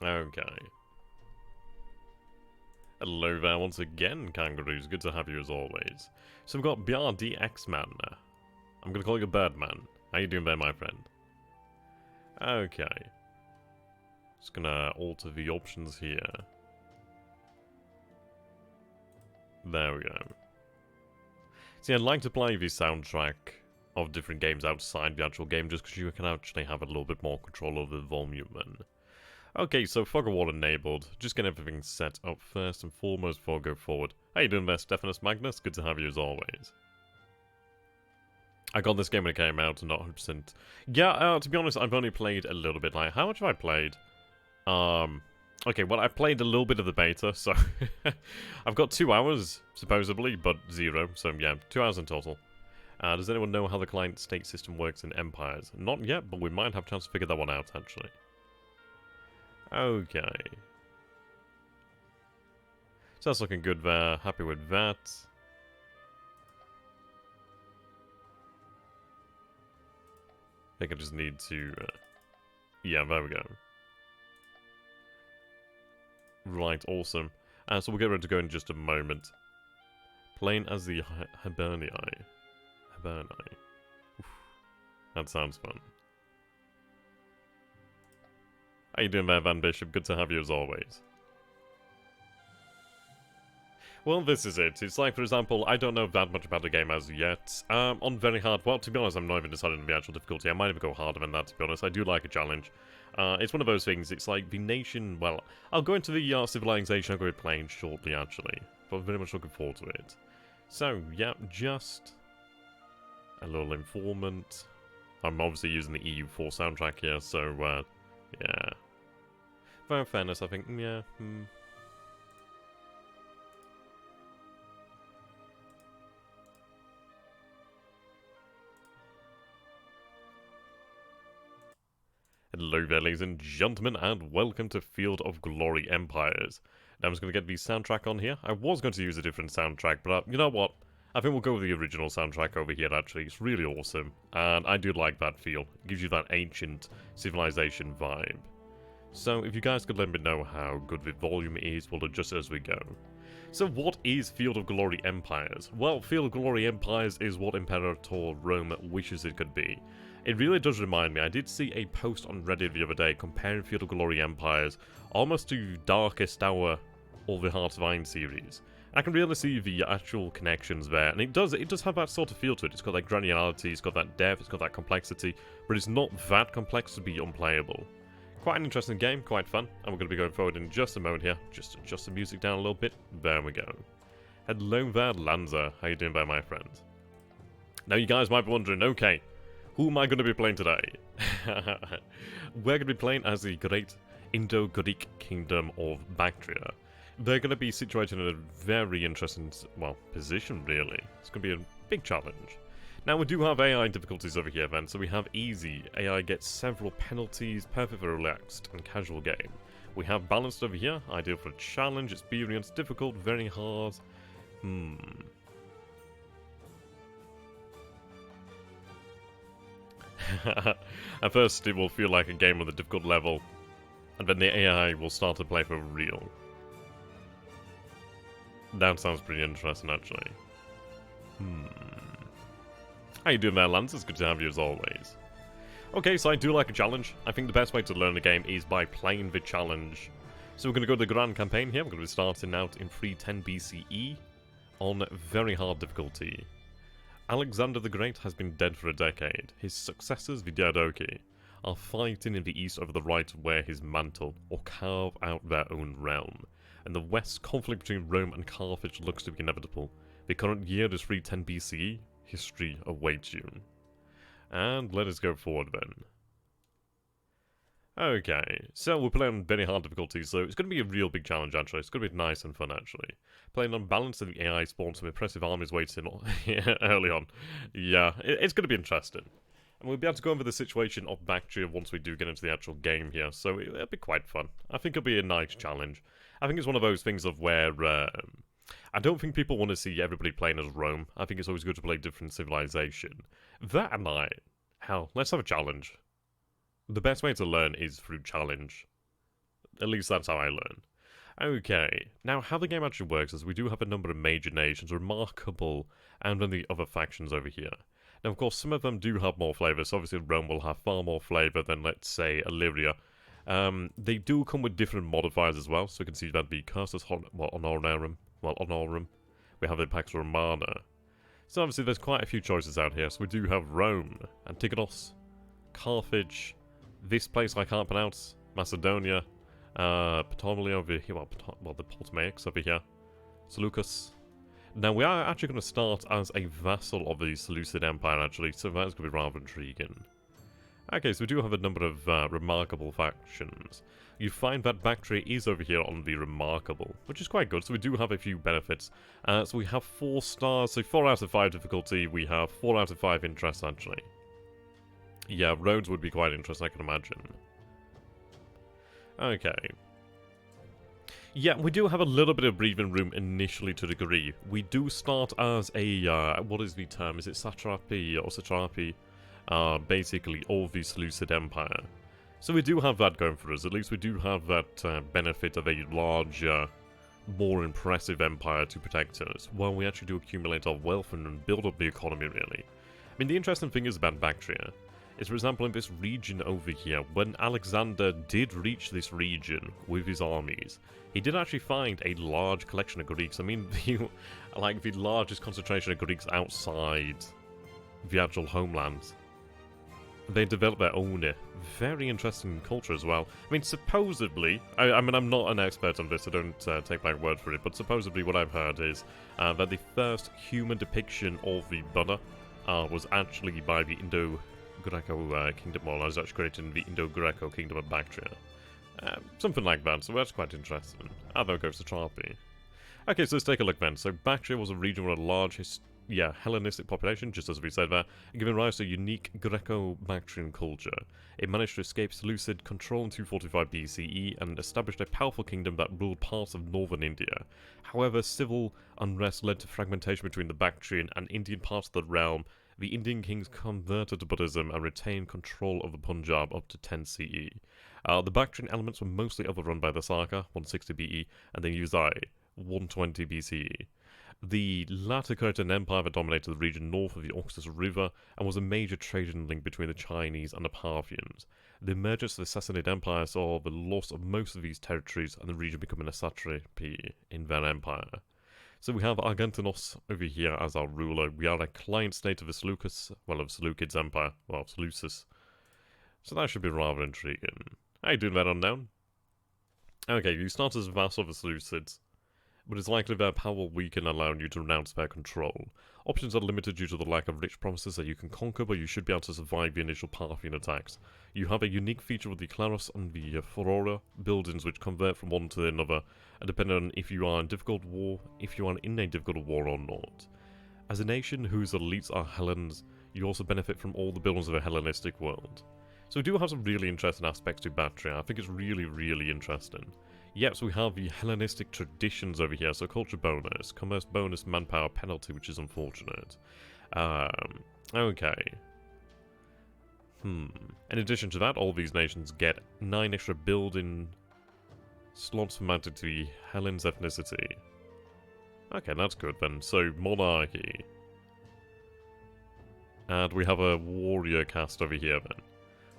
Okay. Hello there once again, kangaroos. Good to have you as always. So we've got BRD X-Man. I'm gonna call you Birdman. How you doing there, my friend? Okay. Just gonna alter the options here. There we go. See, I'd like to play the soundtrack of different games outside the actual game, just because you can actually have a little bit more control over the volume then. Okay, so fog of war enabled. Just get everything set up first and foremost before I go forward. How you doing there, Stephanus Magnus? Good to have you as always. I got this game when it came out, not 100%. Yeah, to be honest, I've only played a little bit. Like, how much have I played? Okay, well, I played a little bit of the beta, so I've got 2 hours, supposedly, but 0. So, yeah, 2 hours in total. Does anyone know how the client-state system works in Empires? Not yet, but we might have a chance to figure that one out, actually. Okay. So that's looking good there. Happy with that. I think I just need to... yeah, there we go. Right, awesome. So we'll get ready to go in just a moment. Playing as the Hibernii. Oof. That sounds fun. How you doing there, Van Bishop? Good to have you as always. Well, this is it. It's like, for example, I don't know that much about the game as yet. On very hard, well, to be honest, I'm not even deciding on the actual difficulty. I might even go harder than that, to be honest. I do like a challenge. It's one of those things, it's like the nation, well, I'll go into the civilization I'm going to be playing shortly, actually. But I'm very much looking forward to it. So, yeah, just a little informant. I'm obviously using the EU4 soundtrack here, so, yeah. For fairness, I think, yeah, Hello there, ladies and gentlemen, and welcome to Field of Glory Empires. Now I'm just going to get the soundtrack on here. I was going to use a different soundtrack, but you know what? I think we'll go with the original soundtrack over here, actually. It's really awesome, and I do like that feel. It gives you that ancient civilization vibe. So if you guys could let me know how good the volume is, we'll adjust as we go. So what is Field of Glory Empires? Well, Field of Glory Empires is what Imperator Rome wishes it could be. It really does remind me, I did see a post on Reddit the other day comparing Field of Glory Empires almost to Darkest Hour or the Hearts of Iron series. I can really see the actual connections there, and it does have that sort of feel to it. It's got that granularity, it's got that depth, it's got that complexity, but it's not that complex to be unplayable. Quite an interesting game, quite fun, and we're going to be going forward in just a moment here. Just adjust the music down a little bit. There we go. Hello there, Lanza. How you doing there, my friend? Now you guys might be wondering, okay, who am I going to be playing today? We're going to be playing as the great Indo-Greek kingdom of Bactria. They're going to be situated in a very interesting, well, position, really. It's going to be a big challenge. Now, we do have AI difficulties over here, then. So we have easy. AI gets several penalties, perfect for relaxed and casual game. We have balanced over here, ideal for a challenge, experience, difficult, very hard. At first, it will feel like a game on the difficult level, and then the AI will start to play for real. That sounds pretty interesting, actually. How you doing there, Lance? It's good to have you as always. Okay, so I do like a challenge. I think the best way to learn a game is by playing the challenge. So we're going to go to the Grand Campaign here. We're going to be starting out in 310 BCE on very hard difficulty. Alexander the Great has been dead for a decade. His successors, the Diadochi, are fighting in the east over the right to wear his mantle or carve out their own realm. In the west, conflict between Rome and Carthage looks to be inevitable. The current year is 310 BCE. History awaits you. And let us go forward then. Okay, so we're playing on very hard difficulties, so it's going to be a real big challenge actually. It's going to be nice and fun actually. Playing on balance and the AI spawns some impressive armies waiting early on. Yeah, it's going to be interesting. And we'll be able to go over the situation of Bactria once we do get into the actual game here, so it'll be quite fun. I think it'll be a nice challenge. I think it's one of those things of where... I don't think people want to see everybody playing as Rome. I think it's always good to play different civilization. That and hell, let's have a challenge. The best way to learn is through challenge. At least that's how I learn. Okay, now how the game actually works is we do have a number of major nations, remarkable, and then the other factions over here. Now, of course, some of them do have more flavour, so obviously Rome will have far more flavour than, let's say, Illyria. They do come with different modifiers as well, so you can see that the Cursus Honorum, we have the Pax Romana. So obviously there's quite a few choices out here, so we do have Rome, Antigonos, Carthage, this place I can't pronounce, Macedonia, Ptolemy over here, well, the Ptolemaics over here, Seleucus. Now, we are actually going to start as a vassal of the Seleucid Empire, actually, so that's going to be rather intriguing. Okay, so we do have a number of remarkable factions. You find that Bactria is over here on the remarkable, which is quite good, so we do have a few benefits. So we have 4 stars, so 4 out of 5 difficulty, we have 4 out of 5 interest, actually. Yeah, roads would be quite interesting, I can imagine. Okay. Yeah, we do have a little bit of breathing room initially to a degree. We do start as a, what is the term? Is it satrapy or satrapy? Basically, of the Seleucid Empire. So we do have that going for us. At least we do have that benefit of a larger, more impressive empire to protect us, while we actually do accumulate our wealth and build up the economy, really. I mean, the interesting thing is about Bactria is, for example, in this region over here, when Alexander did reach this region with his armies, he did actually find a large collection of Greeks. I mean, the largest concentration of Greeks outside the actual homeland. They developed their own very interesting culture as well. I mean, supposedly, I mean, I'm not an expert on this, so don't take my word for it, but supposedly what I've heard is that the first human depiction of the Buddha was actually by the Indo-Greco kingdom, well, I was actually created in the Indo-Greco kingdom of Bactria. Something like that, so that's quite interesting. There goes the Trapi. Okay, so let's take a look then. So Bactria was a region with a large Hellenistic population, just as we said there, giving rise to a unique Greco-Bactrian culture. It managed to escape Seleucid control in 245 BCE and established a powerful kingdom that ruled parts of northern India. However, civil unrest led to fragmentation between the Bactrian and Indian parts of the realm. The Indian kings converted to Buddhism and retained control of the Punjab up to 10 CE. The Bactrian elements were mostly overrun by the Saka, 160 BE, and the Yuzai, 120 BCE. The latter created an empire that dominated the region north of the Oxus River and was a major trading link between the Chinese and the Parthians. The emergence of the Sassanid Empire saw the loss of most of these territories and the region becoming a satrapy in their empire. So we have Argentinos over here as our ruler. We are a client state of the Seleucus, well, of Seleucid's empire, well, Seleucus. So that should be rather intriguing. How you doing, that unknown? Okay, you start as a vassal of the Seleucids, but it's likely their power will weaken, allowing you to renounce their control. Options are limited due to the lack of rich provinces that you can conquer, but you should be able to survive the initial Parthian attacks. You have a unique feature with the Claros and the Furora buildings which convert from one to another, and depending on if you are in a difficult war or not. As a nation whose elites are Hellenes, you also benefit from all the buildings of a Hellenistic world. So we do have some really interesting aspects to Bactria. I think it's really, really interesting. Yes, we have the Hellenistic traditions over here, so culture bonus, commerce bonus, manpower penalty, which is unfortunate. Okay. In addition to that, all these nations get 9 extra building slots formatted to the Hellen's ethnicity. Okay, that's good then. So, monarchy. And we have a warrior caste over here then.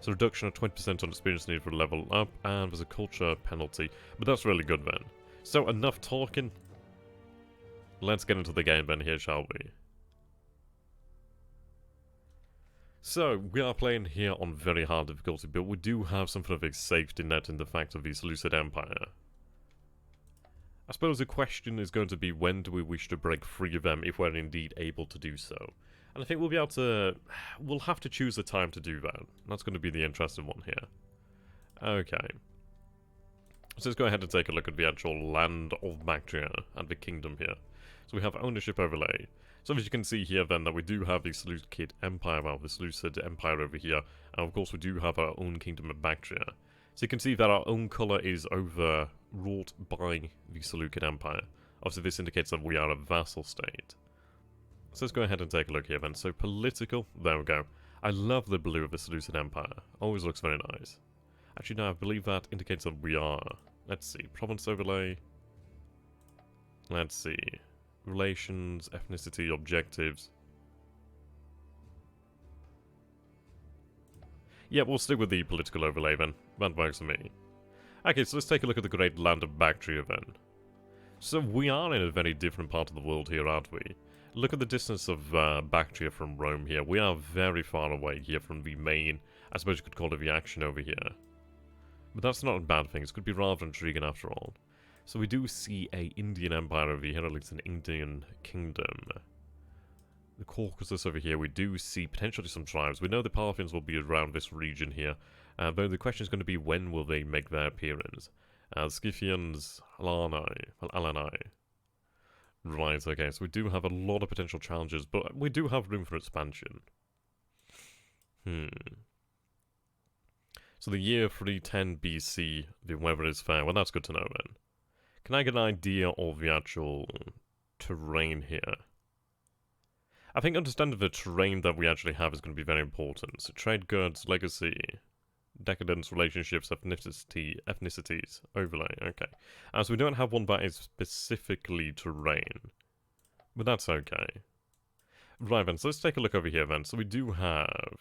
So reduction of 20% on experience needed for level up, and there's a culture penalty. But that's really good then. So enough talking. Let's get into the game then here, shall we? So, we are playing here on very hard difficulty, but we do have something of a safety net in the fact of the Seleucid Empire. I suppose the question is going to be, when do we wish to break free of them if we're indeed able to do so? And I think we'll be able to... we'll have to choose a time to do that. That's going to be the interesting one here. Okay. So let's go ahead and take a look at the actual land of Bactria and the kingdom here. So we have ownership overlay. So as you can see here then that we do have the Seleucid Empire, well, the Seleucid Empire over here. And of course we do have our own kingdom of Bactria. So you can see that our own colour is overwrought by the Seleucid Empire. Obviously this indicates that we are a vassal state. So let's go ahead and take a look here then. So political, there we go. I love the blue of the Seleucid Empire. Always looks very nice. Actually, no, I believe that indicates that we are. Let's see. Province overlay. Let's see. Relations, ethnicity, objectives. Yeah, we'll stick with the political overlay then. That works for me. Okay, so let's take a look at the great land of Bactria then. So we are in a very different part of the world here, aren't we? Look at the distance of Bactria from Rome here. We are very far away here from the main, I suppose you could call it the action over here. But that's not a bad thing. It could be rather intriguing after all. So we do see a Indian empire over here, at least an Indian kingdom. The Caucasus over here, we do see potentially some tribes. We know the Parthians will be around this region here. Though the question is going to be when will they make their appearance? Scythians, Alani. Right, okay, so we do have a lot of potential challenges, but we do have room for expansion. So the year 310 BC, the weather is fair. Well, that's good to know then. Can I get an idea of the actual terrain here? I think understanding the terrain that we actually have is going to be very important. So trade goods, legacy, decadence, relationships, ethnicities, overlay, okay. So we don't have one that is specifically terrain. But that's okay. Right then, so let's take a look over here then. So we do have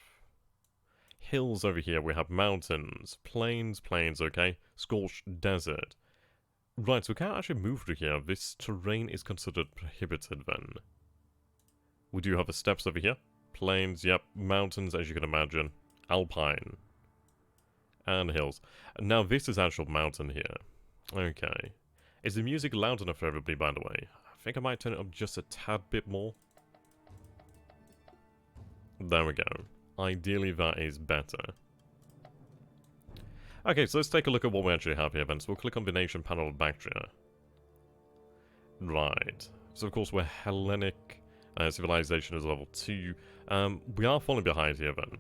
hills over here, we have mountains, plains, okay, scorched desert. Right, so we can't actually move through here. This terrain is considered prohibited then. We do have the steppes over here. Plains, yep, mountains as you can imagine. Alpine. And hills. Now this is actual mountain here. Okay. Is the music loud enough for everybody, by the way? I think I might turn it up just a tad bit more. There we go. Ideally that is better. Okay, so let's take a look at what we actually have here then. So we'll click on the nation panel of Bactria. Right. So of course we're Hellenic. Civilization is level 2. We are falling behind here then.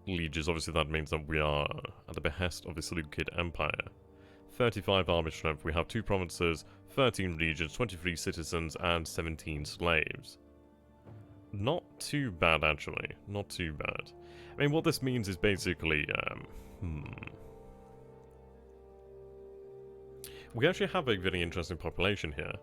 Lieges, obviously that means that we are at the behest of the Seleucid Empire. 35 army strength, we have 2 provinces, 13 regions, 23 citizens, and 17 slaves. Not too bad, actually. Not too bad. I mean, what this means is basically, we actually have a very interesting population here.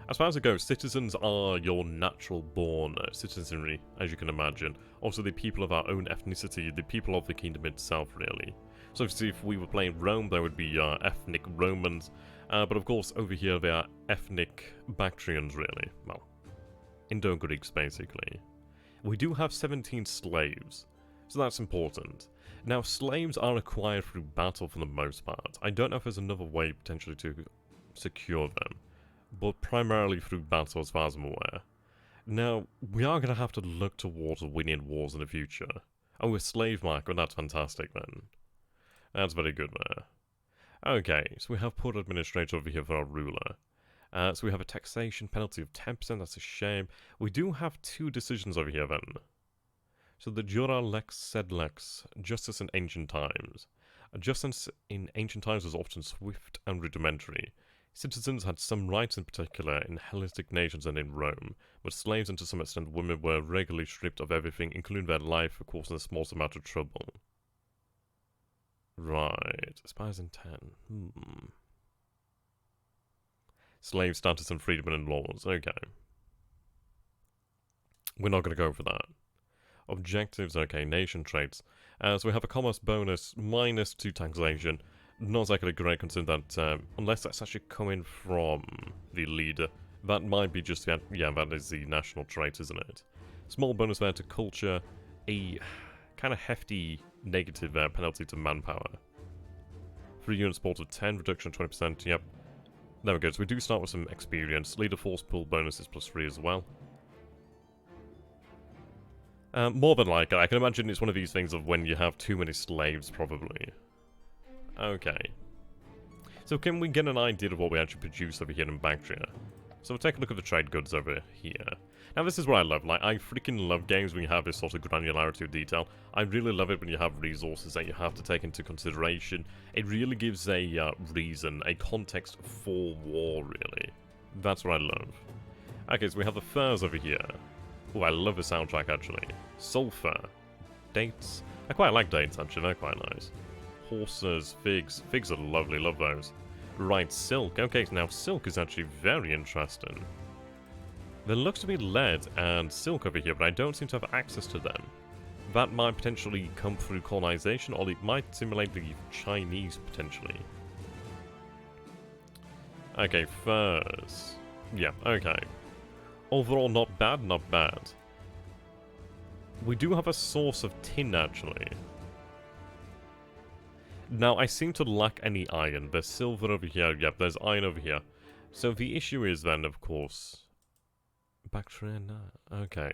As far as it goes, citizens are your natural-born citizenry, as you can imagine. Also, the people of our own ethnicity, the people of the kingdom itself, really. So, obviously, if we were playing Rome, there would be ethnic Romans. But, of course, over here, they are ethnic Bactrians, really. Well, Indo-Greeks, basically. We do have 17 slaves, so that's important. Now, slaves are acquired through battle for the most part. I don't know if there's another way, potentially, to secure them. But primarily through battle as far as I'm aware. Now, we are going to have to look towards winning wars in the future. Oh, a slave market, well, that's fantastic then. That's very good there. Okay, so we have port administrator over here for our ruler. So we have a taxation penalty of 10%, that's a shame. We do have 2 decisions over here then. So the jura lex sed lex, justice in ancient times. Justice in ancient times was often swift and rudimentary. Citizens had some rights in particular in Hellenistic nations and in Rome, but slaves and to some extent women were regularly stripped of everything, including their life, of course, in the smallest amount of trouble. Right, expires in 10. Slave status and freedom and laws, okay. We're not going to go for that. Objectives, okay, nation traits. So we have a commerce bonus, -2 taxation. Not exactly a great concern that, unless that's actually coming from the leader, that might be just, yeah, that is the national trait, isn't it? Small bonus there to culture, a kind of hefty negative penalty to manpower. 3 unit support of 10, reduction of 20%, yep. There we go, so we do start with some experience. Leader force pool bonuses +3 as well. More than likely, I can imagine it's one of these things of when you have too many slaves, probably. Okay. So can we get an idea of what we actually produce over here in Bactria? So we'll take a look at the trade goods over here. Now this is what I love, like I freaking love games when you have this sort of granularity of detail. I really love it when you have resources that you have to take into consideration. It really gives a reason, a context for war, really. That's what I love. Okay, so we have the furs over here. Oh, I love the soundtrack actually. Sulfur. Dates. I quite like dates, actually. They're quite nice. Horses, figs. Figs are lovely. Love those. Right, silk. Okay, now silk is actually very interesting. There looks to be lead and silk over here, but I don't seem to have access to them. That might potentially come through colonization, or it might simulate the Chinese, potentially. Okay, furs. Yeah, okay. Overall, not bad, not bad. We do have a source of tin, actually. Now, I seem to lack any iron. There's silver over here. Yep, there's iron over here. So the issue is then, of course... Bactria, okay.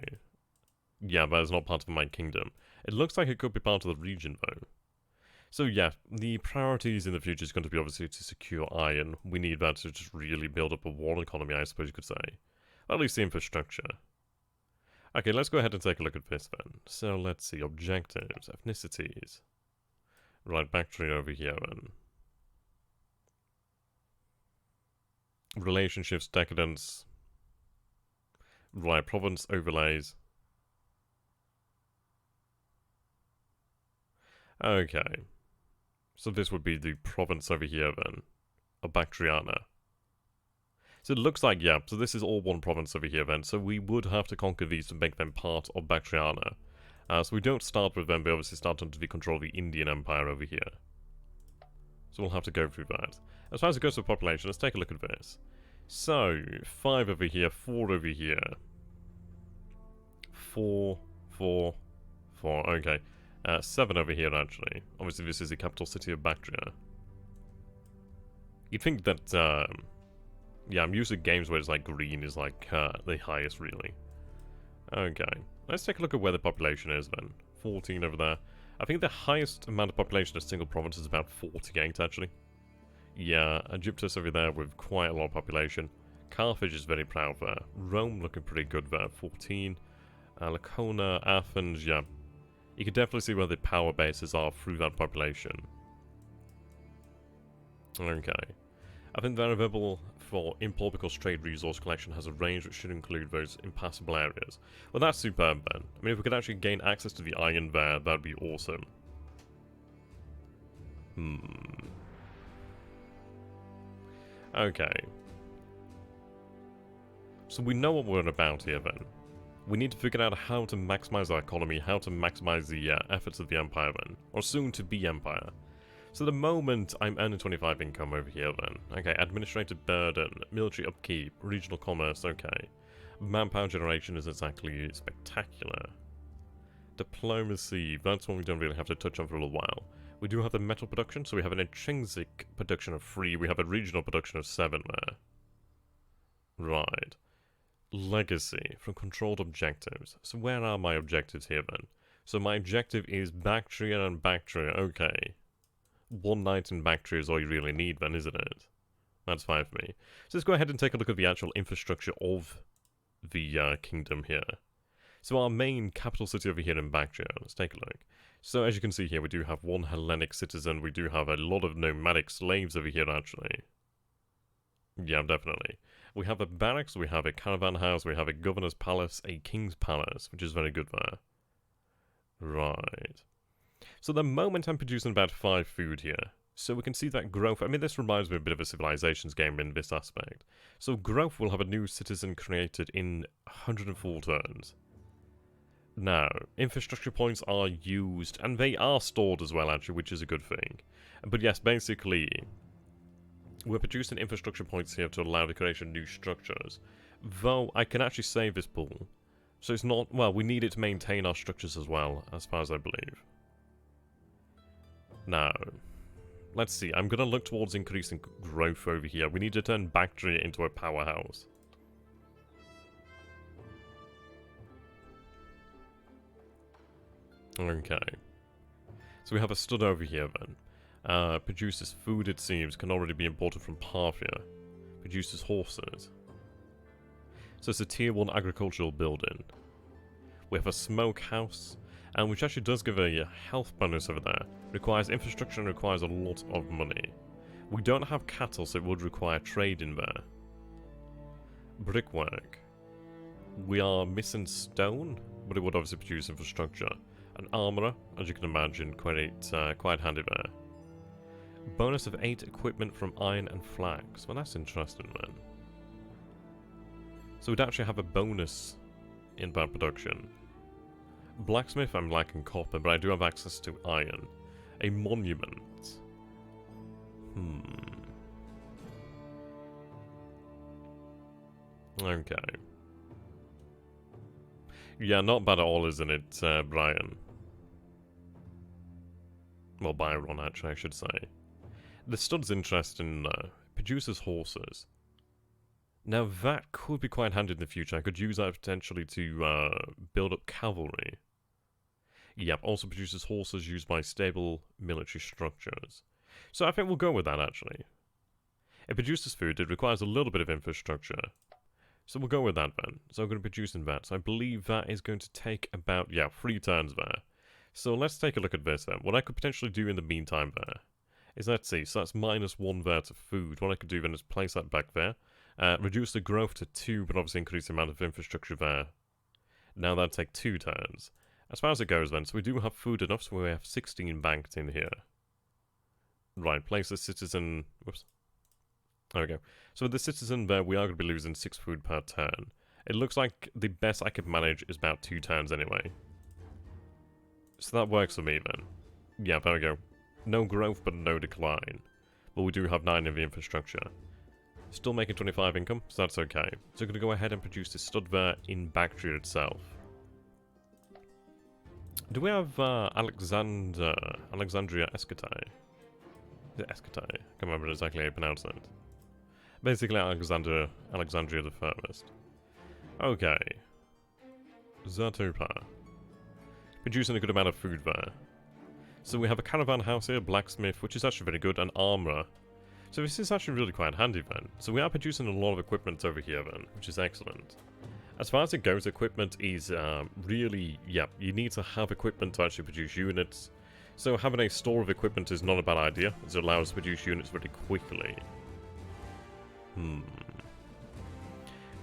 Yeah, that is not part of my kingdom. It looks like it could be part of the region, though. So yeah, the priorities in the future is going to be obviously to secure iron. We need that to just really build up a war economy, I suppose you could say. At least the infrastructure. Okay, let's go ahead and take a look at this then. So let's see, objectives, ethnicities. Right, Bactria over here then. Relationships, decadence. Right, province overlays. Okay. So this would be the province over here then. Of Bactriana. So it looks like, yeah, so this is all one province over here then. So we would have to conquer these to make them part of Bactriana. So we don't start with them, we obviously start under the control of the Indian Empire over here. So we'll have to go through that. As far as it goes to population, let's take a look at this. So, 5 over here, 4 over here. 4, 4, 4, okay. 7 over here, actually. Obviously, this is the capital city of Bactria. You'd think that, yeah, I'm used to games where it's like green is like the highest, really. Okay. Let's take a look at where the population is, then. 14 over there. I think the highest amount of population in a single province is about 48, actually. Yeah, Egyptus over there with quite a lot of population. Carthage is very proud there. Rome looking pretty good there, 14. Lacona, Athens, yeah. You can definitely see where the power bases are through that population. Okay. I think they're available for import because trade resource collection has a range which should include those impassable areas. Well, that's superb then. I mean, if we could actually gain access to the iron there, that'd be awesome. Okay. So we know what we're about here then. We need to figure out how to maximize our economy, how to maximize the efforts of the Empire then, or soon to be Empire. So the moment I'm earning 25 income over here then. Okay, administrative burden, military upkeep, regional commerce, okay. Manpower generation is exactly spectacular. Diplomacy, that's one we don't really have to touch on for a little while. We do have the metal production, so we have an intrinsic production of 3, we have a regional production of 7 there. Right. Legacy from controlled objectives. So where are my objectives here then? So my objective is Bactria and Bactria, okay. 1 night in Bactria is all you really need then, isn't it? That's fine for me. So let's go ahead and take a look at the actual infrastructure of the kingdom here. So our main capital city over here in Bactria, let's take a look. So as you can see here, we do have 1 Hellenic citizen, we do have a lot of nomadic slaves over here actually. Yeah, definitely. We have a barracks, we have a caravan house, we have a governor's palace, a king's palace, which is very good there. Right. So the moment I'm producing about 5 food here, so we can see that growth, I mean this reminds me a bit of a Civilizations game in this aspect. So growth will have a new citizen created in 104 turns. Now, infrastructure points are used, and they are stored as well actually, which is a good thing. But yes, basically, we're producing infrastructure points here to allow the creation of new structures. Though, I can actually save this pool. So it's not, well, we need it to maintain our structures as well, as far as I believe. Now, let's see, I'm going to look towards increasing growth over here. We need to turn Bactria into a powerhouse. Okay. So we have a stud over here then. Produces food, it seems, can already be imported from Parthia. Produces horses. So it's a tier 1 agricultural building. We have a smokehouse, and which actually does give a health bonus over there. Requires infrastructure and requires a lot of money. We don't have cattle, so it would require trade in there. Brickwork. We are missing stone, but it would obviously produce infrastructure. An armourer, as you can imagine, quite handy there. Bonus of 8 equipment from iron and flax. Well, that's interesting, man. So we'd actually have a bonus in that production. Blacksmith, I'm lacking copper, but I do have access to iron. A monument. Okay. Yeah, not bad at all, isn't it, Brian? Well, Byron, actually, I should say. The stud's interesting, produces horses. Now, that could be quite handy in the future. I could use that potentially to build up cavalry. Yep, also produces horses used by stable military structures. So I think we'll go with that, actually. It produces food. It requires a little bit of infrastructure. So we'll go with that, then. So I'm going to be producing that. So I believe that is going to take about, 3 turns there. So let's take a look at this, then. What I could potentially do in the meantime there is, let's see, so that's -1 there to food. What I could do then is place that back there. Reduce the growth to 2, but obviously increase the amount of infrastructure there. Now that'd take 2 turns. As far as it goes then, so we do have food enough, so we have 16 banked in here. Right, place the citizen... Whoops. There we go. So with the citizen there, we are going to be losing 6 food per turn. It looks like the best I could manage is about 2 turns anyway. So that works for me then. Yeah, there we go. No growth, but no decline. But we do have 9 in the infrastructure. Still making 25 income, so that's okay. So we're going to go ahead and produce the stud there in Bactria itself. Do we have Alexandria Escatae? Is it Escatae? I can't remember exactly how you pronounce it. Basically Alexandria the First. Okay. Zatupa. Producing a good amount of food there. So we have a caravan house here, blacksmith, which is actually very good, and armourer. So this is actually really quite handy then. So we are producing a lot of equipment over here then, which is excellent. As far as it goes, equipment is really, you need to have equipment to actually produce units. So having a store of equipment is not a bad idea, as it allows us to produce units very quickly.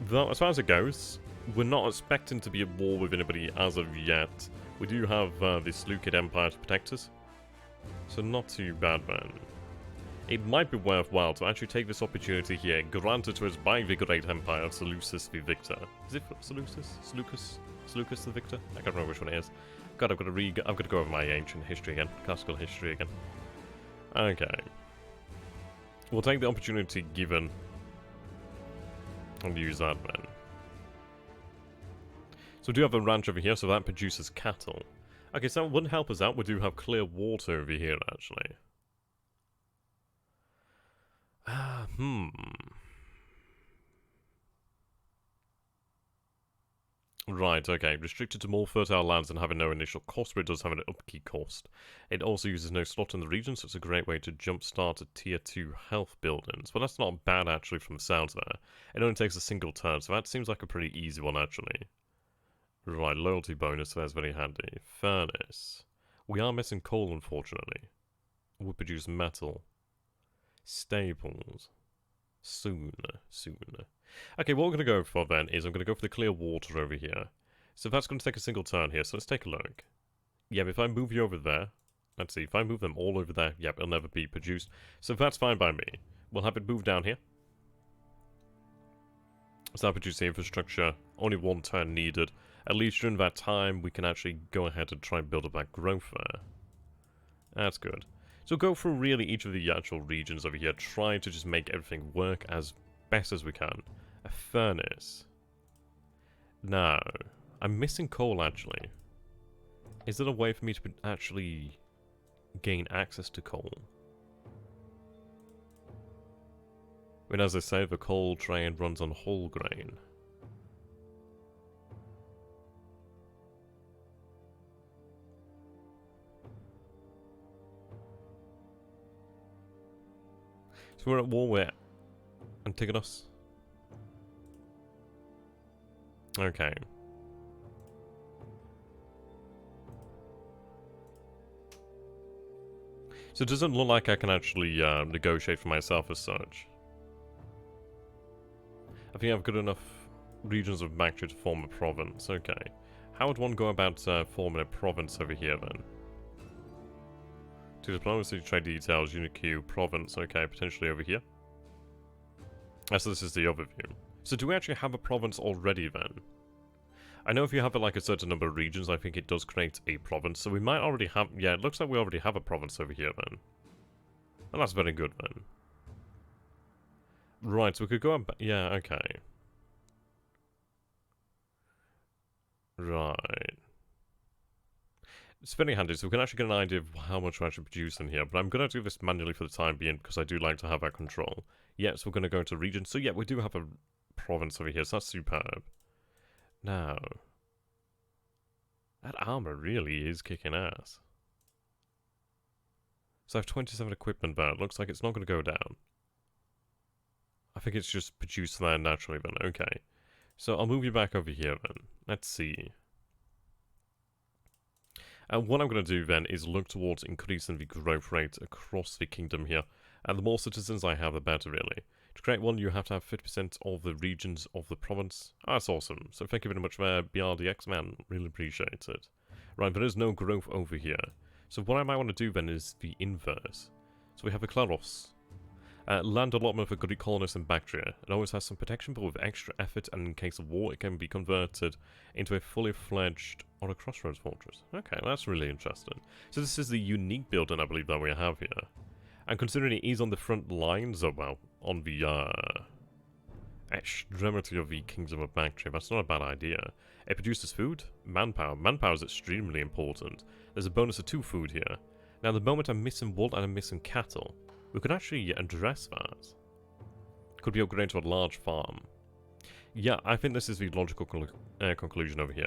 Though, as far as it goes, we're not expecting to be at war with anybody as of yet. We do have the Seleucid Empire to protect us. So not too bad, man. It might be worthwhile to actually take this opportunity here, granted to us by the great empire of Seleucus the Victor. Is it Seleucus? Seleucus the Victor? I can't remember which one it is. God, I've got to go over my ancient history again, classical history again. Okay. We'll take the opportunity given and use that then. So we do have a ranch over here, so that produces cattle. Okay, so that wouldn't help us out. We do have clear water over here, actually. Right, okay. Restricted to more fertile lands and having no initial cost, but it does have an upkeep cost. It also uses no slot in the region, so it's a great way to jumpstart a tier 2 health buildings. But that's not bad, actually, from the sounds there. It only takes a single turn, so that seems like a pretty easy one, actually. Right, loyalty bonus, so that's very handy. Furnace. We are missing coal, unfortunately. We produce metal. Staples. Soon. Okay, what we're going to go for then is I'm going to go for the clear water over here. So that's going to take a single turn here, so let's take a look. Yeah, if I move you over there, let's see, if I move them all over there, yep, it'll never be produced. So that's fine by me. We'll have it move down here. So that produces the infrastructure, only 1 turn needed. At least during that time, we can actually go ahead and try and build up that growth there. That's good. So go through really each of the actual regions over here, trying to just make everything work as best as we can. A furnace. Now, I'm missing coal actually. Is there a way for me to actually gain access to coal? I mean, as I say, the coal train runs on whole grain. So we're at war with Antigonus. Okay. So it doesn't look like I can actually negotiate for myself as such. I think I have good enough regions of Bactria to form a province. Okay. How would one go about forming a province over here then? To diplomacy, trade details, unit queue, province, okay, potentially over here. So this is the overview. So do we actually have a province already then? I know if you have like a certain number of regions, I think it does create a province. So we might already have, yeah, it looks like we already have a province over here then. And that's very good then. Right, so we could go up, yeah, okay. Right. It's very handy, so we can actually get an idea of how much we're actually producing here. But I'm going to do this manually for the time being, because I do like to have that control. Yeah, so we're going to go into region. So yeah, we do have a province over here, so that's superb. Now, that armor really is kicking ass. So I have 27 equipment there. It looks like it's not going to go down. I think it's just produced there naturally then. Okay. So I'll move you back over here then. Let's see. And what I'm going to do then is look towards increasing the growth rate across the kingdom here. And the more citizens I have, the better, really. To create one, you have to have 50% of the regions of the province. Oh, that's awesome. So thank you very much there, BRDX, man. Really appreciate it. Right, there is no growth over here. So what I might want to do then is the inverse. So we have the Klaros. Land allotment for Greek colonists in Bactria. It always has some protection, but with extra effort, and in case of war, it can be converted into a fully fledged or a crossroads fortress. Okay, well, that's really interesting. So this is the unique building, I believe, that we have here. And considering it is on the front lines, oh well, on the extremity of the Kingdom of Bactria, that's not a bad idea. It produces food, manpower. Manpower is extremely important. There's a bonus of 2 food here. Now, the moment I'm missing wool and I'm missing cattle, we could actually address that. Could be upgraded to a large farm. Yeah, I think this is the logical conclusion over here.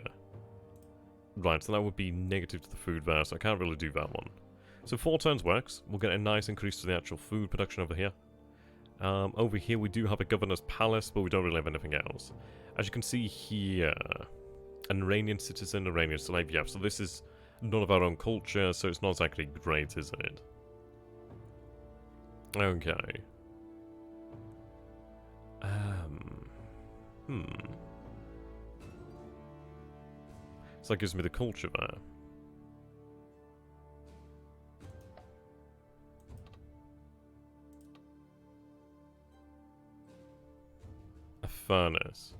Right, so that would be negative to the food there, so I can't really do that one. So 4 turns works. We'll get a nice increase to the actual food production over here. Over here we do have a governor's palace, but we don't really have anything else. As you can see here, an Iranian citizen, Iranian slave, yeah, so this is none of our own culture, so it's not exactly great, is it? Okay. So that gives me the culture there. A furnace.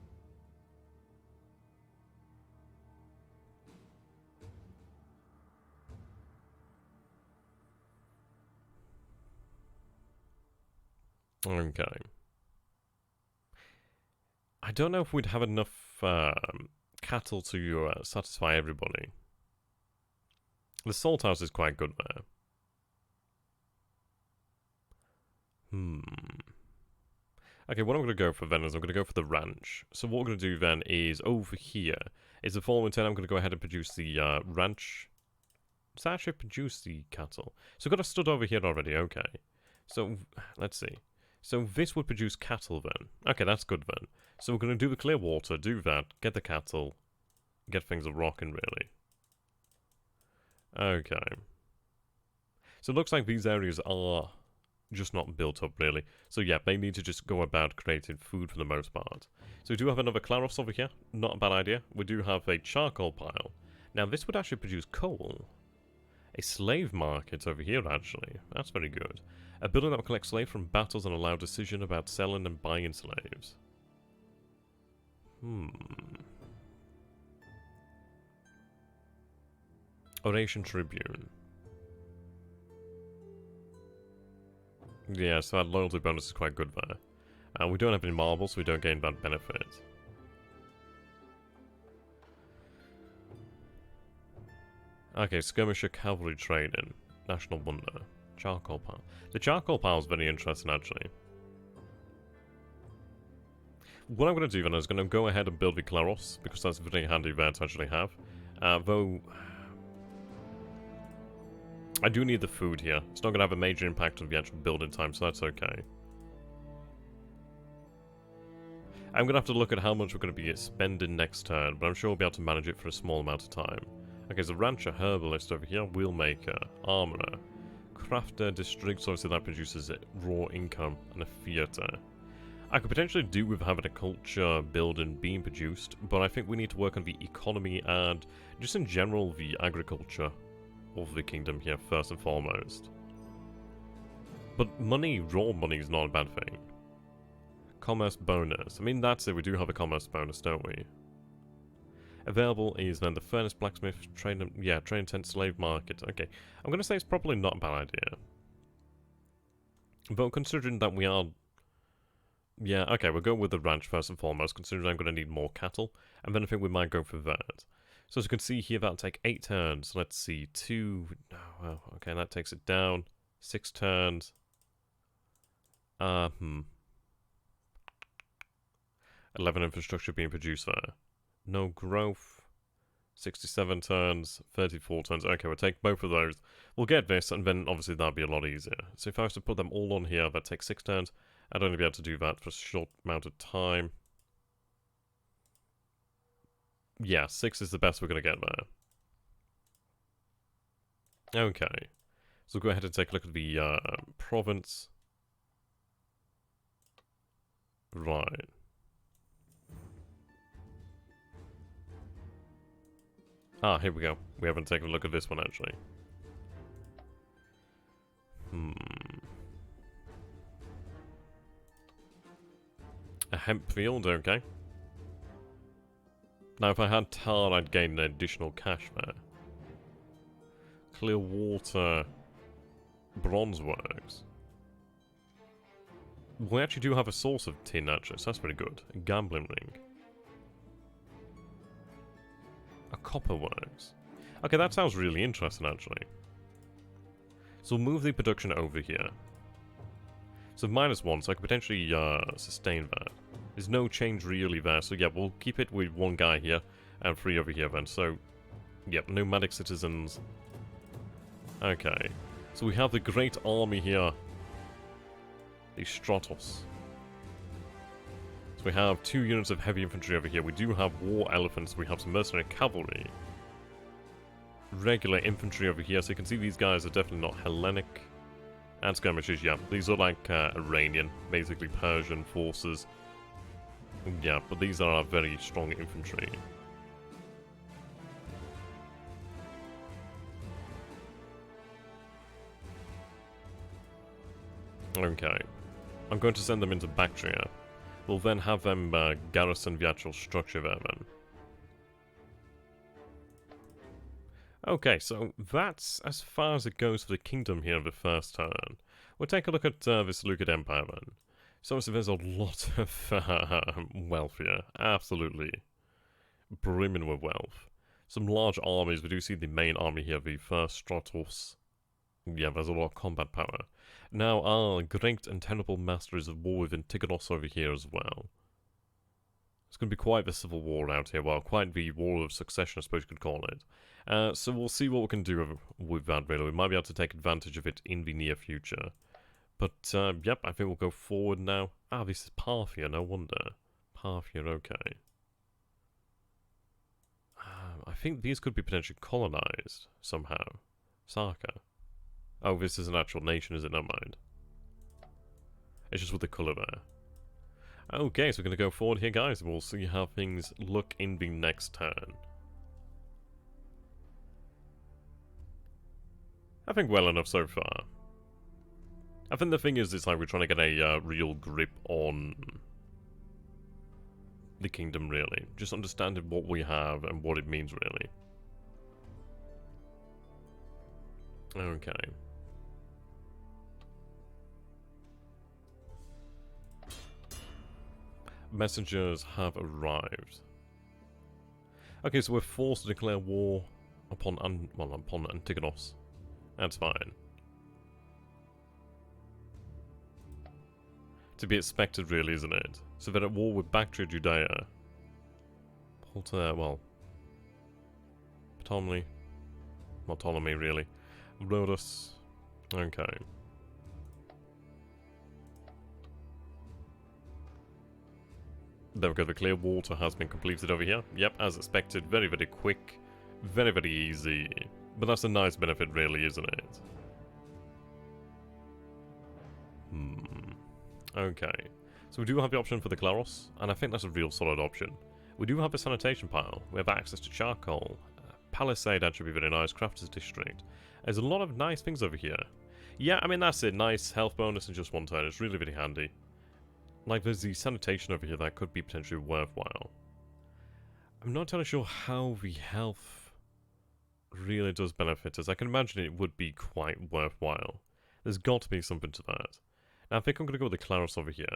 Okay. I don't know if we'd have enough cattle to satisfy everybody. The salt house is quite good there. Okay, what I'm going to go for then is I'm going to go for the ranch. So what we're going to do then is over here is the following turn I'm going to go ahead and produce the ranch. Does that actually produce the cattle? So I've got a stud over here already, okay. So, let's see. So this would produce cattle then. Okay, that's good then. So we're going to do the clear water, do that, get the cattle, get things a-rocking really. Okay. So it looks like these areas are just not built up really. So yeah, they need to just go about creating food for the most part. So we do have another Klaros over here. Not a bad idea. We do have a charcoal pile. Now this would actually produce coal. A slave market over here actually. That's very good. A building that will collect slaves from battles and allow decision about selling and buying slaves. Oration Tribune. Yeah, so that loyalty bonus is quite good there. We don't have any marbles, so we don't gain that benefit. Okay, Skirmisher Cavalry Training. National Wonder. Charcoal pile. The charcoal pile is very interesting, actually. What I'm going to do then is going to go ahead and build the Klaros, because that's very handy there to actually have. Though, I do need the food here. It's not going to have a major impact on the actual building time, so that's okay. I'm going to have to look at how much we're going to be spending next turn, but I'm sure we'll be able to manage it for a small amount of time. Okay, so Rancher, Herbalist over here, Wheelmaker, Armorer, Crafter, District, so obviously that produces raw income, and a Theatre. I could potentially do with having a culture building being produced, but I think we need to work on the economy and just in general the agriculture of the kingdom here first and foremost. But money, raw money is not a bad thing. Commerce bonus. I mean, that's it. We do have a commerce bonus, don't we? Available is then the furnace, blacksmith, trade tent, slave market. Okay, I'm going to say it's probably not a bad idea. But considering that we are... Yeah, okay, we'll go with the ranch first and foremost, considering I'm going to need more cattle. And then I think we might go for that. So as you can see here, that'll take 8 turns. Let's see, 2... Oh, well, okay, that takes it down. 6 turns. 11 infrastructure being produced there. No growth. 67 turns, 34 turns. Okay, we'll take both of those. We'll get this, and then obviously that'll be a lot easier. So if I was to put them all on here, that takes 6 turns. I'd only be able to do that for a short amount of time. Yeah, 6 is the best we're going to get there. Okay. So we'll go ahead and take a look at the province. Right. Ah, here we go. We haven't taken a look at this one, actually. A hemp field, okay. Now, if I had tar, I'd gain an additional cash there. Clear water... Bronze works. We actually do have a source of tin, actually, so that's pretty good. A gambling ring. A copper works. Okay, that sounds really interesting, actually. So we'll move the production over here. So -1, so I could potentially sustain that. There's no change really there, so yeah, we'll keep it with 1 guy here and 3 over here then. So, yep, nomadic citizens. Okay. So we have the Great Army here. The Stratos. So we have 2 units of heavy infantry over here. We do have war elephants. We have some mercenary cavalry. Regular infantry over here. So you can see these guys are definitely not Hellenic. And skirmishers, yeah. These are like Iranian, basically Persian forces. Yeah, but these are very strong infantry. Okay. I'm going to send them into Bactria. We'll then have them garrison the actual structure there then. Okay, so that's as far as it goes for the kingdom here the first turn. We'll take a look at the Seleucid Empire then. So there's a lot of wealth here. Absolutely. Brimming with wealth. Some large armies. We do see the main army here, the first Stratos. Yeah, there's a lot of combat power. Now, our great and terrible masters of war with Antigonos over here as well. It's going to be quite the civil war out here. Well, quite the war of succession, I suppose you could call it. So we'll see what we can do with that, really. We might be able to take advantage of it in the near future. But, yep, I think we'll go forward now. Ah, this is Parthia, no wonder. Parthia, okay. I think these could be potentially colonized, somehow. Sarka. Oh, this is an actual nation, is it? Never mind. It's just with the colour there. Okay, so we're going to go forward here, guys, and we'll see how things look in the next turn. I think well enough so far. I think the thing is, it's like we're trying to get a real grip on the kingdom, really. Just understanding what we have and what it means, really. Okay. Messengers have arrived. Okay, so we're forced to declare war upon upon Antigonos. That's fine. To be expected, really, isn't it? So they're at war with Bactria, Judea. Ptolemy. Not Ptolemy, really. Rhodes. Okay. There we go, the clear water has been completed over here. Yep, as expected, very, very quick. Very, very easy. But that's a nice benefit, really, isn't it? Okay. So we do have the option for the Claros, and I think that's a real solid option. We do have a sanitation pile. We have access to charcoal. Palisade actually be very nice. Crafters District. There's a lot of nice things over here. Yeah, I mean, that's it. Nice health bonus in just one turn. It's really, really handy. Like, there's the sanitation over here that could be potentially worthwhile. I'm not entirely sure how the health really does benefit us. I can imagine it would be quite worthwhile. There's got to be something to that. Now, I think I'm going to go with the Claros over here.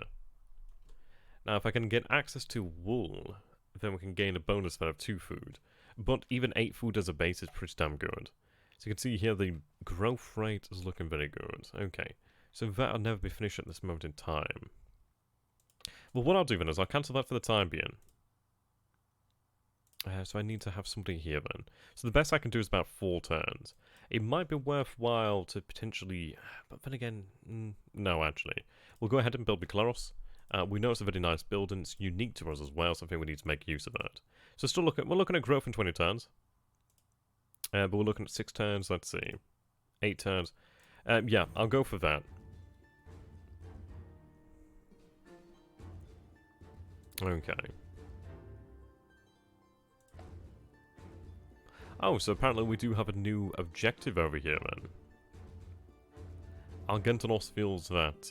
Now, if I can get access to wool, then we can gain a bonus of 2 food. But even 8 food as a base is pretty damn good. So you can see here the growth rate is looking very good. Okay, so that'll never be finished at this moment in time. Well, what I'll do then is I'll cancel that for the time being. So I need to have somebody here then. So the best I can do is about 4 turns. It might be worthwhile to potentially... But then again, no actually. We'll go ahead and build the Claros. We know it's a very nice build and it's unique to us as well, so I think we need to make use of that. So still we're looking at growth in 20 turns. But we're looking at 6 turns, let's see. 8 turns. Yeah, I'll go for that. Okay. Oh, so apparently we do have a new objective over here then. Argentonos feels that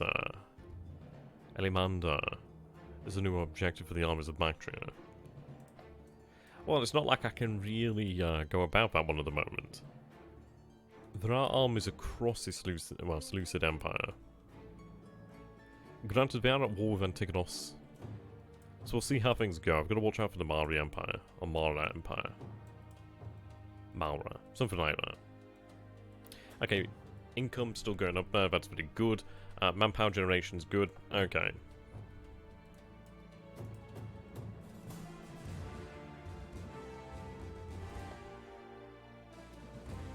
Elimander is a new objective for the armies of Bactria. Well, it's not like I can really go about that one at the moment. There are armies across this Seleucid Empire. Granted, they are at war with Antigonos. So we'll see how things go. I've got to watch out for the Mari Empire, or Mara Empire. Maura, something like that. Okay, income still going up there, that's pretty good. Manpower generation's good. Okay.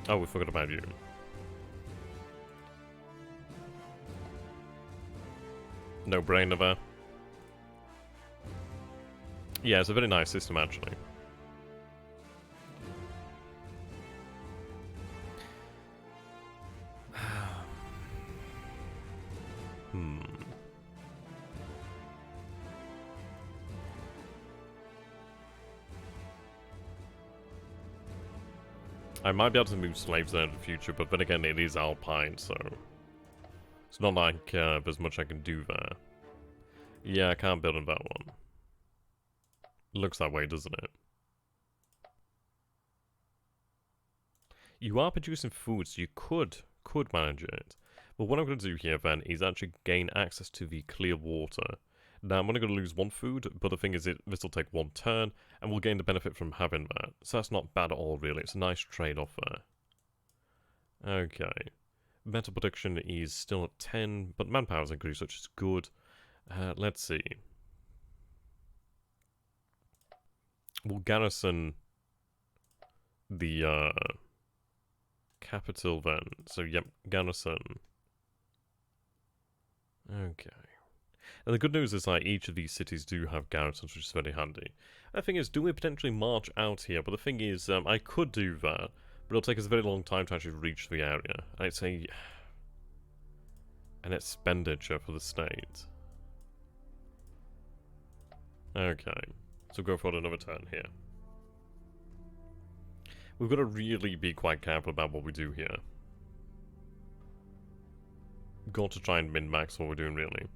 Oh, we forgot about you. No brainer there. Yeah, it's a very nice system actually. I might be able to move slaves there in the future, but then again, it is Alpine, so... It's not like there's much I can do there. Yeah, I can't build on that one. Looks that way, doesn't it? You are producing food, so you could manage it. But what I'm going to do here, then, is actually gain access to the clear water. Now, I'm only going to lose 1 food, but the thing is, this will take 1 turn, and we'll gain the benefit from having that. So that's not bad at all, really. It's a nice trade-off there. Okay. Metal production is still at 10, but manpower's increased, which is good. Let's see. We'll garrison the capital then. So, yep, garrison. Okay. And the good news is that each of these cities do have garrisons, which is very handy. The thing is, do we potentially march out here? But the thing is, I could do that, but it'll take us a very long time to actually reach the area. And it's an expenditure for the state. Okay, so go for another turn here. We've got to really be quite careful about what we do here. Got to try and min-max what we're doing, really.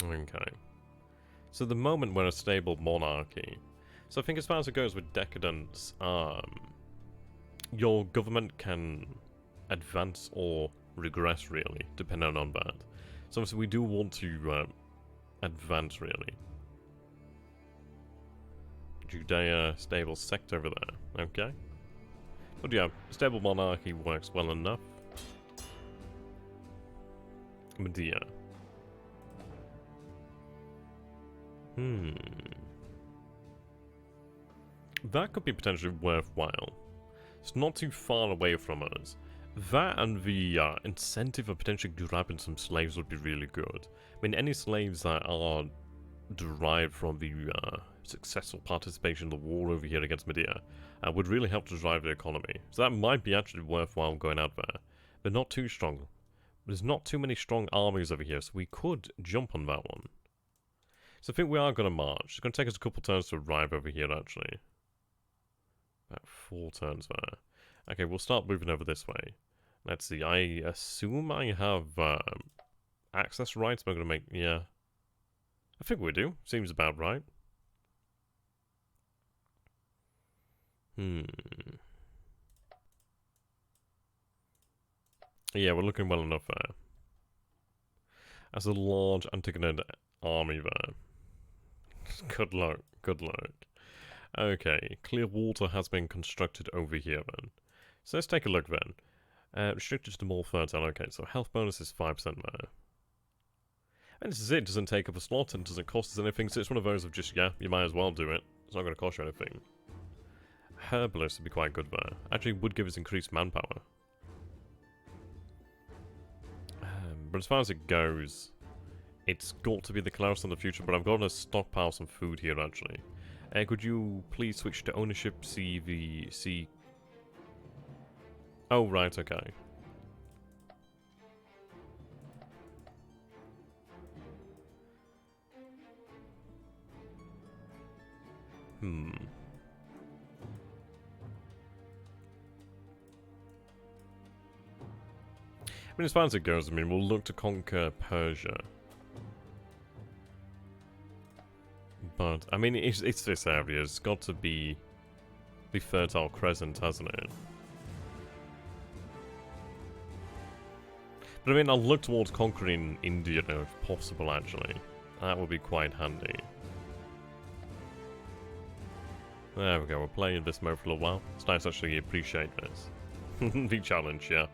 Okay. So the moment we're a stable monarchy. So I think as far as it goes with decadence, your government can advance or regress, really, depending on that. So obviously we do want to advance, really. Judea, stable sect over there. Okay. But yeah, stable monarchy works well enough. Medea. That could be potentially worthwhile. It's not too far away from us. That and the incentive of potentially grabbing some slaves would be really good. I mean, any slaves that are derived from the successful participation in the war over here against Medea would really help to drive the economy. So that might be actually worthwhile going out there. They're not too strong. There's not too many strong armies over here, so we could jump on that one. So I think we are going to march. It's going to take us a couple turns to arrive over here, actually. About 4 turns there. Okay, we'll start moving over this way. Let's see, I assume I have access rights, but I'm going to make... yeah. I think we do. Seems about right. Yeah, we're looking well enough there. That's a large Antigonid army there. Good luck, good luck. Okay, clear water has been constructed over here then. So let's take a look then. Restricted to more fertile. Okay, so health bonus is 5% there. And this is it. Doesn't take up a slot and doesn't cost us anything. So it's one of those of just, yeah, you might as well do it. It's not going to cost you anything. Herbalist would be quite good there. Actually, would give us increased manpower. But as far as it goes, it's got to be the Claris in the future. But I've got to stockpile some food here, actually. Could you please switch to ownership CVC? Oh, right, okay. I mean, as far as it goes, I mean, we'll look to conquer Persia. But, I mean, it's this area. It's got to be the Fertile Crescent, hasn't it? But, I mean, I'll look towards conquering India now, if possible, actually. That would be quite handy. There we go, we're playing this mode for a little while. It's nice to actually appreciate this. The challenge, yeah.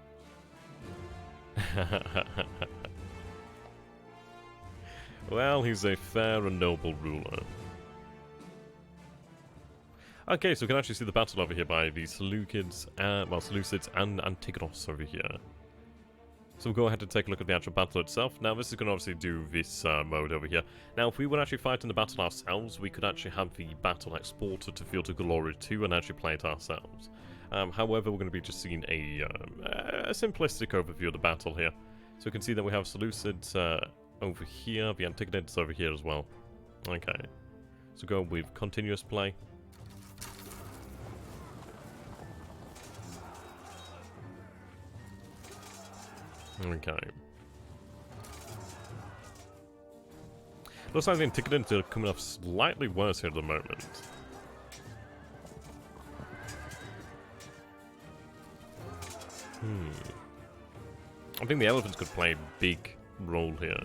Well, he's a fair and noble ruler. Okay, so we can actually see the battle over here by the Seleucids, Seleucids and Antigonos over here. So we'll go ahead and take a look at the actual battle itself. Now, this is going to obviously do this mode over here. Now, if we were actually fighting the battle ourselves, we could actually have the battle exported to Field of Glory 2 and actually play it ourselves. However, we're going to be just seeing a simplistic overview of the battle here. So we can see that we have Seleucids over here, the Antigonids over here as well. Okay. So go with continuous play. Okay. Looks like the Antigonids are coming off slightly worse here at the moment. I think the elephants could play a big role here.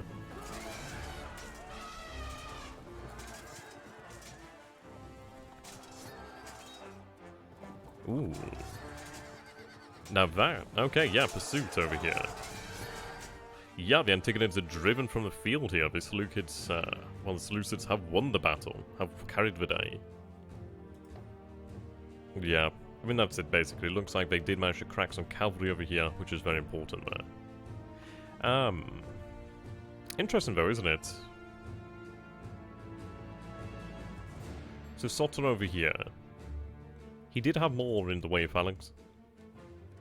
Ooh. Now that, okay, yeah, pursuit over here. Yeah, the Antigonids are driven from the field here. The Seleucids, well, the Seleucids have won the battle, have carried the day. Yeah, I mean, that's it basically. Looks like they did manage to crack some cavalry over here, which is very important there. Interesting though, isn't it? So Soter over here, he did have more in the way of phalanx.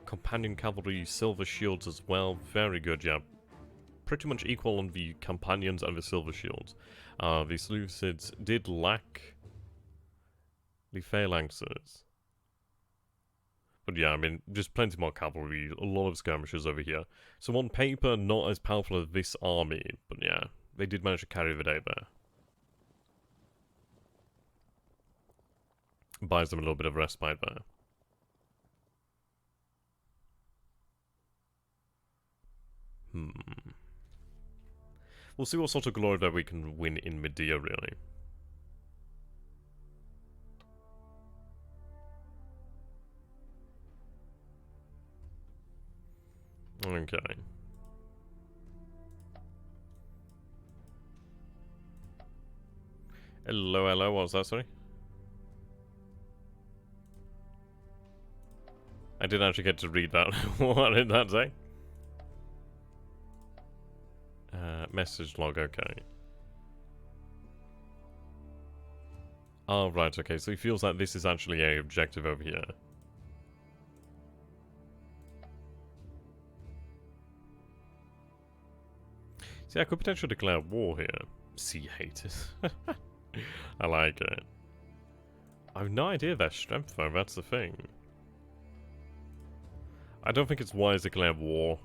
Companion cavalry, silver shields as well, very good, yeah. Pretty much equal on the companions and the silver shields. The Seleucids did lack the phalanxes. But yeah, I mean, just plenty more cavalry, a lot of skirmishers over here. So on paper, not as powerful as this army, but yeah, they did manage to carry the day there. Buys them a little bit of respite there. We'll see what sort of glory that we can win in Medea, really. Okay. Hello, hello, what was that, sorry? I did actually get to read that. What did that say? Message log, okay. Oh, right, okay, so he feels like this is actually a objective over here. See, I could potentially declare war here. Sea haters. I like it. I have no idea their strength, though, that's the thing. I don't think it's wise to declare war.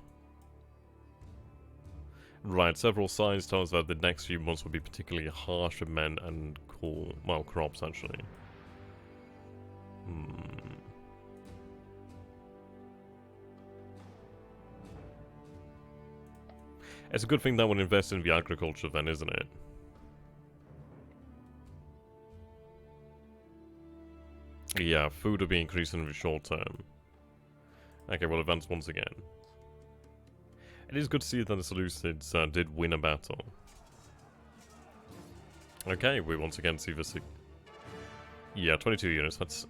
Right, several signs tell us that the next few months will be particularly harsh for men and cool, well, crops, actually. It's a good thing that we'll invest in the agriculture then, isn't it? Yeah, food will be increasing in the short term. Okay, we'll advance once again. It is good to see that the Seleucids did win a battle. Okay, we once again see the... Yeah, 22 units, that's...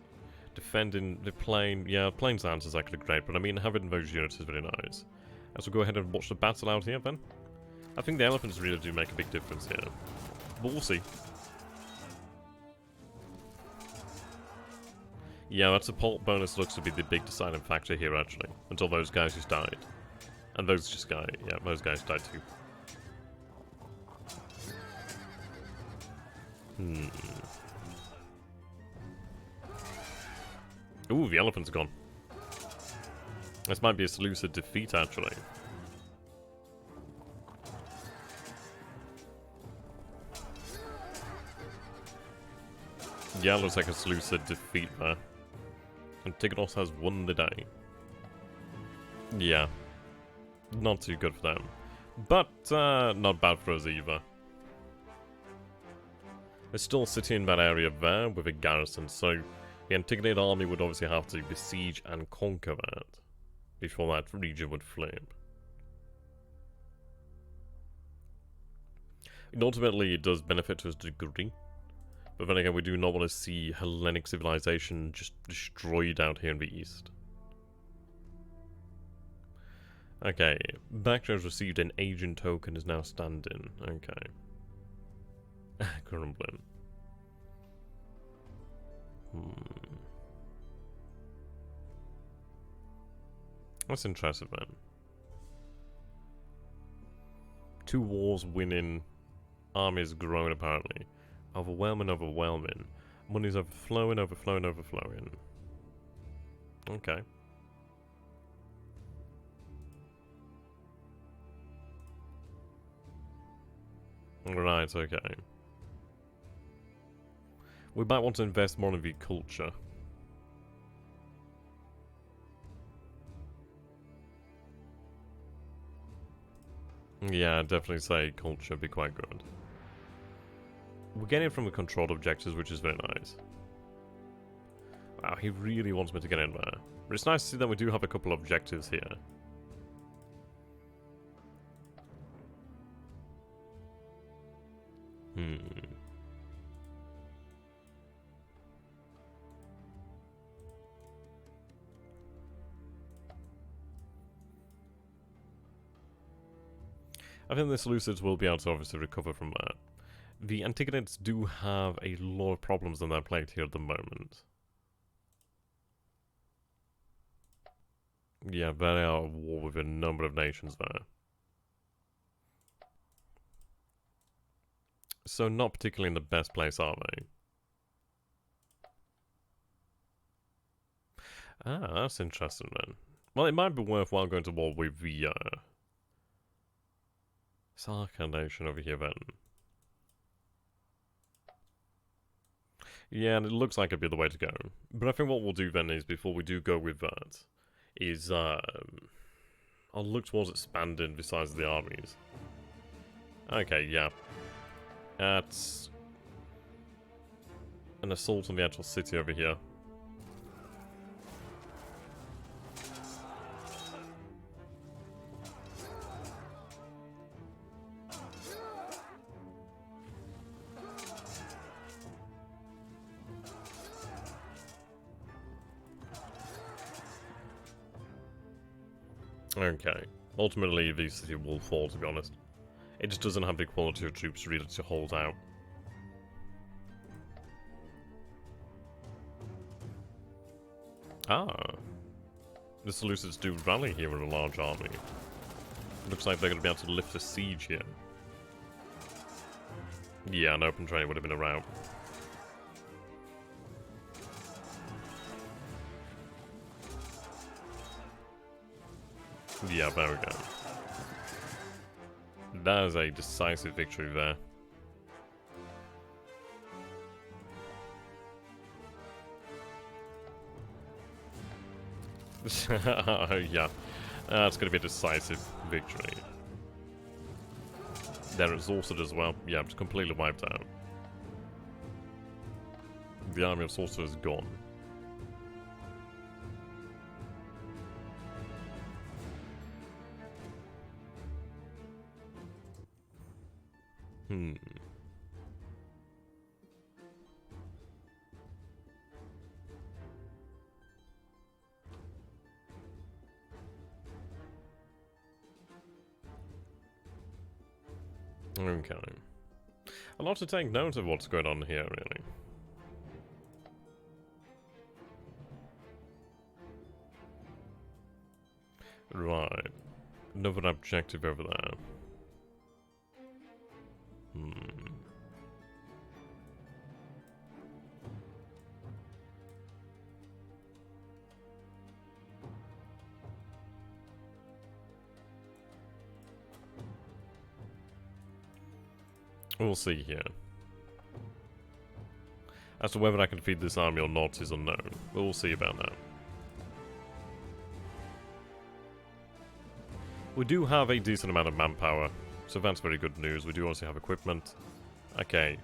Defending the plane... Yeah, plane's answer is actually great, but I mean, having those units is very nice. So we'll go ahead and watch the battle out here, then. I think the elephants really do make a big difference here. But we'll see. Yeah, that support bonus looks to be the big deciding factor here, actually. Until those guys just died. And those just died. Yeah, those guys died too. Ooh, the elephant's gone. This might be a Seleucid defeat, actually. Yeah, looks like a Seleucid defeat there. Antigonos has won the day. Yeah. Not too good for them. But, not bad for us either. There's still a city in that area there with a garrison, so the Antigonid army would obviously have to besiege and conquer that before that region would flip. And ultimately, it does benefit to a degree. But then again, we do not want to see Hellenic civilization just destroyed out here in the east. Okay, Bactria has received an agent token, is now standing. Okay. Crumbling. That's interesting, man. 2 wars winning, armies growing apparently. Overwhelming, overwhelming. Money's overflowing, overflowing, overflowing. Okay. Right, okay. We might want to invest more in the culture. Yeah, I'd definitely say culture would be quite good. We're getting it from the controlled objectives, which is very nice. Wow, he really wants me to get in there. But it's nice to see that we do have a couple of objectives here. I think the Seleucids will be able to obviously recover from that. The Antigonids do have a lot of problems on their plate here at the moment. Yeah, they are at war with a number of nations there. So not particularly in the best place, are they? Ah, that's interesting then. Well, it might be worthwhile going to war with the Sarkar nation over here then. Yeah, and it looks like it'd be the way to go. But I think what we'll do then is, before we do go with that, is I'll look towards expanding the size of the armies. Okay, yeah. That's an assault on the actual city over here. Okay. Ultimately, the city will fall, to be honest. It just doesn't have the quality of troops really to hold out. Ah. The Seleucids do rally here with a large army. Looks like they're going to be able to lift a siege here. Yeah, an open train would have been a rout. Yeah, there we go. That is a decisive victory there. Yeah, that's going to be a decisive victory. They're exhausted as well. Yeah, it's completely wiped out. The army of sorcerers is gone. Okay. A lot to take note of what's going on here, really. Right. Another objective over there. We'll see here. As to whether I can defeat this army or not is unknown. We'll see about that. We do have a decent amount of manpower, so that's very good news. We do also have equipment. Okay.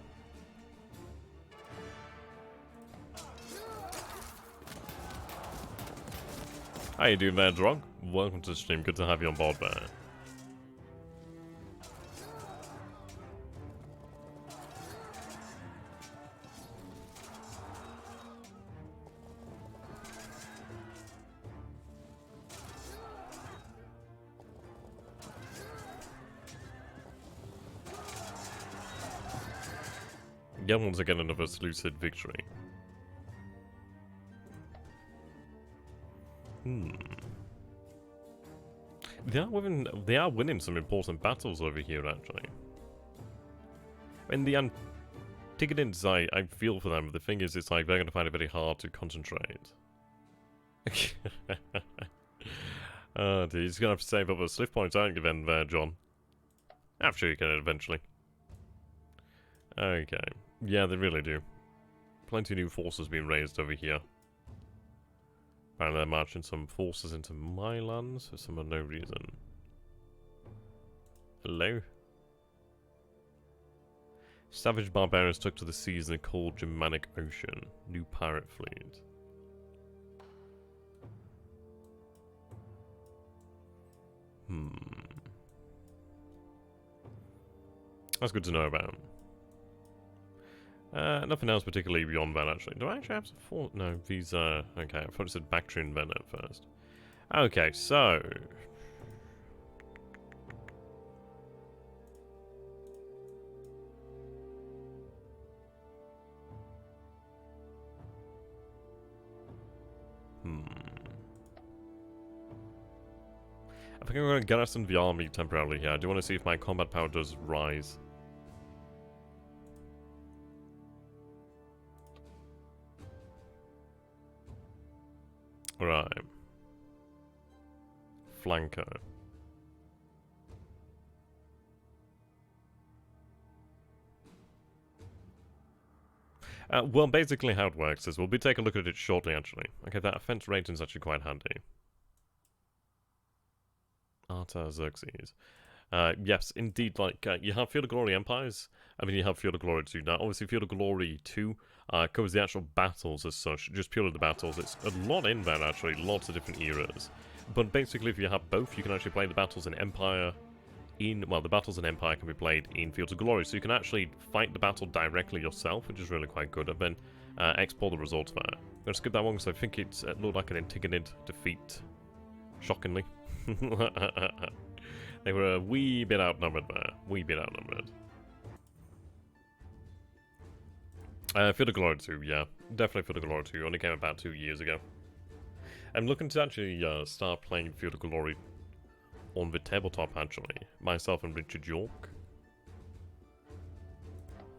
How you doing there, Drog? Welcome to the stream. Good to have you on board there. Yeah, once again another Seleucid victory. They are winning some important battles over here, actually. In the Antigonids, I feel for them, but the thing is, it's like they're going to find it very hard to concentrate. Oh, dude, you're just going to have to save up those sliff points, aren't you, then, there, John? I'm sure you can eventually. Okay. Yeah, they really do. Plenty of new forces being raised over here. Apparently they're marching some forces into my lands for some unknown reason. Hello? Savage barbarians took to the seas in the cold Germanic Ocean. New pirate fleet. That's good to know about. Nothing else particularly beyond that, actually. Do I actually have some fort? No, these are... Okay, I thought it said Bactria and Ven at first. Okay, so... I think I'm going to garrison the army temporarily here. I do want to see if my combat power does rise. Right. Flanker. Well, basically how it works is we'll be taking a look at it shortly, actually. Okay, that offense rating is actually quite handy. Artaxerxes. Yes, indeed, like, you have Field of Glory Empires, I mean, you have Field of Glory 2. Now, obviously, Field of Glory 2 covers the actual battles as such, just purely the battles. It's a lot in there, actually, lots of different eras. But basically, if you have both, you can actually play the battles in Empire well, the battles in Empire can be played in Fields of Glory, so you can actually fight the battle directly yourself, which is really quite good, and then export the results there. I'm going to skip that one because I think it looked like an Antigonid defeat Shockingly. They were a wee bit outnumbered there. Wee bit outnumbered. Field of Glory 2, yeah. Definitely Field of Glory 2. Only came about 2 years ago. I'm looking to actually start playing Field of Glory on the tabletop, actually. Myself and Richard York.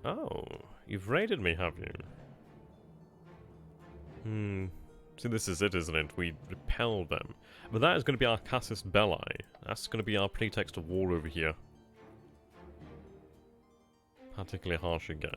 Oh, you've raided me, have you? See, this is it, isn't it? We repel them. But that is going to be our Casus Belli. That's going to be our pretext of war over here. Particularly harsh again.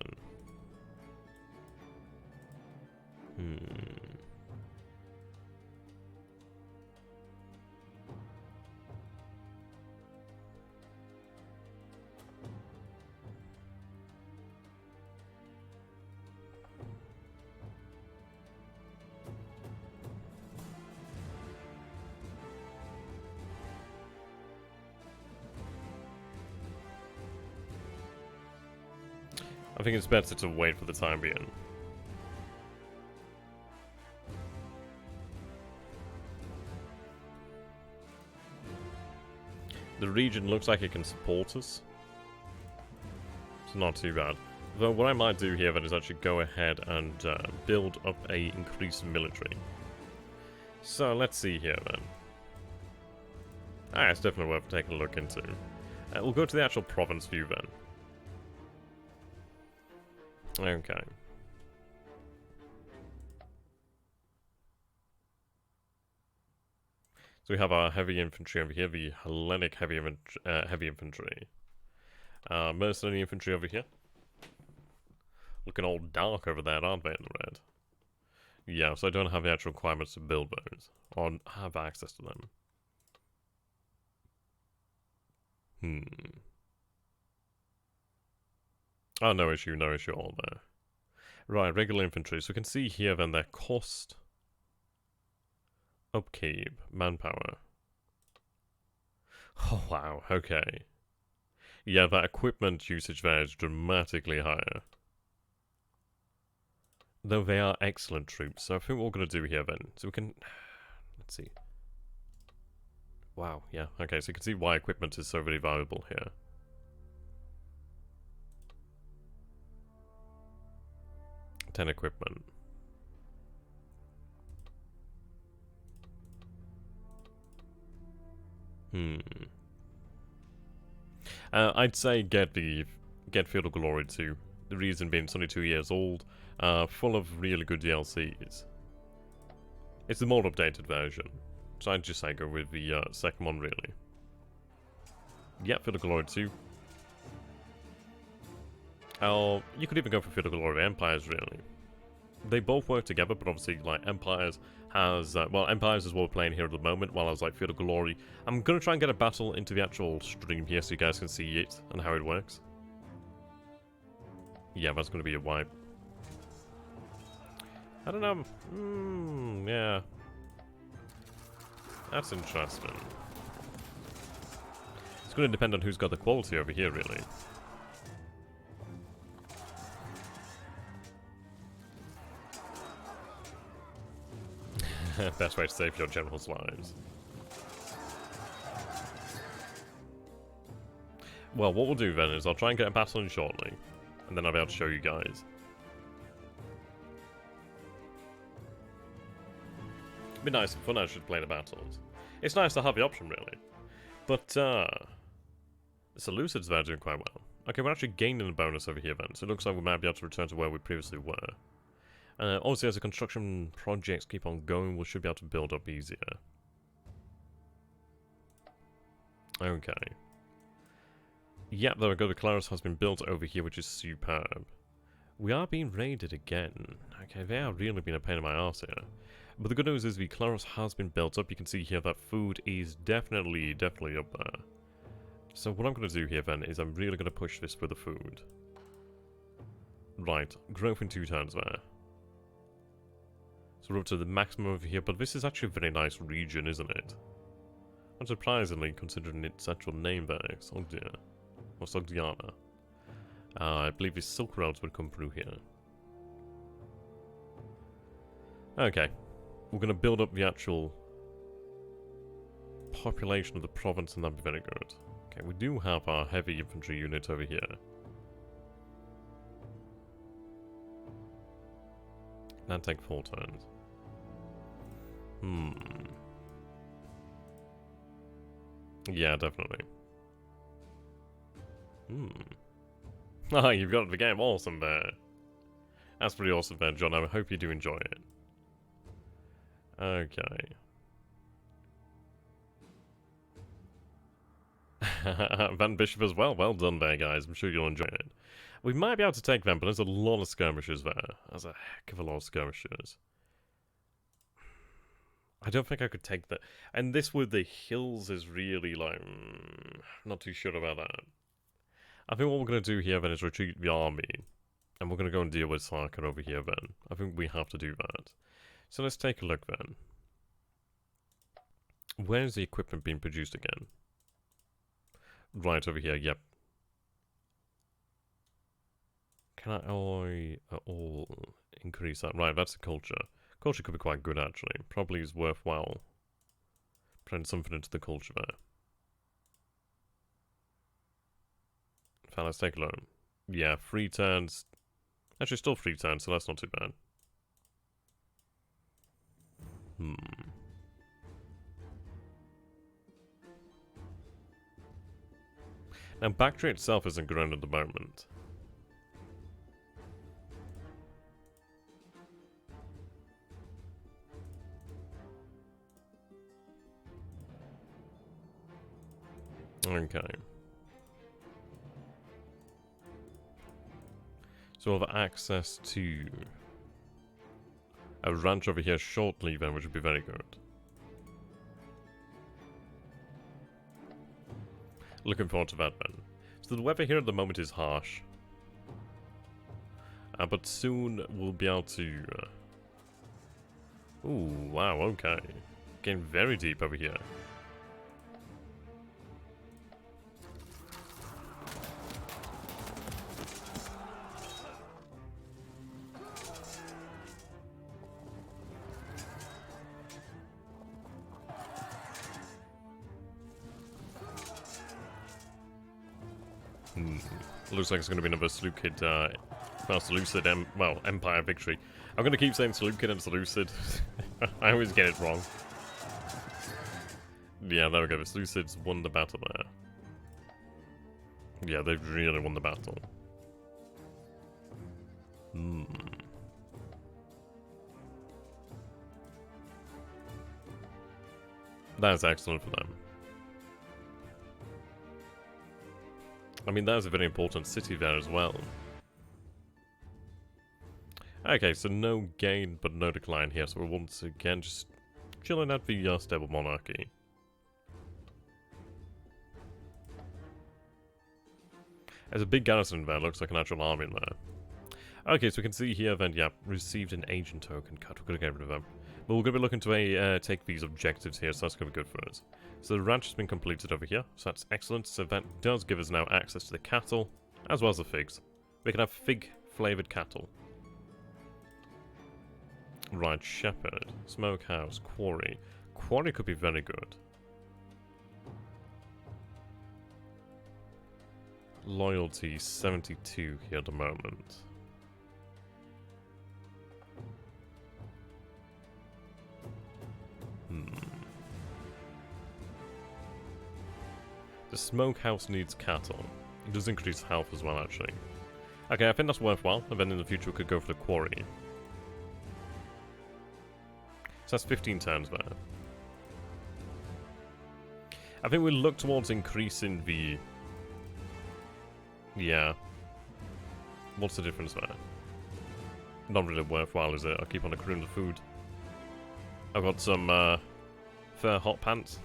I think it's better to wait for the time being. The region looks like it can support us. It's not too bad. Though what I might do here then is actually go ahead and build up a increased military. So let's see here then. It's definitely worth taking a look into. We'll go to the actual province view then. Okay. So we have our heavy infantry over here, the Hellenic heavy infantry. Mercenary infantry over here. Looking all dark over there, aren't they, in the red? Yeah, so I don't have the actual requirements to build those, or have access to them. Oh, no issue all there. Right, regular infantry. So we can see here then their cost, upkeep, manpower. Oh, wow, okay. Yeah, that equipment usage there is dramatically higher. Though they are excellent troops, so I think what we're going to do here then, so we can, let's see. Wow, yeah, okay, so you can see why equipment is so really valuable here. Equipment. I'd say get Field of Glory 2. The reason being it's only 2 years old, full of really good DLCs. It's the more updated version, so I'd just say go with the second one really. Yeah, Field of Glory 2. You could even go for Field of Glory Empires, really. They both work together, but obviously, like, Empires has... well, Empires is what we're playing here at the moment, while I was like, Field of Glory. I'm gonna try and get a battle into the actual stream here so you guys can see it and how it works. Yeah, that's gonna be a wipe. I don't know. Yeah. That's interesting. It's gonna depend on who's got the quality over here, really. Best way to save your general's lives. Well, what we'll do then is I'll try and get a battle in shortly, and then I'll be able to show you guys. It'd be nice and fun actually to play the battles. It's nice to have the option, really. But, the Seleucids there are doing quite well. Okay, we're actually gaining a bonus over here then, so it looks like we might be able to return to where we previously were. Obviously, as the construction projects keep on going, we should be able to build up easier. Okay. Yep, there we go. The Claros has been built over here, which is superb. We are being raided again. Okay, they are really being a pain in my arse here. But the good news is the Claros has been built up. You can see here that food is definitely up there. So what I'm going to do here then is I'm really going to push this for the food. Right, growth in 2 turns there. So we're up to the maximum over here, but this is actually a very nice region, isn't it? Unsurprisingly, considering its actual name there, Sogdia. Or Sogdiana. I believe the Silk Roads would come through here. Okay. We're going to build up the actual population of the province, and that'd be very good. Okay, we do have our heavy infantry unit over here. That'd take 4 turns. Yeah, definitely. Ah, you've got the game. Awesome, Bear. That's pretty awesome, Bear, John. I hope you do enjoy it. Okay. Van Bishop as well. Well done there, guys. I'm sure you'll enjoy it. We might be able to take them, but there's a lot of skirmishers there. There's a heck of a lot of skirmishers. I don't think I could take that. And this with the hills is really, like, not too sure about that. I think what we're going to do here then is retreat the army. And we're going to go and deal with Sarkar over here then. I think we have to do that. So let's take a look then. Where's the equipment being produced again? Right over here, yep. Can I all increase that? Right, that's the culture. Culture could be quite good actually. Probably is worthwhile putting something into the culture there. In fact, let's take a look. Yeah, 3 turns. Actually, still 3 turns, so that's not too bad. Now, Bactria itself isn't grown at the moment. Okay. So we'll have access to a ranch over here shortly then, which would be very good. Looking forward to that then. So the weather here at the moment is harsh. But soon we'll be able to... Ooh, wow, okay. Getting very deep over here. Looks like it's going to be another Seleucid, Seleucid, Empire victory. I'm going to keep saying Seleucid and Seleucid. I always get it wrong. Yeah, there we go. The Seleucids won the battle there. Yeah, they've really won the battle. That's excellent for them. I mean, that is a very important city there as well. Okay, so no gain, but no decline here. So we're once again just chilling at the stable monarchy. There's a big garrison there. Looks like an actual army in there. Okay, so we can see here then, yeah, received an agent token cut. We're going to get rid of them. But we're going to be looking to take these objectives here, so that's going to be good for us. So the ranch has been completed over here, so that's excellent. So that does give us now access to the cattle, as well as the figs. We can have fig-flavoured cattle. Right, shepherd, smokehouse, quarry. Quarry could be very good. Loyalty 72 here at the moment. The smokehouse needs cattle. It does increase health as well, actually. Okay, I think that's worthwhile, and then in the future we could go for the quarry. So that's 15 turns there. I think we'll look towards increasing the... Yeah. What's the difference there? Not really worthwhile, is it? I'll keep on accruing the food. I've got some, fur hot pants.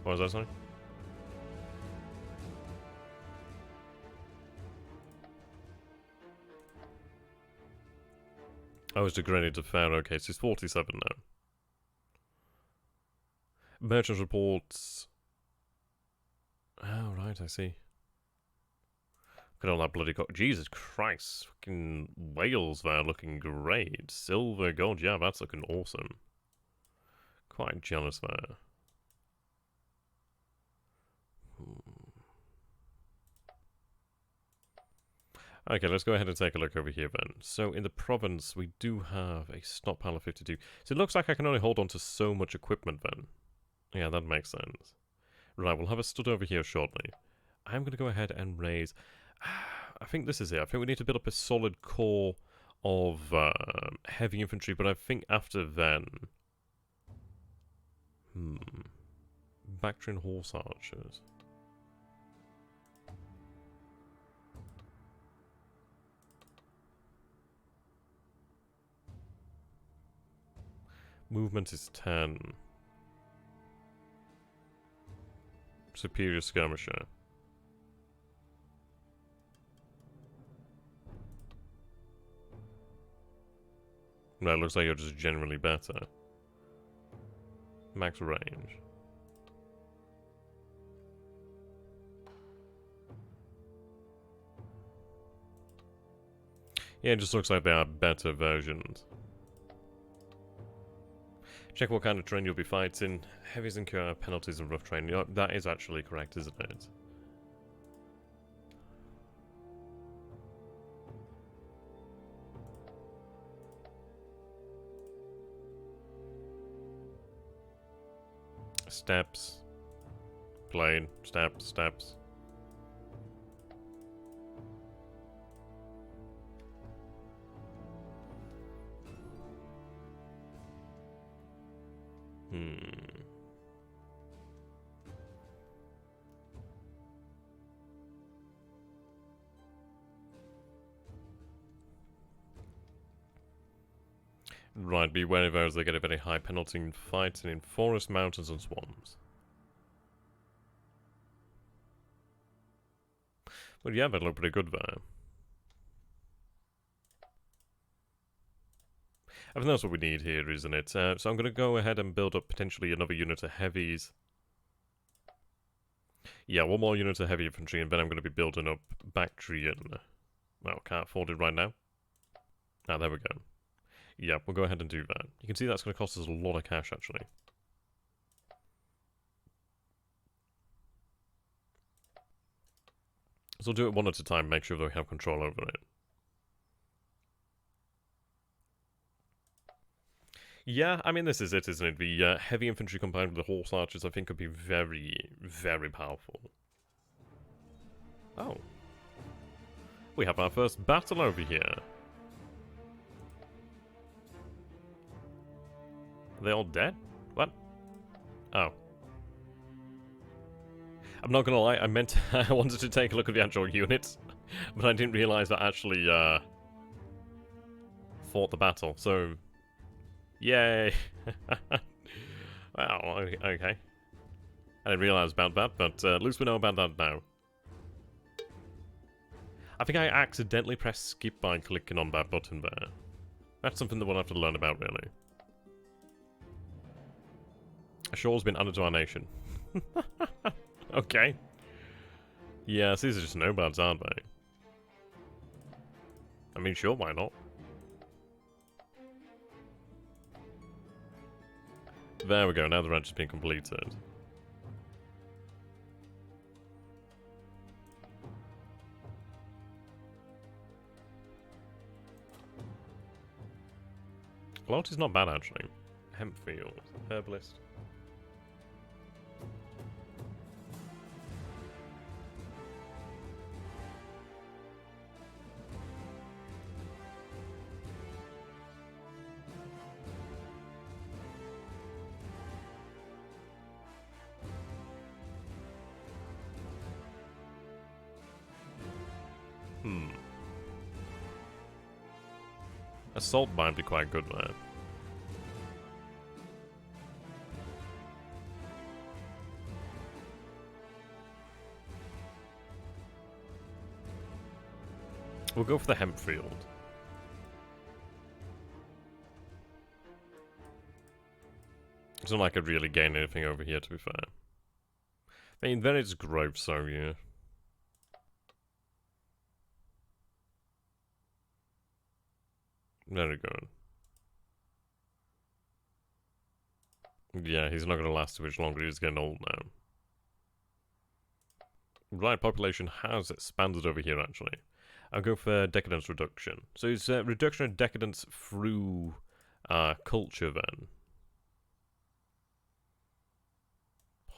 What was that, sorry? Oh, it's degraded to fair. Okay, so it's 47 now. Merchant reports... Oh, right, I see. Look at all that bloody... Jesus Christ. Fucking whales there looking great. Silver, gold, yeah, that's looking awesome. Quite jealous there. Okay, let's go ahead and take a look over here then. So in the province, we do have a stockpile of 52. So it looks like I can only hold on to so much equipment then. Yeah, that makes sense. Right, we'll have a stud over here shortly. I'm going to go ahead and raise... I think this is it. I think we need to build up a solid core of heavy infantry, but I think after then... Bactrian horse archers. Movement is 10. Superior skirmisher. No, it looks like you're just generally better. Max range. Yeah, it just looks like they are better versions. Check what kind of terrain you'll be fighting. Heavies incur penalties and rough terrain. Oh, that is actually correct, isn't it? Steps. Plain. Steps. Steps. Right, be wary of those that get a very high penalty in fighting in forests, mountains, and swamps. Well, yeah, that looked pretty good there. I think that's what we need here, isn't it? So I'm going to go ahead and build up potentially another unit of heavies. Yeah, one more unit of heavy infantry, and then I'm going to be building up Bactrian. Well, can't afford it right now. Ah, there we go. Yeah, we'll go ahead and do that. You can see that's going to cost us a lot of cash, actually. So we'll do it one at a time, make sure that we have control over it. Yeah, I mean, this is it, isn't it? The heavy infantry combined with the horse archers, I think, could be very, very powerful. Oh. We have our first battle over here. Are they all dead? What? Oh. I'm not gonna lie, I wanted to take a look at the actual units, but I didn't realise that actually, fought the battle, so... Yay! Well, okay. I didn't realise about that, but at least we know about that now. I think I accidentally pressed skip by clicking on that button there. That's something that we'll have to learn about, really. A shore's been added to our nation. Okay. Yes, these are just nomads, aren't they? I mean, sure, why not? There we go, now the ranch has been completed. Loyalty's not bad, actually. Hemp field. Herbalist. Assault might be quite good there. We'll go for the hemp field. It's not like I'd really gain anything over here, to be fair. I mean, then it's growth, so yeah. Very good. Yeah, he's not going to last too much longer. He's getting old now. Right, population has expanded over here, actually. I'll go for decadence reduction. So it's reduction of decadence through culture then.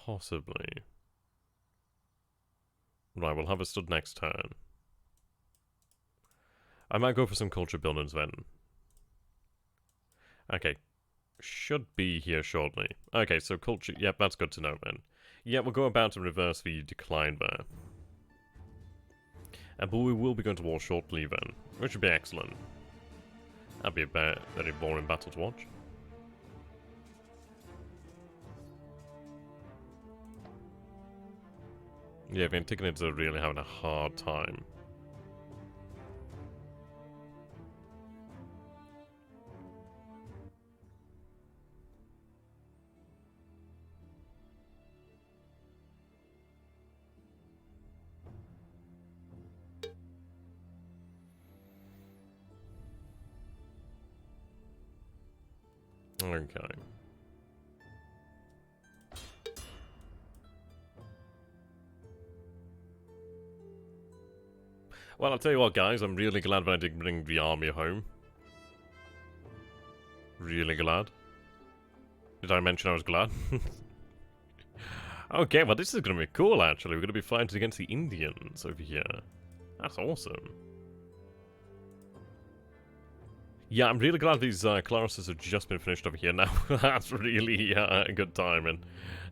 Possibly. Right, we'll have a stud next turn. I might go for some culture buildings then. Okay. Should be here shortly. Okay, so culture... Yep, that's good to know then. Yeah, we'll go about to reverse the decline there. But we will be going to war shortly then, which would be excellent. That'd be a very boring battle to watch. Yeah, the Antigonids are really having a hard time. Okay. Well, I'll tell you what, guys, I'm really glad that I did bring the army home. Really glad. Did I mention I was glad? Okay, well, this is going to be cool, actually. We're going to be fighting against the Indians over here. That's awesome. Yeah, I'm really glad these Clarises have just been finished over here now. That's really good timing.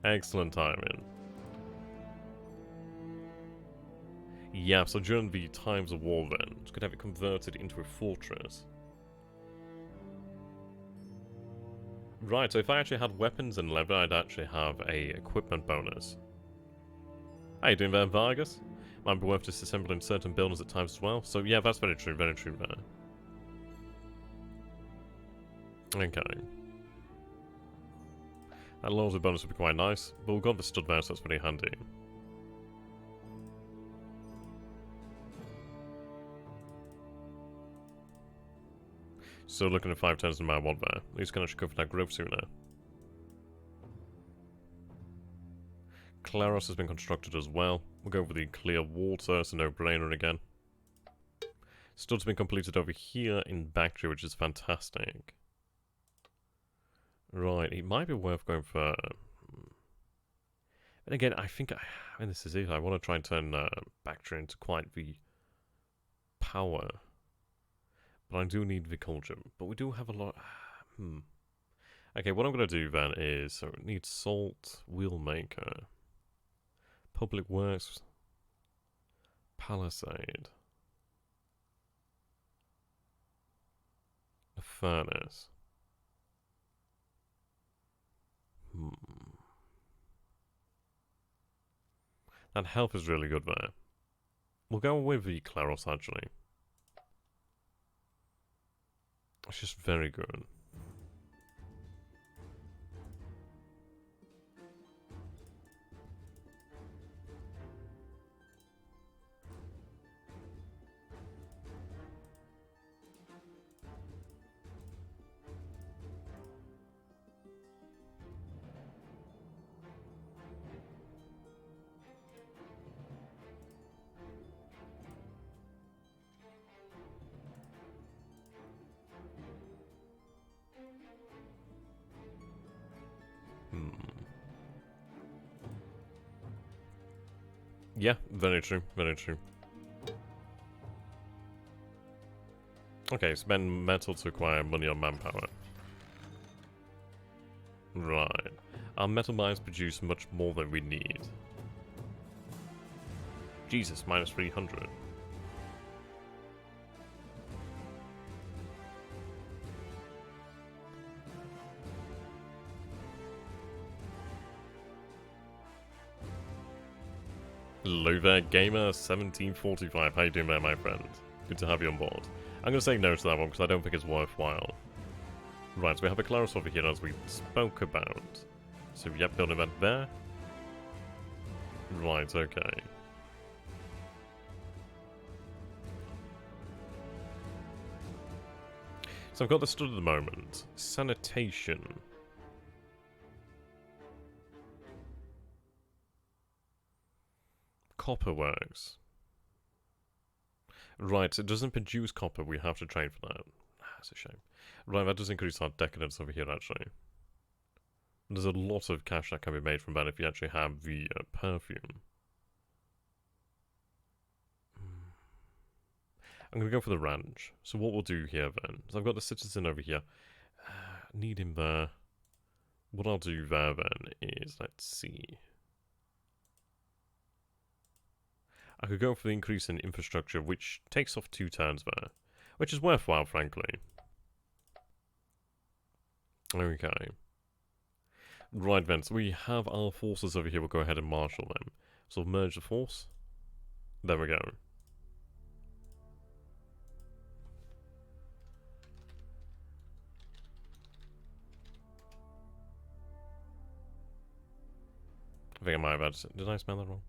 Excellent timing. Yeah, so during the times of war then, it's going to have it converted into a fortress. Right, so if I actually had weapons and leather, I'd actually have a equipment bonus. How you doing there, Vargas? Might be worth disassembling certain buildings at times as well. So yeah, that's very true there. Okay. That lowers the bonus would be quite nice, but we've got the stud there, so that's very handy. So looking at 5 turns no matter what there. At least can actually go for that growth sooner. Claros has been constructed as well. We'll go for the clear water, it's a no-brainer again. Stud's been completed over here in Bactria, which is fantastic. Right, it might be worth going for... And again, I think this is it. I want to try and turn Bactria into quite the power. But I do need the culture. But we do have a lot... Okay, what I'm going to do then is... So it needs salt, wheelmaker, public works, palisade, a furnace. That health is really good there. We'll go with the Claros actually. It's just very good. Yeah, very true, very true. Okay, spend metal to acquire money on manpower. Right. Our metal mines produce much more than we need. Jesus, minus 300. Hello there, Gamer1745. How you doing there, my friend? Good to have you on board. I'm going to say no to that one because I don't think it's worthwhile. Right, so we have a Claros over here as we spoke about. So, yep, building that there. Right, okay. So I've got the stud at the moment. Sanitation. Copper works. Right, it doesn't produce copper. We have to trade for that. That's a shame. Right, that does increase our decadence over here, actually. There's a lot of cash that can be made from that if you actually have the perfume. I'm going to go for the ranch. So what we'll do here then, is I've got the citizen over here. Need him there. What I'll do there then is, let's see. I could go for the increase in infrastructure, which takes off 2 turns there. Which is worthwhile, frankly. Okay. Right then, so we have our forces over here. We'll go ahead and marshal them. So merge the force. There we go. I think I might have had... Did I spell that wrong?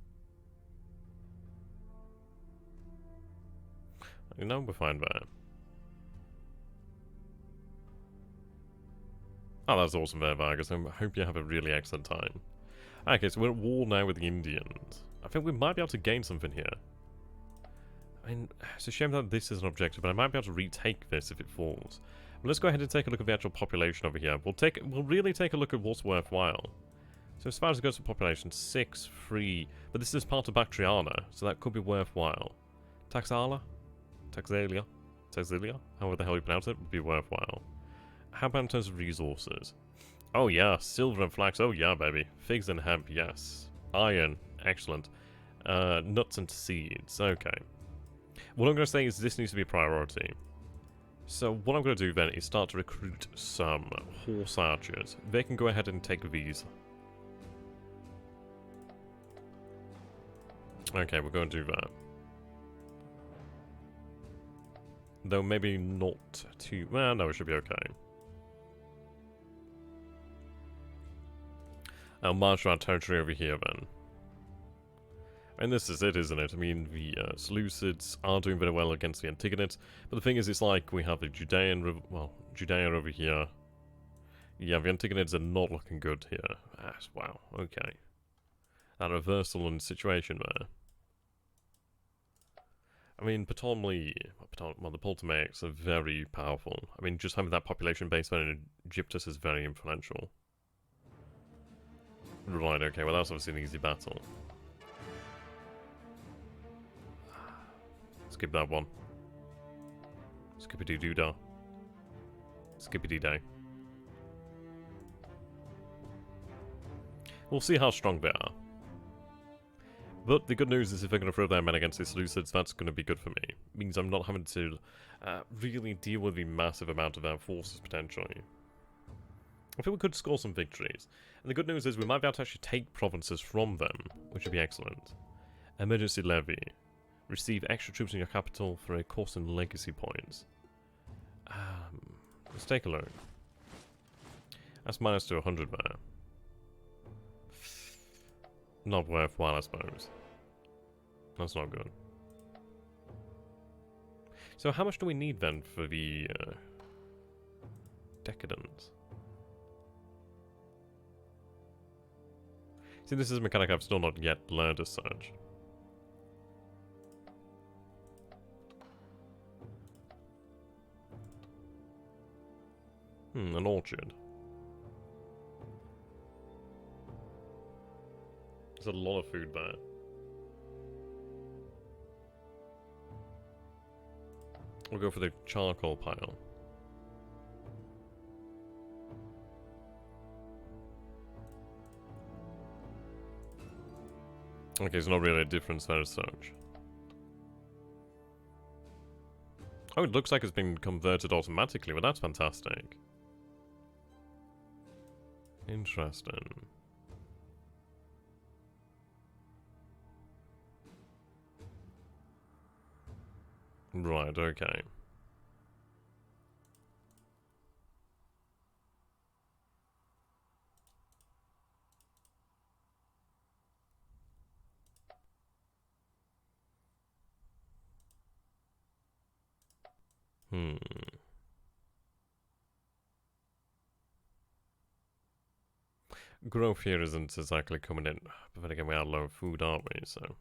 No, we're fine there. Oh, that's awesome there, Vargas. I hope you have a really excellent time. Okay, so we're at war now with the Indians. I think we might be able to gain something here. I mean, it's a shame that this is an objective, but I might be able to retake this if it falls. But let's go ahead and take a look at the actual population over here. We'll really take a look at what's worthwhile. So as far as it goes for population, 6, 3, but this is part of Bactriana, so that could be worthwhile. Taxala? Taxalia? Taxalia? However the hell you pronounce it, would be worthwhile. How about in terms of resources? Oh yeah, silver and flax, oh yeah baby. Figs and hemp, yes. Iron, excellent. Nuts and seeds, okay. What I'm going to say is this needs to be a priority. So what I'm going to do then is start to recruit some horse archers. They can go ahead and take these. Okay, we're going to do that. Though maybe not too... Well, no, it should be okay. I'll march our territory over here then. And this is it, isn't it? I mean, the Seleucids are doing very well against the Antigonids, but the thing is, it's like we have the Judean... Well, Judea over here. Yeah, the Antigonids are not looking good here. Wow, okay. That reversal in situation there. I mean, Ptolemy, well, the Ptolemaics are very powerful. I mean, just having that population base there in Egyptus is very influential. Right, okay, well that's obviously an easy battle. Skip that one. Skippity-doo-dah. Skippity-day. We'll see how strong they are. But the good news is if they're going to throw their men against the Seleucids, that's going to be good for me. It means I'm not having to really deal with the massive amount of their forces, potentially. I think we could score some victories. And the good news is we might be able to actually take provinces from them, which would be excellent. Emergency levy. Receive extra troops in your capital for a course in legacy points. Let's take a look. That's minus to 100 there. Not worthwhile, I suppose. That's not good. So how much do we need then for the decadence? See, this is a mechanic I've still not yet learned as such. An orchard. There's a lot of food there. We'll go for the charcoal pile. Okay, there's not really a difference there as such. Oh, it looks like it's been converted automatically, but that's fantastic. Interesting. Right, okay. Growth here isn't exactly coming in. But then again, we are low food, aren't we? So.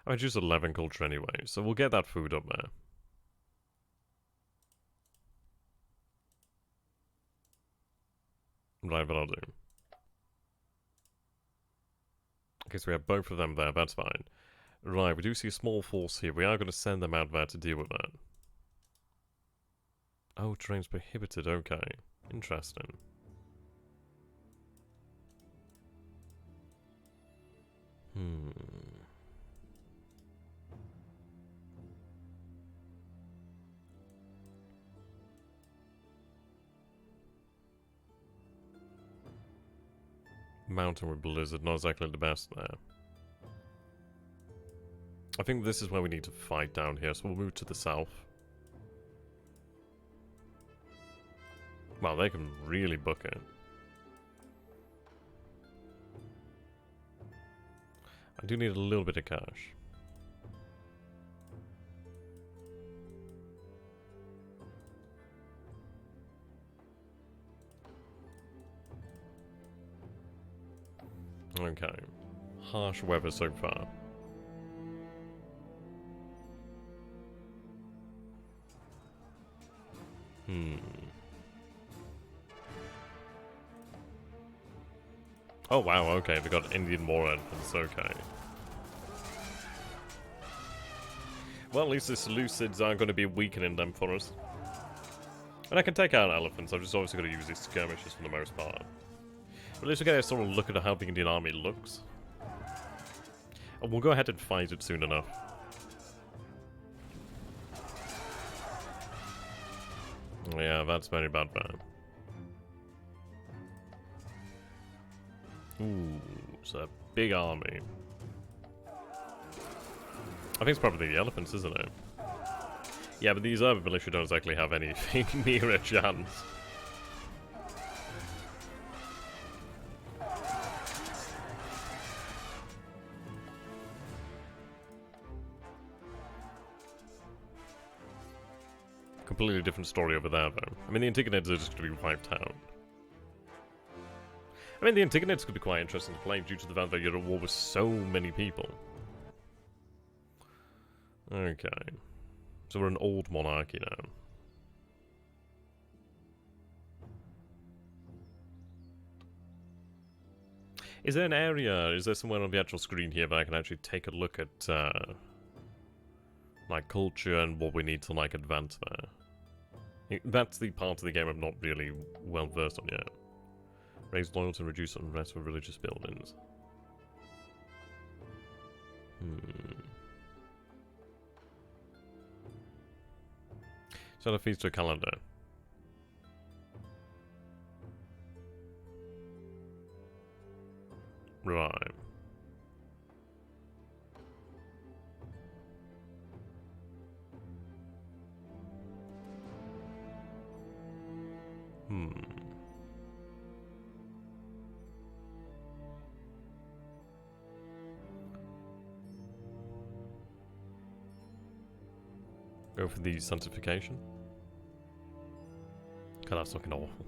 I choose 11 culture anyway, so we'll get that food up there. Right, but I'll do. Okay, so we have both of them there, that's fine. Right, we do see a small force here. We are going to send them out there to deal with that. Oh, terrain's prohibited, okay. Interesting. Mountain with blizzard, not exactly the best there. I think this is where we need to fight down here, so we'll move to the south. Wow, they can really book it. I do need a little bit of cash. Okay. Harsh weather so far. Oh wow, okay, we got Indian war elephants, okay. Well, at least the Seleucids aren't going to be weakening them for us. And I can take out elephants, I've just obviously got to use these skirmishes for the most part. But at least we get a sort of look at how the Indian army looks. And we'll go ahead and fight it soon enough. Yeah, that's very bad for him. Ooh, it's a big army. I think it's probably the elephants, isn't it? Yeah, but these urban militia don't exactly have anything near a chance. Completely different story over there, though. I mean, the Antigonids are just going to be wiped out. I mean, the Antigonids could be quite interesting to play due to the fact that you're at war with so many people. Okay. So we're an old monarchy now. Is there an area, is there somewhere on the actual screen here that I can actually take a look at, like, culture and what we need to, like, advance there? That's the part of the game I'm not really well versed on yet. Raise loyalty and reduce unrest for religious buildings. Set a feast to a calendar. Right. Go for the sanctification. God, that's looking awful.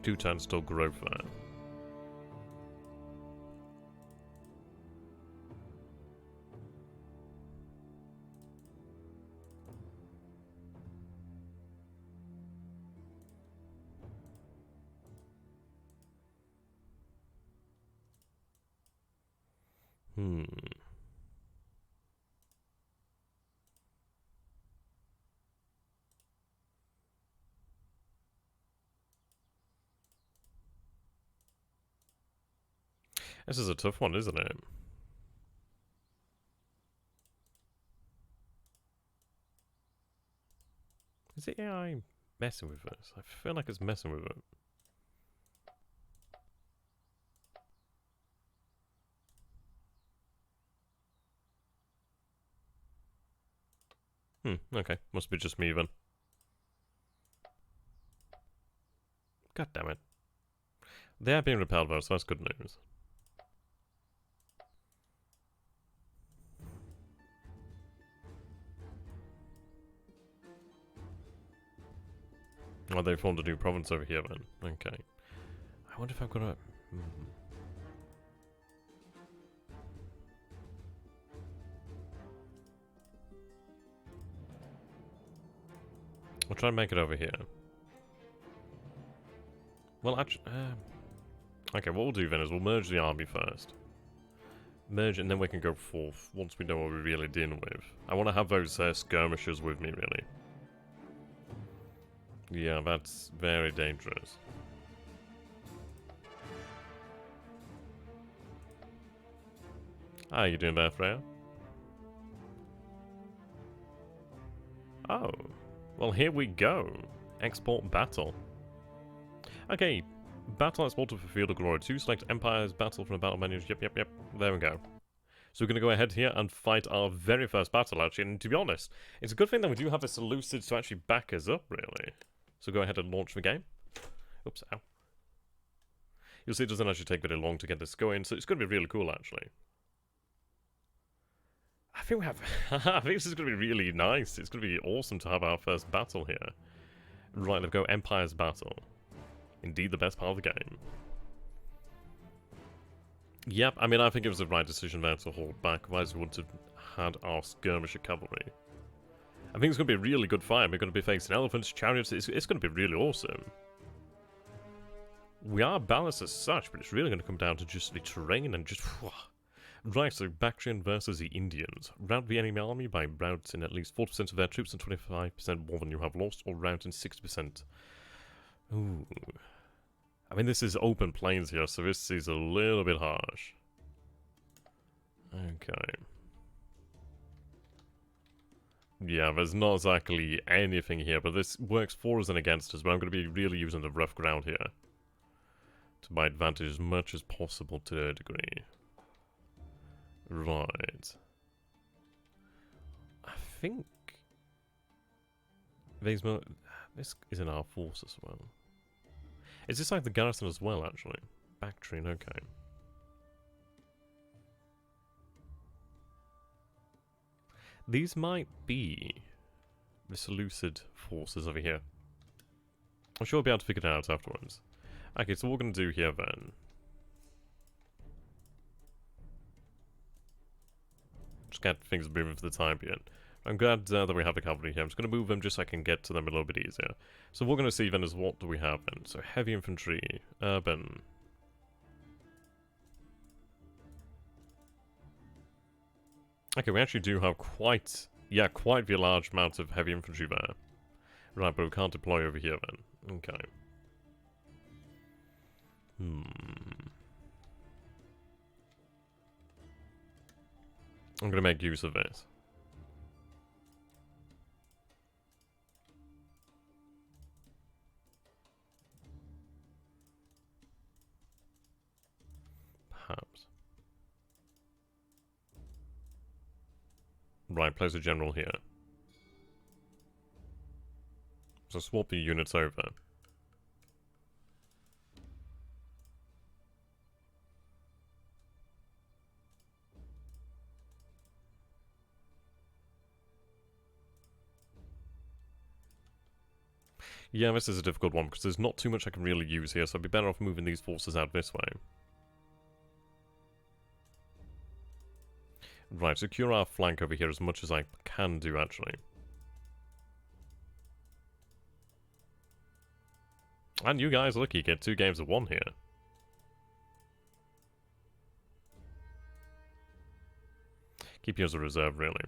Two turns still growth there. This is a tough one, isn't it? Is the AI messing with us? I feel like it's messing with it. Okay. Must be just me then. God damn it. They are being repelled though, so that's good news. Oh, they formed a new province over here then. Okay. I wonder if I've got a... I'll try and make it over here. Well, actually... okay, what we'll do then is we'll merge the army first. Merge, and then we can go forth once we know what we're really dealing with. I want to have those skirmishers with me, really. Yeah, that's very dangerous. How are you doing there, Freya? Oh. Well, here we go. Export battle. Okay. Battle exported for Field of Glory 2. Select Empire's battle from the battle menus. Yep. There we go. So we're going to go ahead here and fight our very first battle, actually. And to be honest, it's a good thing that we do have the Seleucids to actually back us up, really. So go ahead and launch the game. Oops, ow. You'll see it doesn't actually take very long to get this going, so it's going to be really cool, actually. I think we have... I think this is going to be really nice. It's going to be awesome to have our first battle here. Right, let's go Empire's battle. Indeed, the best part of the game. Yep, I mean, I think it was the right decision there to hold back. Otherwise, we would have had our skirmisher cavalry. I think it's going to be a really good fight. We're going to be facing elephants, chariots. It's going to be really awesome. We are balanced as such, but it's really going to come down to just the terrain and just... Right, so Bactrian versus the Indians. Rout the enemy army by routing at least 40% of their troops and 25% more than you have lost, or routing 60%. Ooh. I mean, this is open plains here, so this is a little bit harsh. Okay. Yeah, there's not exactly anything here, but this works for us and against us, but I'm going to be really using the rough ground here. To my advantage as much as possible to a degree. Right. I think... this is in our force as well. Is this like the garrison as well, actually? Bactrian, okay. These might be the Seleucid forces over here. I'm sure we'll be able to figure it out afterwards. Okay, so what we're going to do here then... just get things moving for the time being. I'm glad that we have the cavalry here. I'm just going to move them just so I can get to them a little bit easier. So what we're going to see then is what do we have then? So heavy infantry, urban. Okay, we actually do have quite the large amount of heavy infantry there. Right, but we can't deploy over here then. Okay. I'm going to make use of this. Perhaps. Right, place a general here. So swap the units over. Yeah, this is a difficult one because there's not too much I can really use here, so I'd be better off moving these forces out this way. Right, secure our flank over here as much as I can do, actually. And you guys, look, you get 2 games of 1 here. Keep you as a reserve, really.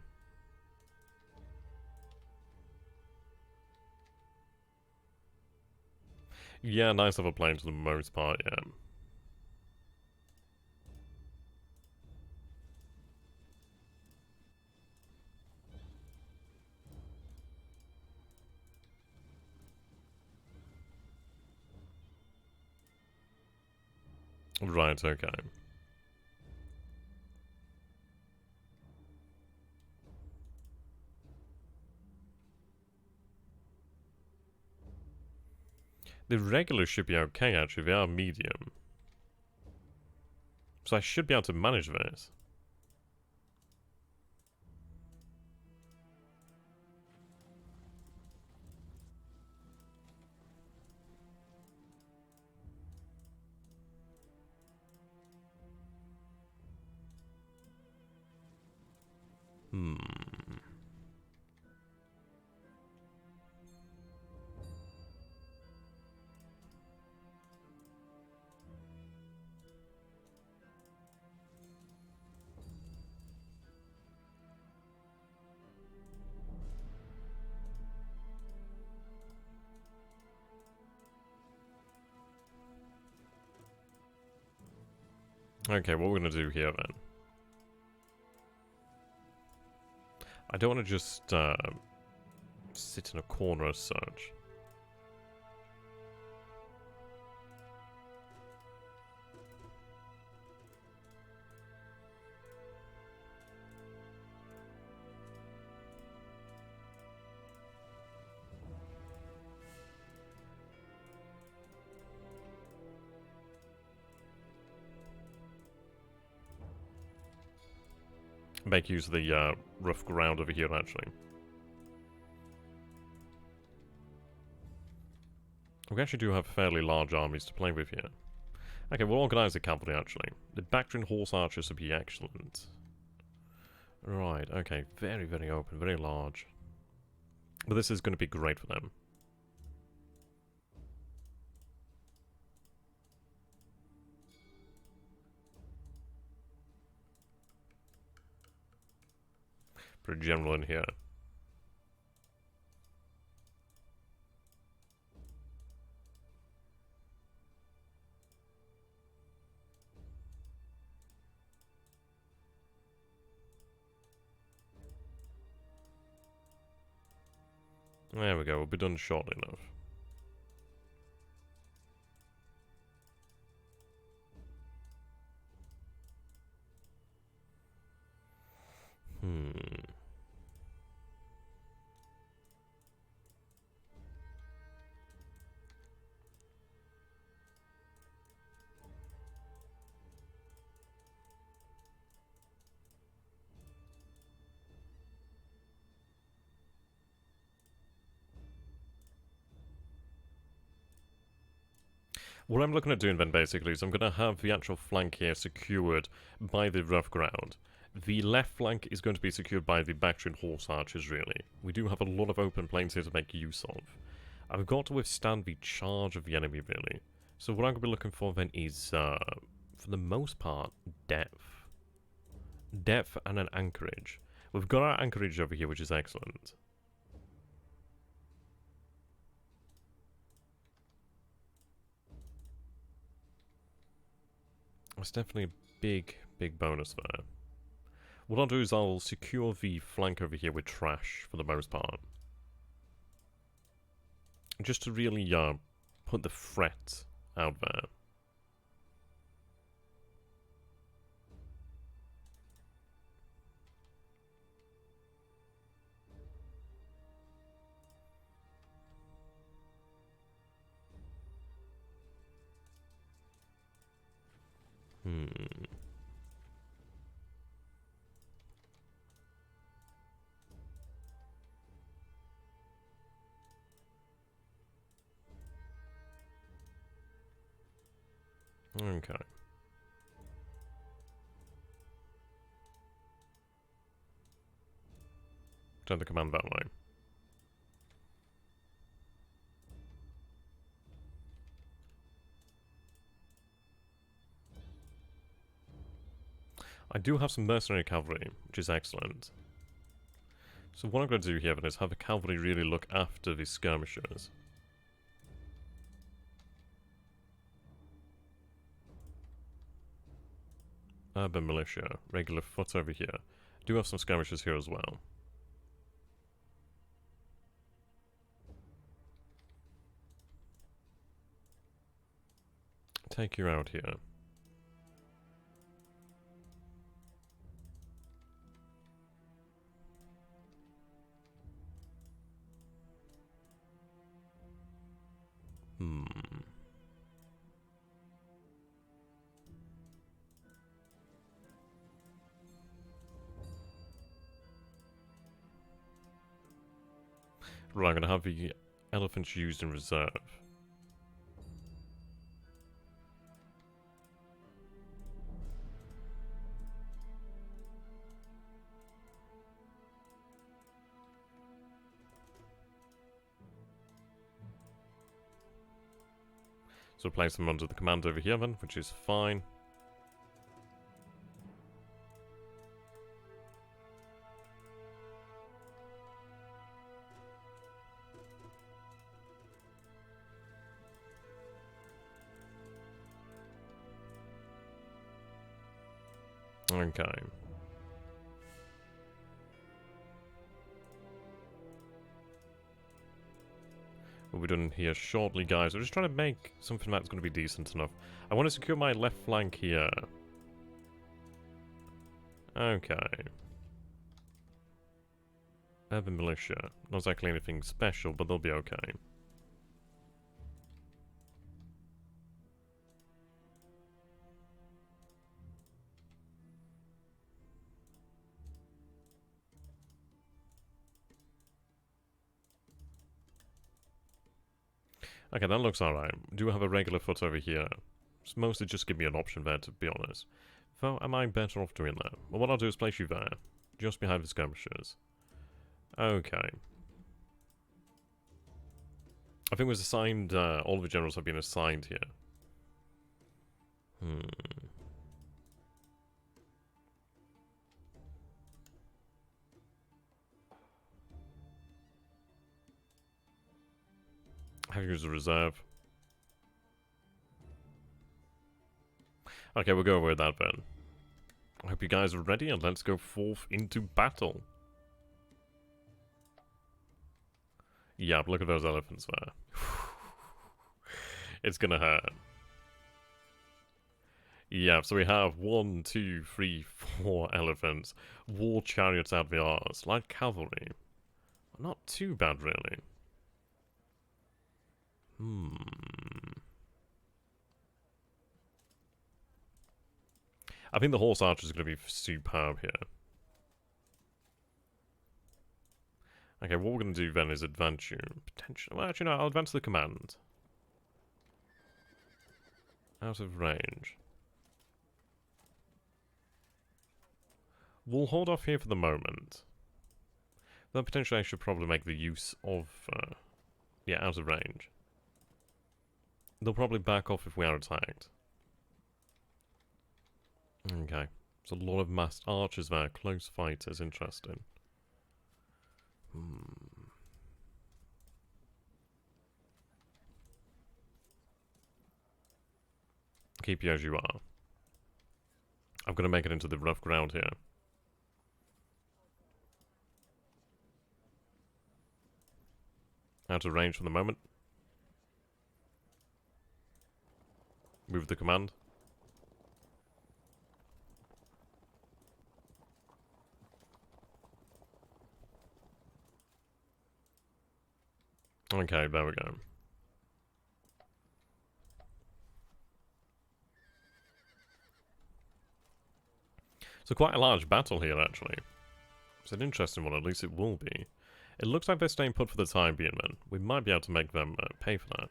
Yeah, nice of a plane for the most part, yeah. Right, okay. The regulars should be okay, actually. They are medium. So I should be able to manage this. Okay, what we're going to do here then. I don't want to just sit in a corner as such. Make use of the rough ground over here, actually. We actually do have fairly large armies to play with here. Okay, we'll organise the cavalry, actually. The Bactrian horse archers would be excellent. Right, okay. Very, very open, very large. But this is going to be great for them. Pretty general in here. There we go, we'll be done shortly enough. What I'm looking at doing then basically is I'm going to have the actual flank here secured by the rough ground. The left flank is going to be secured by the Bactrian horse archers, really. We do have a lot of open plains here to make use of. I've got to withstand the charge of the enemy, really. So what I'm going to be looking for then is, for the most part, depth. Depth and an anchorage. We've got our anchorage over here, which is excellent. That's definitely a big, big bonus there. What I'll do is I'll secure the flank over here with trash for the most part. Just to really put the threat out there. Okay. Turn the command that way. I do have some mercenary cavalry, which is excellent. So what I'm going to do here then is have the cavalry really look after the skirmishers. Urban militia, regular foot over here. Do have some skirmishers here as well. Take you out here. Right, I'm going to have the elephants used in reserve. So place them under the command over here then, which is fine. Okay. We'll be done here shortly, guys. We're just trying to make something that's going to be decent enough. I want to secure my left flank here. Okay. Urban militia. Not exactly anything special, but they'll be okay. Okay, that looks alright. Do have a regular foot over here. It's mostly just give me an option there, to be honest. So, am I better off doing that? Well, what I'll do is place you there. Just behind the skirmishers. Okay. I think it was assigned, all the generals have been assigned here. Have you used a reserve? Okay, we'll go with that then. I hope you guys are ready and let's go forth into battle. Yeah, look at those elephants there. It's gonna hurt. Yeah, so we have 1, 2, 3, 4 elephants. War chariots out the arse. Light cavalry. Not too bad, really. I think the horse archers are going to be superb here. Okay, what we're going to do then is advance you. Potentially, well, actually, no, I'll advance the command. Out of range. We'll hold off here for the moment. Then potentially I should probably make the use of, yeah, out of range. They'll probably back off if we are attacked. Okay. There's a lot of massed archers there. Close fighters. Interesting. Keep you as you are. I'm going to make it into the rough ground here. Out of range for the moment. Move the command. Okay, there we go. So quite a large battle here, actually. It's an interesting one, at least it will be. It looks like they're staying put for the time being, then. We might be able to make them pay for that.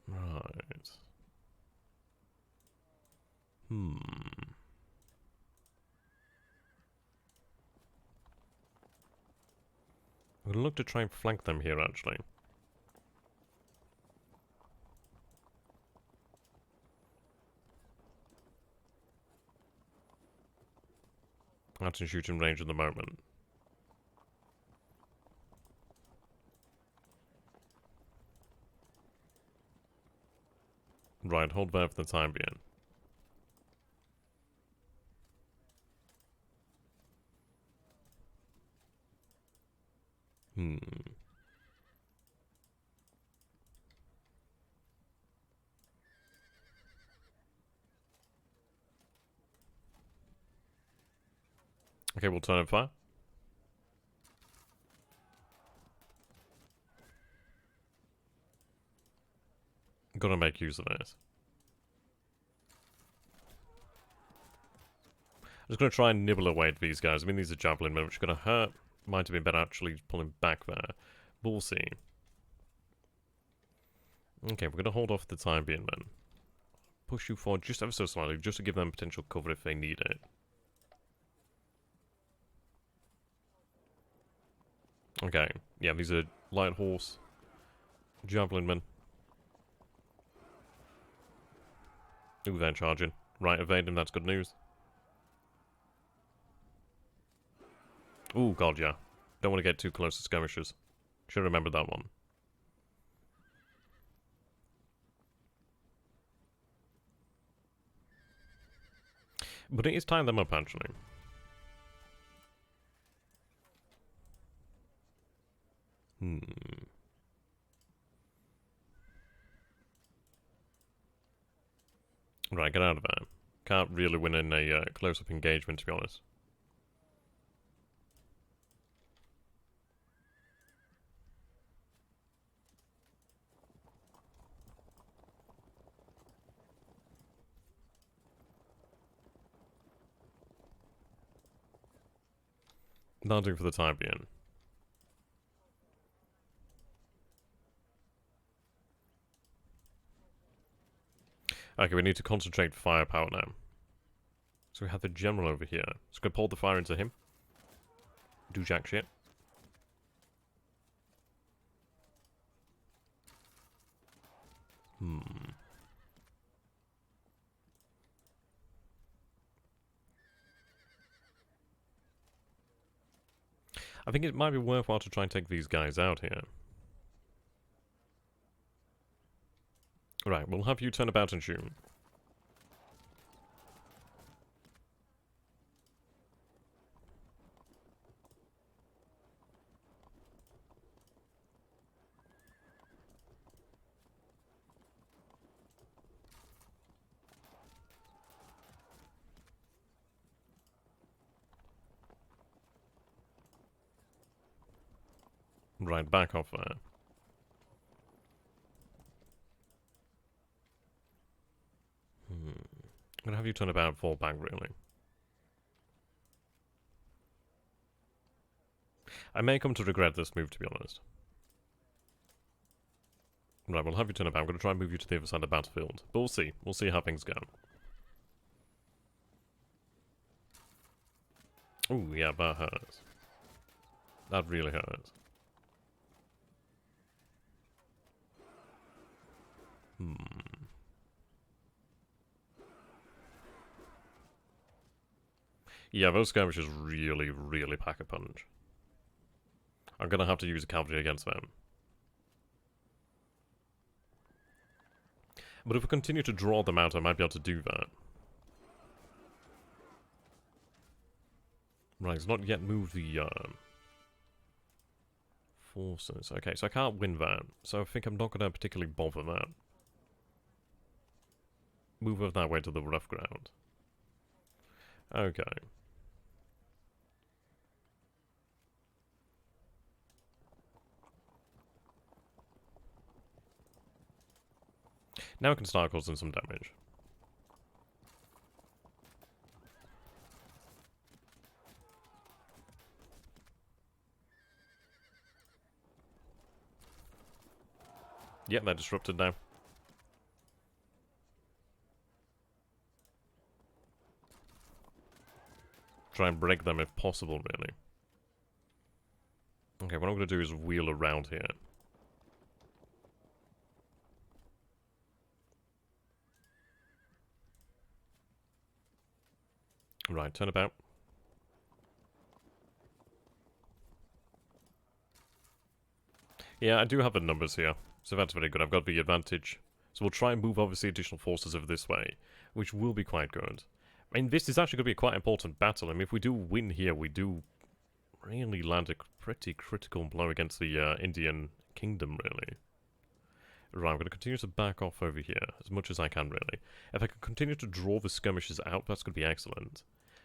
Right. I'm going to look to try and flank them here, actually. That's in shooting range at the moment. Right, hold there for the time being. Okay, we'll turn and fire. Gotta make use of this. I'm just gonna try and nibble away at these guys. I mean, these are javelin men, which are gonna hurt. Might have been better actually pulling back there. But we'll see. Okay, we're gonna hold off the time being then. Push you forward just ever so slightly, just to give them potential cover if they need it. Okay, yeah, these are light horse, javelin men. Ooh, they're charging. Right, evade them, that's good news. Ooh, god, yeah. Don't want to get too close to skirmishers. Should have remembered that one. But it is tying them up, actually. Right, get out of there. Can't really win in a close-up engagement, to be honest. That'll do for the time being. Okay, we need to concentrate firepower now. So we have the general over here. Just gonna pour the fire into him. Do jack shit. I think it might be worthwhile to try and take these guys out here. Right, we'll have you turn about and shoot. Right, back off there. I'm gonna have you turn about and fall back, really. I may come to regret this move, to be honest. Right, we'll have you turn about. I'm gonna try and move you to the other side of the battlefield. But we'll see. We'll see how things go. Ooh, yeah, that hurts. That really hurts. Yeah, those skirmishers really, really pack a punch. I'm gonna have to use a cavalry against them. But if we continue to draw them out, I might be able to do that. Right, it's not yet moved the forces. Okay, so I can't win that. So I think I'm not gonna particularly bother that. Move over that way to the rough ground. Okay. Now we can start causing some damage. Yep, they're disrupted now. Try and break them if possible, really. Okay, what I'm going to do is wheel around here. Right, turn about. Yeah, I do have the numbers here, so that's very good. I've got the advantage. So we'll try and move, obviously, additional forces over this way, which will be quite good. I mean, this is actually going to be a quite important battle. I mean, if we do win here, we do really land a pretty critical blow against the Indian Kingdom, really. Right, I'm going to continue to back off over here, as much as I can, really. If I can continue to draw the skirmishes out, that's going to be excellent.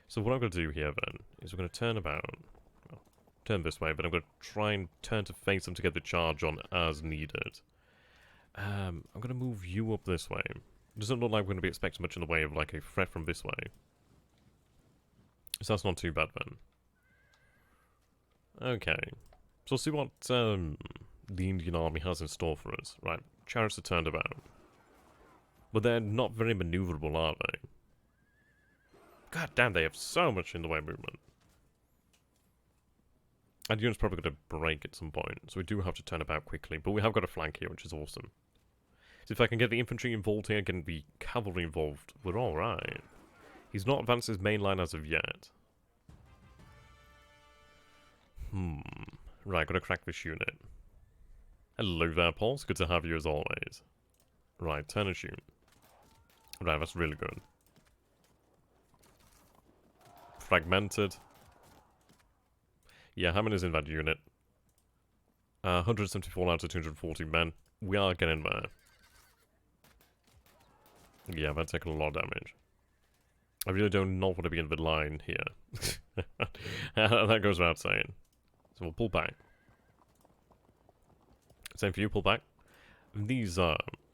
So what I'm going to do here, then, is we're going to turn about. Well, turn this way, but I'm going to try and turn to face them to get the charge on as needed. I'm going to move you up this way. It doesn't look like we're going to be expecting much in the way of, like, a threat from this way. So that's not too bad, then. Okay. So we'll see what the Indian army has in store for us. Right, chariots are turned about. But they're not very maneuverable, are they? God damn, they have so much in the way of movement. And unit's probably going to break at some point, so we do have to turn about quickly. But we have got a flank here, which is awesome. So if I can get the infantry involved here, getting the cavalry involved, we're alright. He's not advanced his main line as of yet. Right, gotta crack this unit. Hello there, Paul. It's good to have you as always. Right, turn and shoot. Right, that's really good. fragmented. Yeah, how many is in that unit? 174 out of 240 men. We are getting there. Yeah, that's taking a lot of damage. I really do not want to be in the line here. That goes without saying. So we'll pull back. Same for you, pull back. These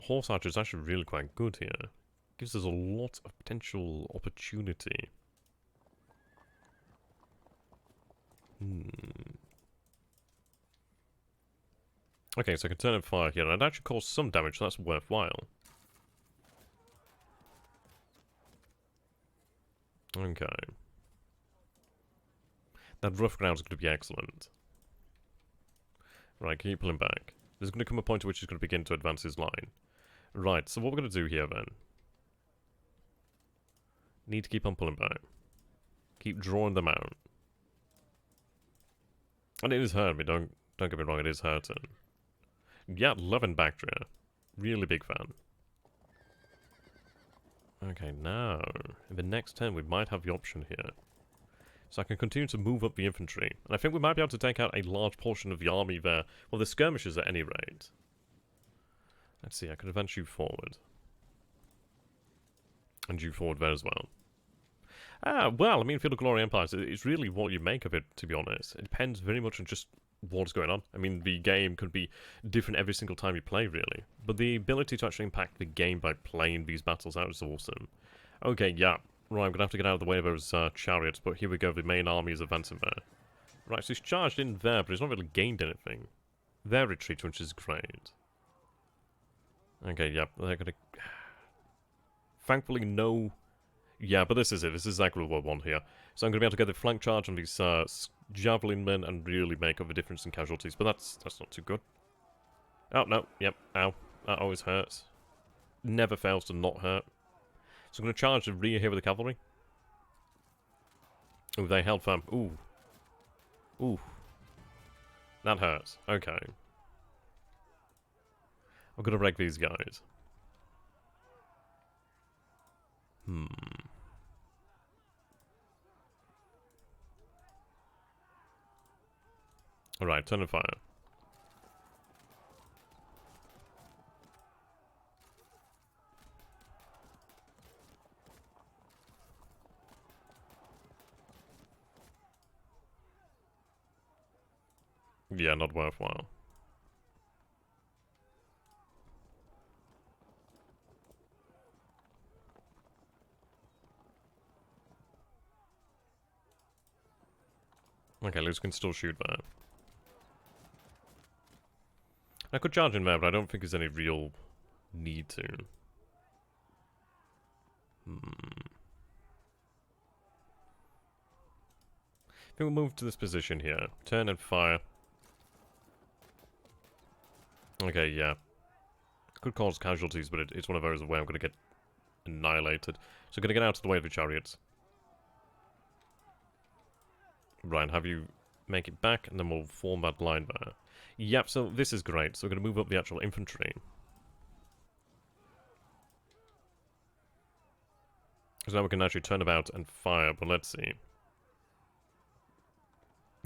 horse archers are actually really quite good here. Gives us a lot of potential opportunity. Okay, so I can turn and fire here, and it actually cause some damage, so that's worthwhile. Okay. That rough ground is going to be excellent. Right, keep pulling back. There's going to come a point at which he's going to begin to advance his line. Right, so what we're going to do here then... Need to keep on pulling back. Keep drawing them out. And it is hurting me, don't get me wrong, it is hurting. Yeah, loving Bactria. Really big fan. Okay, now, in the next turn we might have the option here. So I can continue to move up the infantry. And I think we might be able to take out a large portion of the army there. Well, the skirmishers at any rate. Let's see, I could advance you forward. And you forward there as well. Well, I mean, Field of Glory Empires, it's really what you make of it, to be honest. It depends very much on just what's going on. I mean, the game could be different every single time you play, really. But the ability to actually impact the game by playing these battles out is awesome. Okay, yeah. Right, I'm going to have to get out of the way of those chariots, but here we go, the main army is advancing there. Right, so he's charged in there, but he's not really gained anything. They're retreating, which is great. Okay, yeah, they're going to... Thankfully, no... Yeah, but this is it. This is exactly what I want here. So I'm going to be able to get the flank charge on these javelin men and really make up the difference in casualties, but that's not too good. Oh, no, yep, ow. That always hurts. Never fails to not hurt. So I'm going to charge the rear here with the cavalry. Ooh, they held firm. Ooh. Ooh. That hurts. Okay. I'm going to break these guys. Alright, turn and fire. Yeah, not worthwhile. Okay, Luiz can still shoot that. I could charge in there, but I don't think there's any real need to. I think we'll move to this position here. Turn and fire. Okay, yeah. Could cause casualties, but it's one of those where I'm going to get annihilated. So I'm going to get out of the way of the chariots. Right, have you make it back, and then we'll form that line there. Yep, so this is great. So we're going to move up the actual infantry. So now we can actually turn about and fire, but let's see.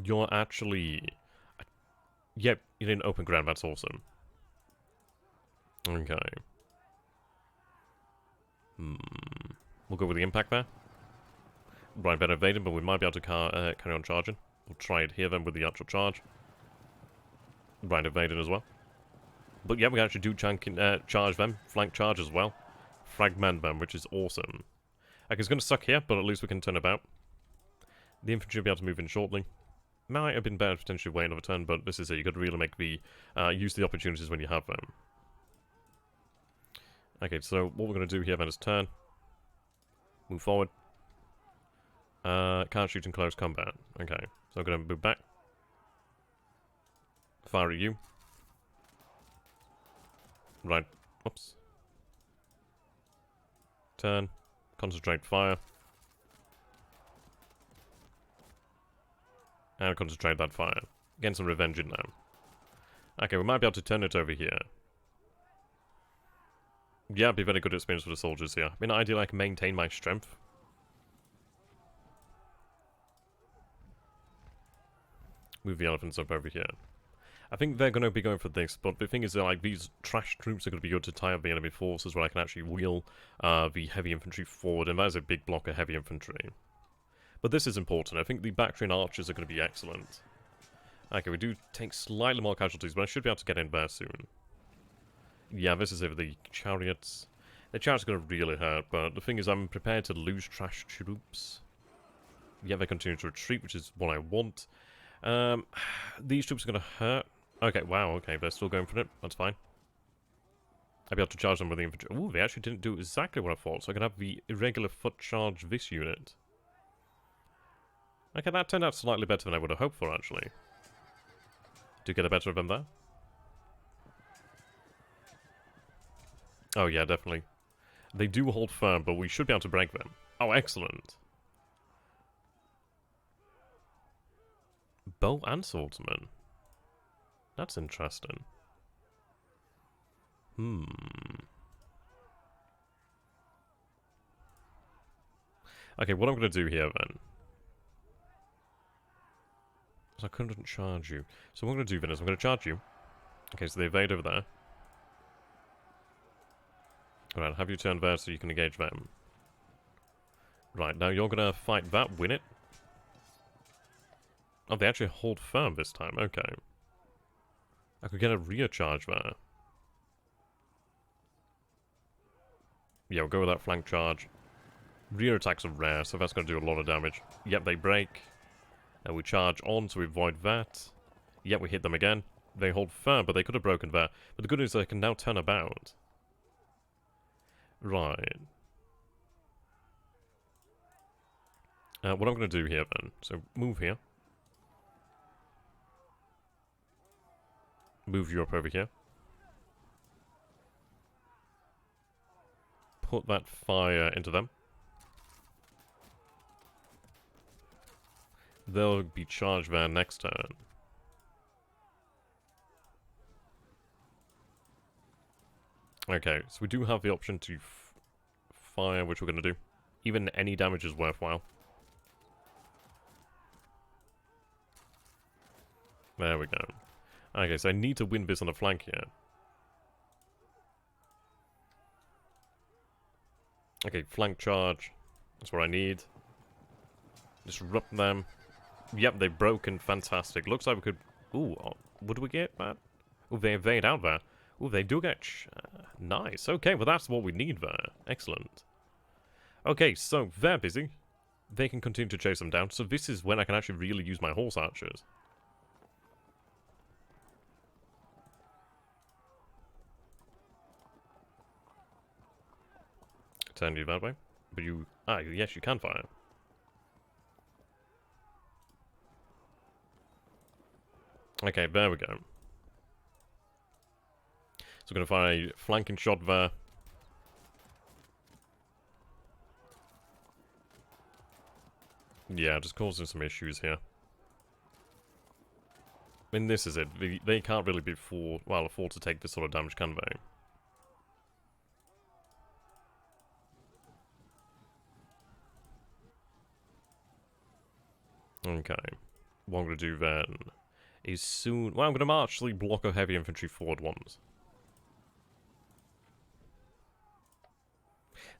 You're actually... Yep, you're in open ground, that's awesome. Okay. We'll go with the impact there. Right, better evading, but we might be able to carry on charging. We'll try it here then with the actual charge. Right, evading as well. But yeah, we can actually do charge them. Flank charge as well. Fragment them, which is awesome. Okay, it's going to suck here, but at least we can turn about. The infantry will be able to move in shortly. Might have been better to potentially wait another turn, but this is it. You've got to really make the use the opportunities when you have them. Okay, so what we're going to do here then is turn. Move forward. Can't shoot in close combat. Okay, so I'm going to move back. Fire at you. Right. Oops. Turn. Concentrate fire. And concentrate that fire. Get some revenge in now. Okay, we might be able to turn it over here. Yeah, it'd be very good experience for the soldiers here. I mean, ideally I can maintain my strength. Move the elephants up over here. I think they're going to be going for this, but the thing is that, like, these trash troops are going to be good to tie up the enemy forces where I can actually wheel the heavy infantry forward, and that is a big block of heavy infantry. But this is important. I think the Bactrian archers are going to be excellent. Okay, we do take slightly more casualties, but I should be able to get in there soon. Yeah, this is over the chariots. The chariots are going to really hurt, but the thing is I'm prepared to lose trash troops. Yeah, they continue to retreat, which is what I want. These troops are going to hurt. Okay, wow, okay, they're still going for it. That's fine. I'll be able to charge them with the infantry. Ooh, they actually didn't do exactly what I thought, so I can have the irregular foot charge this unit. Okay, that turned out slightly better than I would have hoped for, actually. Do you get a better of them there? Oh, yeah, definitely. They do hold firm, but we should be able to break them. Oh, excellent. Bow and swordsman. That's interesting. Okay, what I'm going to do here, then... I couldn't charge you. So what I'm going to do, then, is I'm going to charge you. Okay, so they evade over there. Alright, have you turn there so you can engage them. Right, now you're going to fight that, win it. Oh, they actually hold firm this time, okay. I could get a rear charge there. Yeah, we'll go with that flank charge. Rear attacks are rare, so that's going to do a lot of damage. Yep, they break. And we charge on, so we avoid that. Yep, we hit them again. They hold firm, but they could have broken there. But the good news is they can now turn about. Right. What I'm going to do here, then. So, move here. Move you up over here. Put that fire into them. They'll be charged there next turn. Okay, so we do have the option to fire, which we're going to do. Even any damage is worthwhile. There we go. Okay, so I need to win this on the flank here. Okay, flank charge. That's what I need. Disrupt them. Yep, they've broken. Fantastic. Looks like we could... Ooh, would we get that? Ooh, they evade out there. Ooh, they do get... nice. Okay, well that's what we need there. Excellent. Okay, so they're busy. They can continue to chase them down. So this is when I can actually really use my horse archers. Turn you that way. But you... Ah, yes, you can fire. Okay, there we go. So we're going to fire a flanking shot there. Yeah, just causing some issues here. I mean, this is it. They can't really be afford to take this sort of damage, can they? Okay. What I'm going to do then is soon... Well, I'm going to march the block of heavy infantry forward once.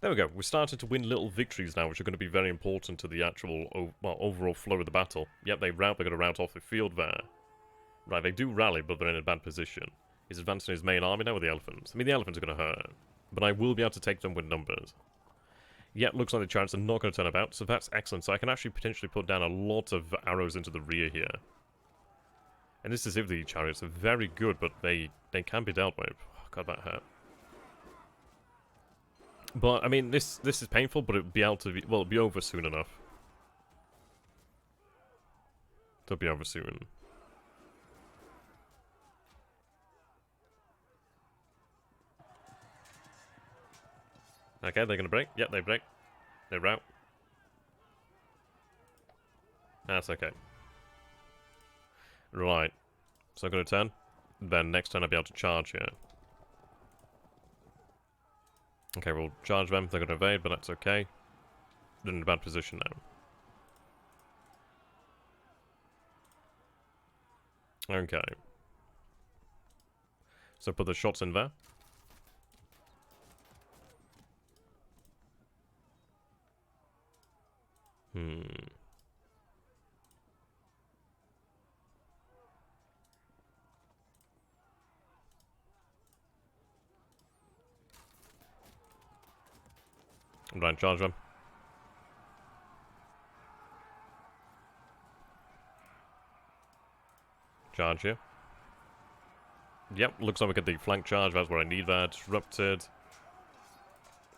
There we go. We're starting to win little victories now, which are going to be very important to the actual overall flow of the battle. Yep, they're going to rout off the field there. Right, they do rally, but they're in a bad position. He's advancing his main army now with the elephants. I mean, the elephants are going to hurt, but I will be able to take them with numbers. Yep, looks like the chariots are not going to turn about, so that's excellent. So I can actually potentially put down a lot of arrows into the rear here. And this is if the chariots are very good, but they can be dealt with. Oh, God, that hurt. But, I mean, this is painful, but it'll be able to be... Well, it'll be over soon enough. It'll be over soon. Okay, they're gonna break. Yep, they break. They rout. That's okay. Right. So I'm gonna turn. Then next turn I'll be able to charge here. Okay, we'll charge them. They're gonna evade, but that's okay. They're in a bad position now. Okay. So put the shots in there. Right, charge them. Charge here. Yep, looks like we get the flank charge. That's what I need there. Disrupted.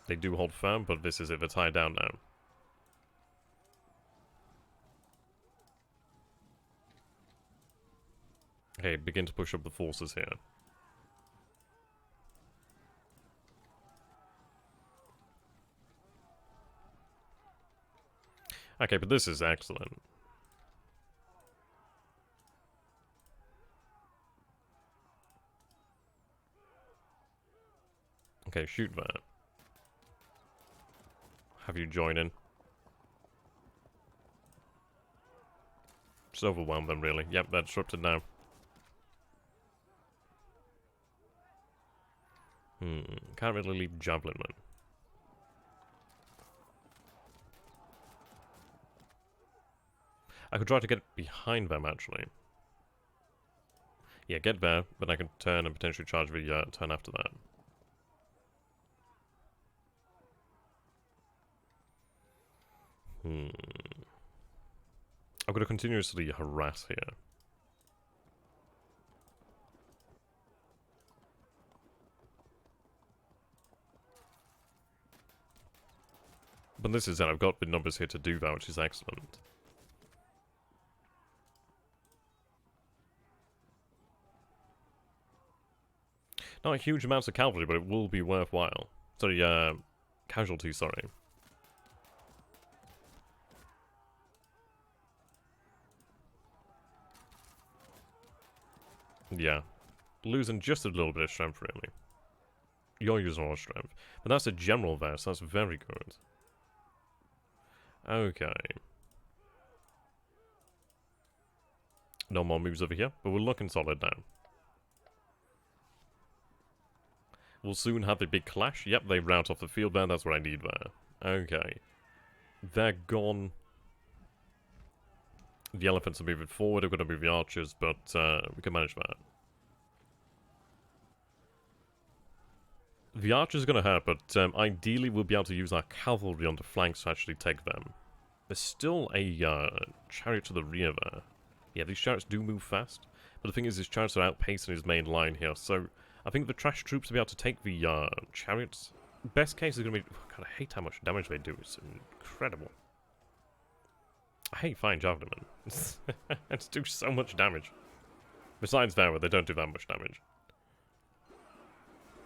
They do hold firm, but this is it. They're tied down now. Okay, begin to push up the forces here. Okay, but this is excellent. Okay, shoot that. Have you join in. Just overwhelm them, really. Yep, they're disrupted now. Can't really leave Javelin, man. I could try to get behind them, actually. Yeah, get there, but I can turn and potentially charge the turn after that. I'm going to continuously harass here. But this is it, I've got the numbers here to do that, which is excellent. Not huge amounts of cavalry, but it will be worthwhile. Sorry, casualties, sorry. Yeah. Losing just a little bit of strength, really. You're using all strength. But that's a general there, so that's very good. Okay. No more moves over here, but we're looking solid now. We'll soon have a big clash. Yep, they rout off the field there. That's what I need there. Okay. They're gone. The elephants are moving forward. I've got to move the archers, but we can manage that. The archers are going to hurt, but ideally we'll be able to use our cavalry on the flanks to actually take them. There's still a chariot to the rear there. Yeah, these chariots do move fast, but the thing is, his chariots are outpacing his main line here, so I think the trash troops will be able to take the chariots. Best case is going to be... Oh, God, I hate how much damage they do. It's incredible. I hate fine javelin. It's do so much damage. Besides that, where they don't do that much damage.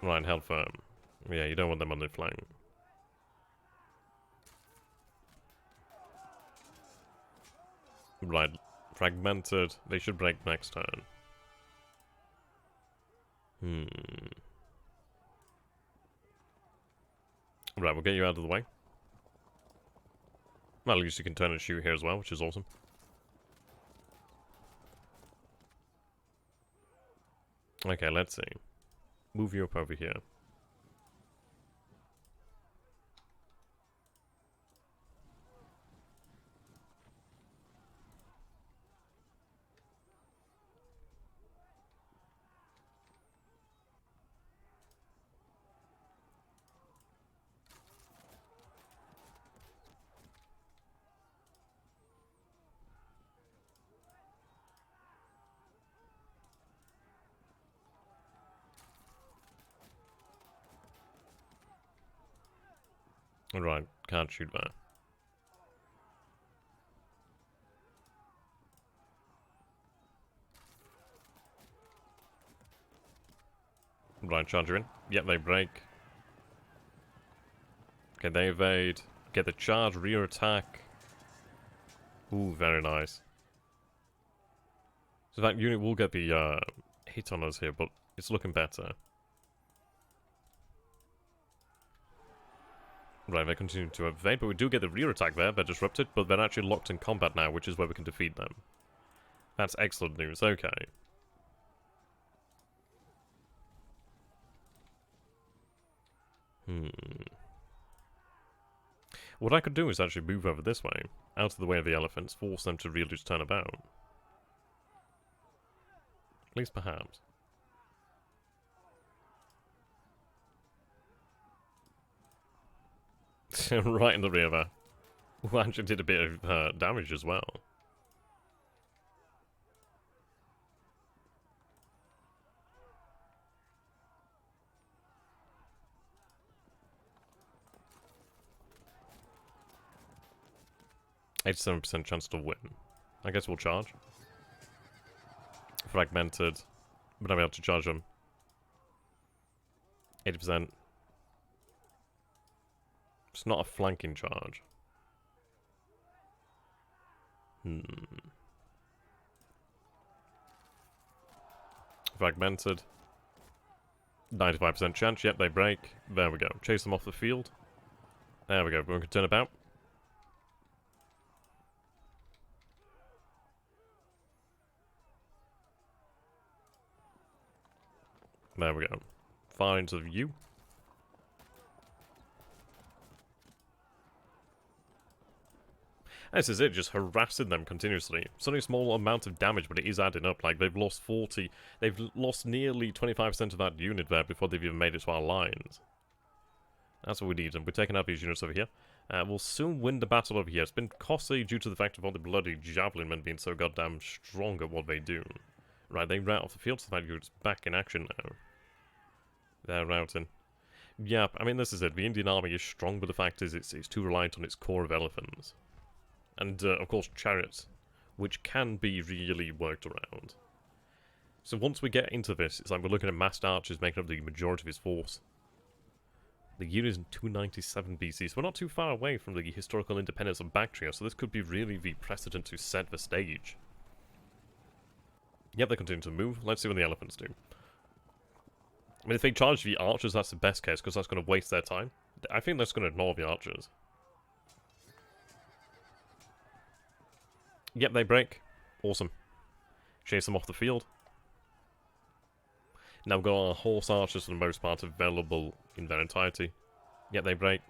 Right, held firm. Yeah, you don't want them on the flank. Right, fragmented. They should break next turn. Right, we'll get you out of the way. Well, at least you can turn and shoot here as well, which is awesome. Okay, let's see. Move you up over here. Right, can't shoot that. Right, charge her in. Yep, they break. Okay, they evade. Get the charge, rear attack. Ooh, very nice. So that unit will get the hit on us here, but it's looking better. Right, they continue to evade, but we do get the rear attack there. They're disrupted, but they're actually locked in combat now, which is where we can defeat them. That's excellent news. Okay. What I could do is actually move over this way, out of the way of the elephants, force them to really just turn about. At least perhaps. Right in the rear there. Who actually did a bit of damage as well. %87% chance to win. I guess we'll charge. Fragmented. But I'll be able to charge them. 80%. It's not a flanking charge. Fragmented. 95% chance. Yep, they break. There we go. Chase them off the field. There we go. We can turn about. There we go. Far into view. This is it, just harassing them continuously. It's only a small amount of damage, but it is adding up. Like, they've lost 40... They've lost nearly 25% of that unit there before they've even made it to our lines. That's what we need, and we're taking out these units over here. We'll soon win the battle over here. It's been costly due to the fact of all the bloody javelin men being so goddamn strong at what they do. Right, they rout off the field, so that unit's back in action now. They're routing. Yeah, I mean, this is it. The Indian army is strong, but the fact is it's too reliant on its core of elephants. And, of course, chariots, which can be really worked around. So once we get into this, it's like we're looking at massed archers making up the majority of his force. The unit is in 297 BC, so we're not too far away from the historical independence of Bactria, so this could be really the precedent to set the stage. Yep, they continue to move. Let's see what the elephants do. I mean, if they charge the archers, that's the best case, because that's going to waste their time. I think that's going to ignore the archers. Yep, they break. Awesome. Chase them off the field. Now we've got our horse archers for the most part available in their entirety. Yep, they break.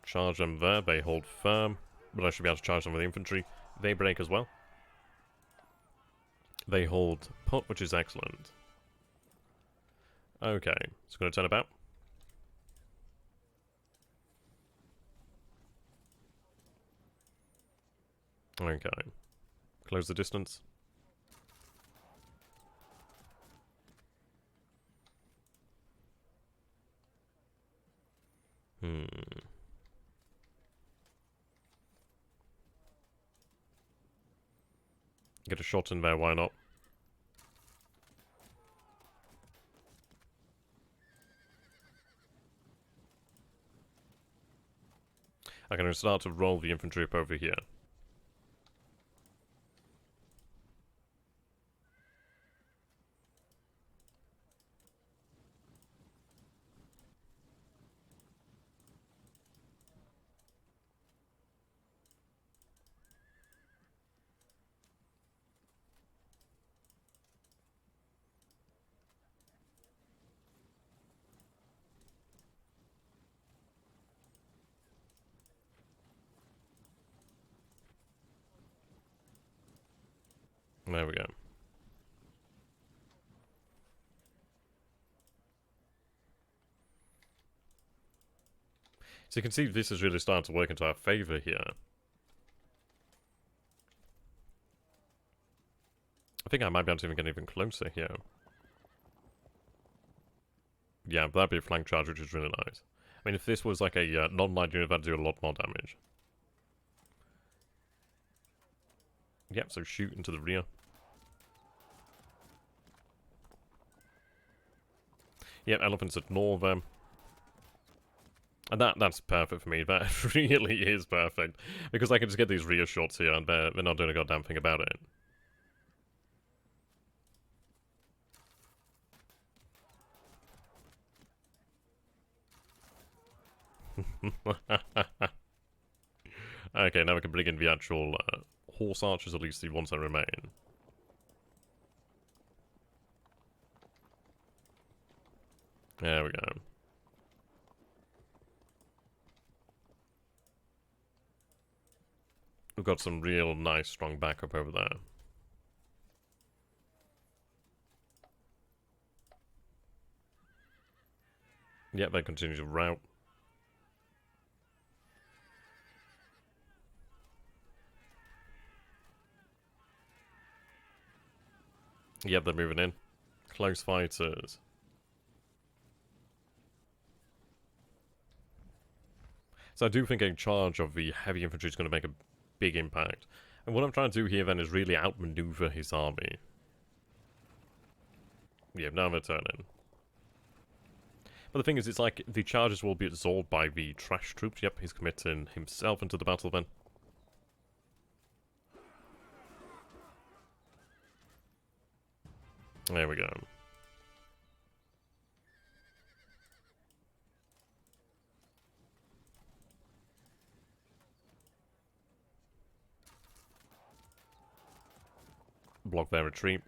Charge them there. They hold firm. But I should be able to charge them with infantry. They break as well. They hold put, which is excellent. Okay, it's going to turn about. Okay. Close the distance. Get a shot in there, why not? I'm going to start to roll the infantry up over here. There we go. So you can see this is really starting to work into our favour here. I think I might be able to even get even closer here. Yeah, but that'd be a flank charge, which is really nice. I mean, if this was like a non-light unit, that'd do a lot more damage. Yep, so shoot into the rear. Yep, elephants ignore them. And that's perfect for me. That really is perfect. Because I can just get these rear shots here and they're not doing a goddamn thing about it. Okay, now we can bring in the actual horse archers, at least the ones that remain. There we go. We've got some real nice, strong backup over there. Yep, they continue to route. Yep, they're moving in. Close fighters. So I do think a charge of the heavy infantry is going to make a big impact. And what I'm trying to do here then is really outmaneuver his army. Yep, now they're turning. But the thing is, it's like the charges will be absorbed by the trash troops. Yep, he's committing himself into the battle then. There we go. Block their retreat.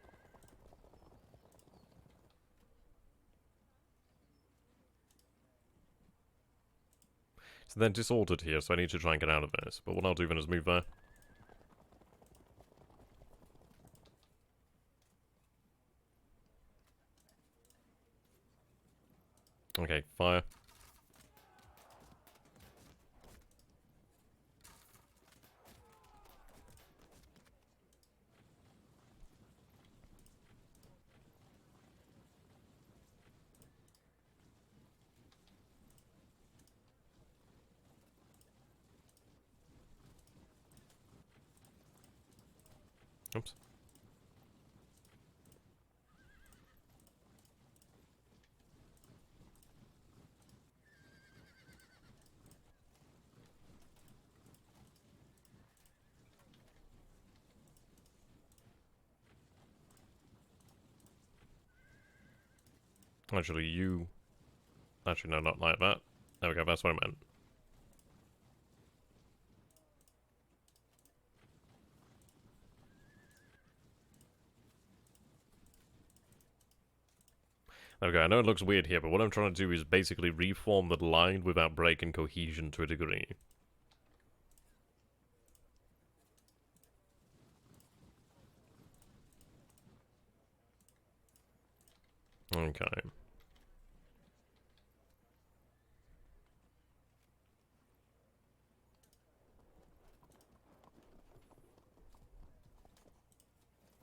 So they're disordered here, so I need to try and get out of this. But what I'll do then is move there. Okay, fire. Oops. Actually, you... Actually, no, not like that. There we go, that's what I meant. There we go, I know it looks weird here, but what I'm trying to do is basically reform the line without breaking cohesion to a degree. Okay.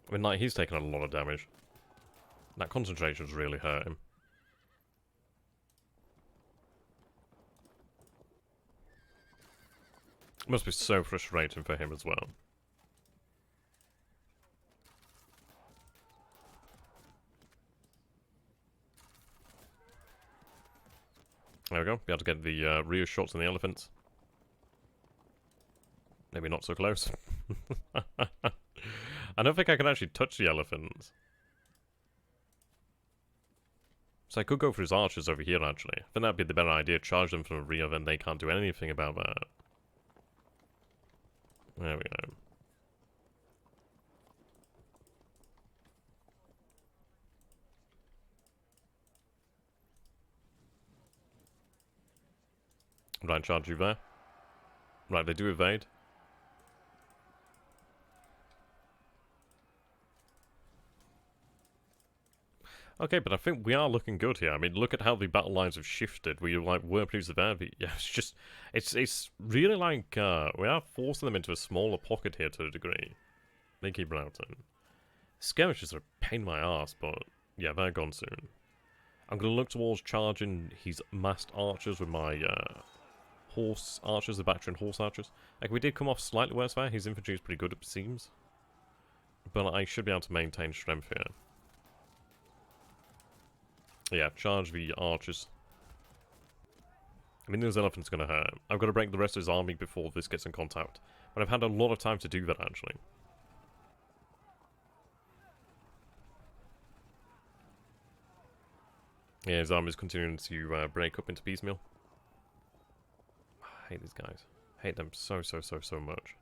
I mean, like, he's taken a lot of damage. That concentration's really hurt him. It must be so frustrating for him as well. There we go. Be able to get the rear shots on the elephants. Maybe not so close. I don't think I can actually touch the elephants. So I could go for his archers over here, actually. I think that'd be the better idea. Charge them from the rear, then they can't do anything about that. There we go. Right, charge you there. Right, they do evade. Okay, but I think we are looking good here. I mean, look at how the battle lines have shifted. We like were previously there, but yeah, it's just it's really like we are forcing them into a smaller pocket here to a degree. They keep routing. Skirmishes are a pain in my ass, but yeah, they're gone soon. I'm gonna look towards charging his massed archers with my horse archers, the Bactria horse archers. Like, we did come off slightly worse there. His infantry is pretty good, it seems, but I should be able to maintain strength here. Yeah, charge the archers. I mean, those elephants are going to hurt. I've got to break the rest of his army before this gets in contact. But I've had a lot of time to do that, actually. Yeah, his army is continuing to break up into piecemeal. I hate these guys. I hate them so much.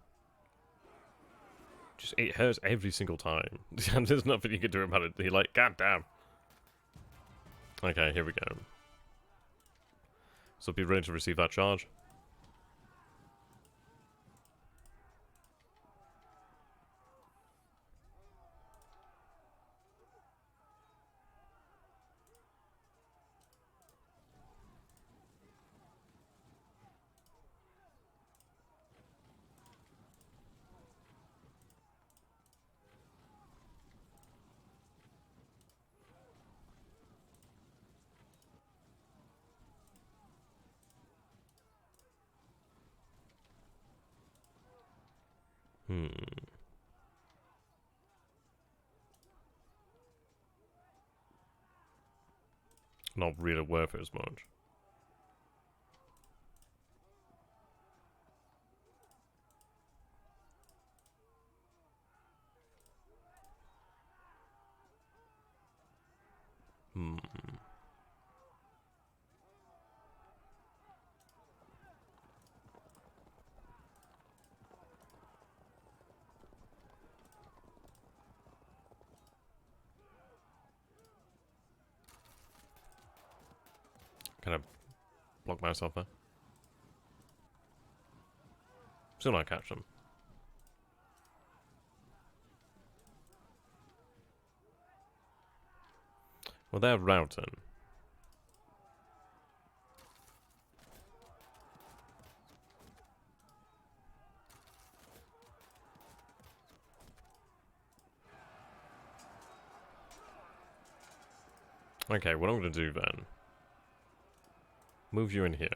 Just, it hurts every single time. And there's nothing you can do about it. You're like, god damn. Okay, here we go. So be ready to receive that charge. Not really worth it as much. Kind of block myself there. Still not catch them. Well, they're routing. Okay, what I'm going to do then... move you in here.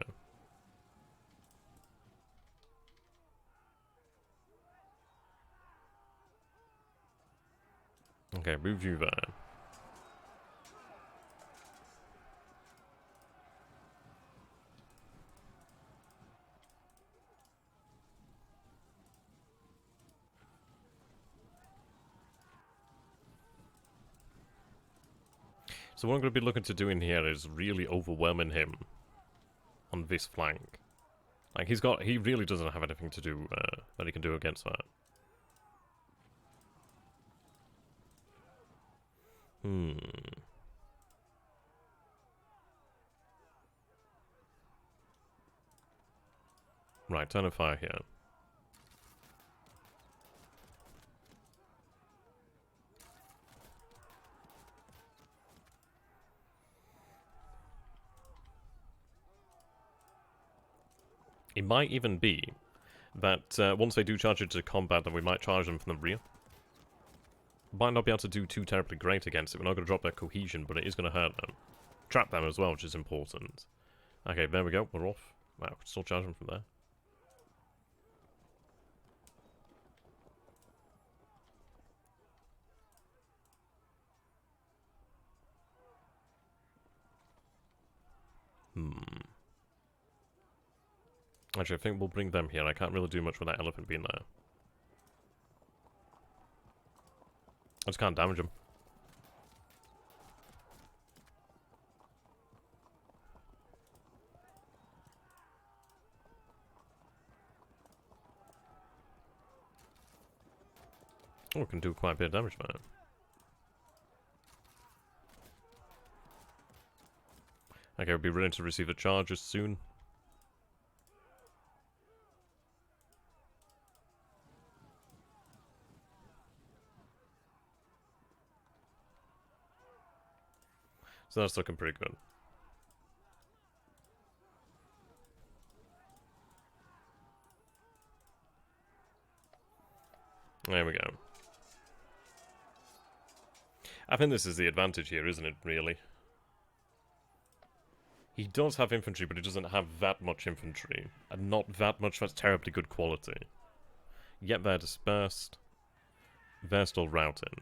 Okay, move you there. So what I'm going to be looking to do in here is really overwhelming him on this flank. Like, he really doesn't have anything to do, that he can do against that. Right, turn of fire here. It might even be that once they do charge into combat, then we might charge them from the rear. Might not be able to do too terribly great against it. We're not going to drop their cohesion, but it is going to hurt them. Trap them as well, which is important. Okay, there we go. We're off. Wow, we can still charge them from there. Actually, I think we'll bring them here. I can't really do much with that elephant being there. I just can't damage him. Oh, we can do quite a bit of damage there. Okay, we'll be ready to receive the charges soon. So that's looking pretty good. There we go. I think this is the advantage here, isn't it, really? He does have infantry, but he doesn't have that much infantry. And not that much that's terribly good quality. Yet they're dispersed. They're still routing.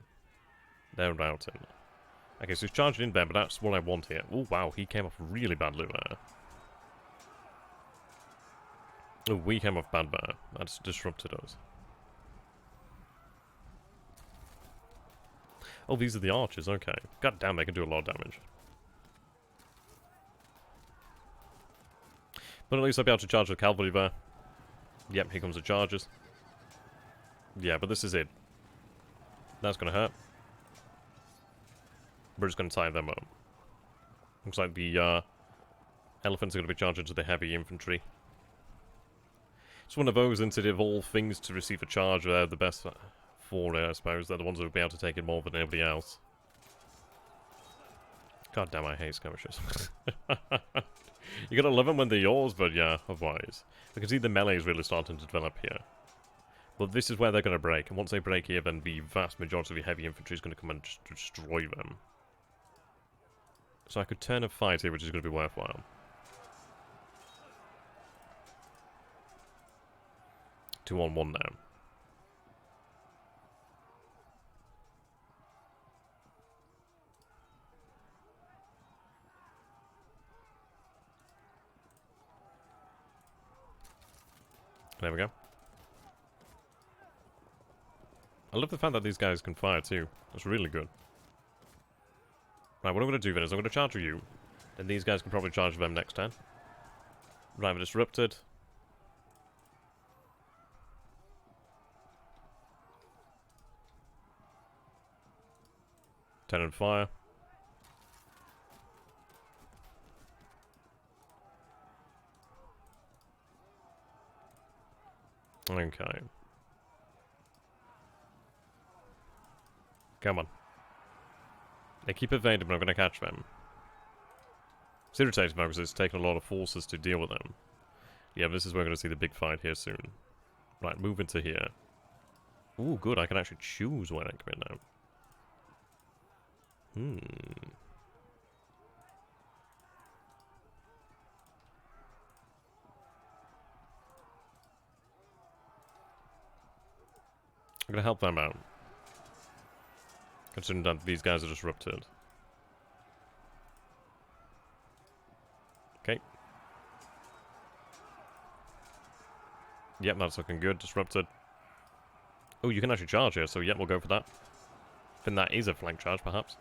They're routing. Okay, so he's charging in there, but that's what I want here. Oh, wow, he came off really badly there. Oh, we came off bad there. That's disrupted us. Oh, these are the archers, okay. God damn, they can do a lot of damage. But at least I'll be able to charge the cavalry there. Yep, here comes the charges. Yeah, but this is it. That's gonna hurt. We're just gonna tie them up. Looks like the Elephants are going to be charged into the heavy infantry. It's one of those, isn't it, of all things to receive a charge, they're the best for it, I suppose. They're the ones that will be able to take it more than anybody else. God damn, I hate skirmishers. You gotta love them when they're yours, but yeah, otherwise. I can see the melee is really starting to develop here. But this is where they're gonna break, and once they break here, then the vast majority of the heavy infantry is gonna come and just destroy them. So I could turn a fight here, which is gonna be worthwhile. 2-on-1 now. There we go. I love the fact that these guys can fire too. That's really good. Right, what I'm going to do then is I'm going to charge you. Then these guys can probably charge them next turn. Right, we're disrupted. Turn and fire. Okay. Come on. They keep evading, but I'm going to catch them. It's irritating because it's taken a lot of forces to deal with them. Yeah, this is where we're going to see the big fight here soon. Right, move into here. Ooh, good. I can actually choose where I come in now. I'm going to help them out. Considering that these guys are disrupted. Okay. Yep, that's looking good. Disrupted. Oh, you can actually charge here, so yep, we'll go for that. I think that is a flank charge, perhaps.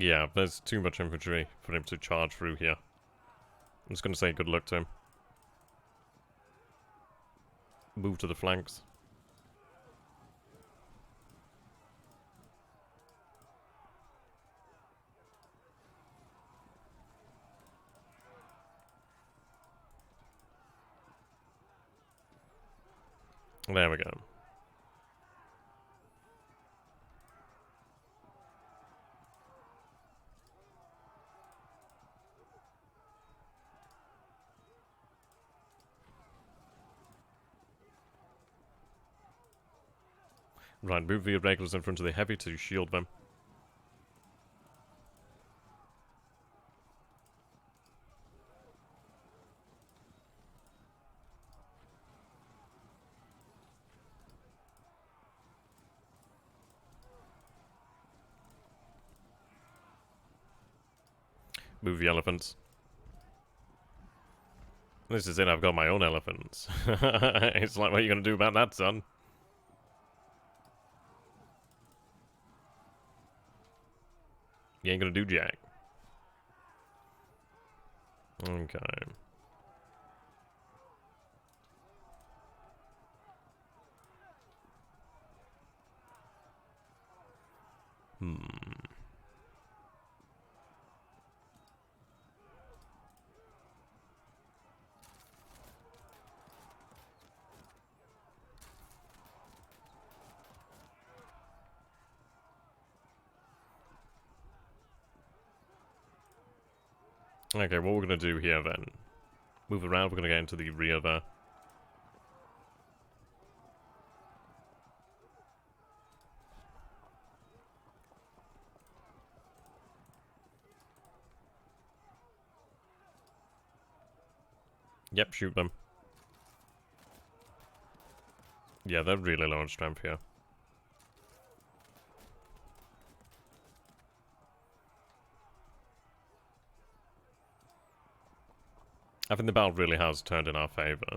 Yeah, there's too much infantry for him to charge through here. I'm just going to say good luck to him. Move to the flanks. There we go. Right, move the irregulars in front of the heavy to shield them. Move the elephants. This is it, I've got my own elephants. It's like, what are you going to do about that, son? You ain't gonna do jack. Okay. Okay, what we're gonna do here then. Move around, we're gonna get into the rear there. Yep, shoot them. Yeah, they're really low on strength here. I think the battle really has turned in our favour.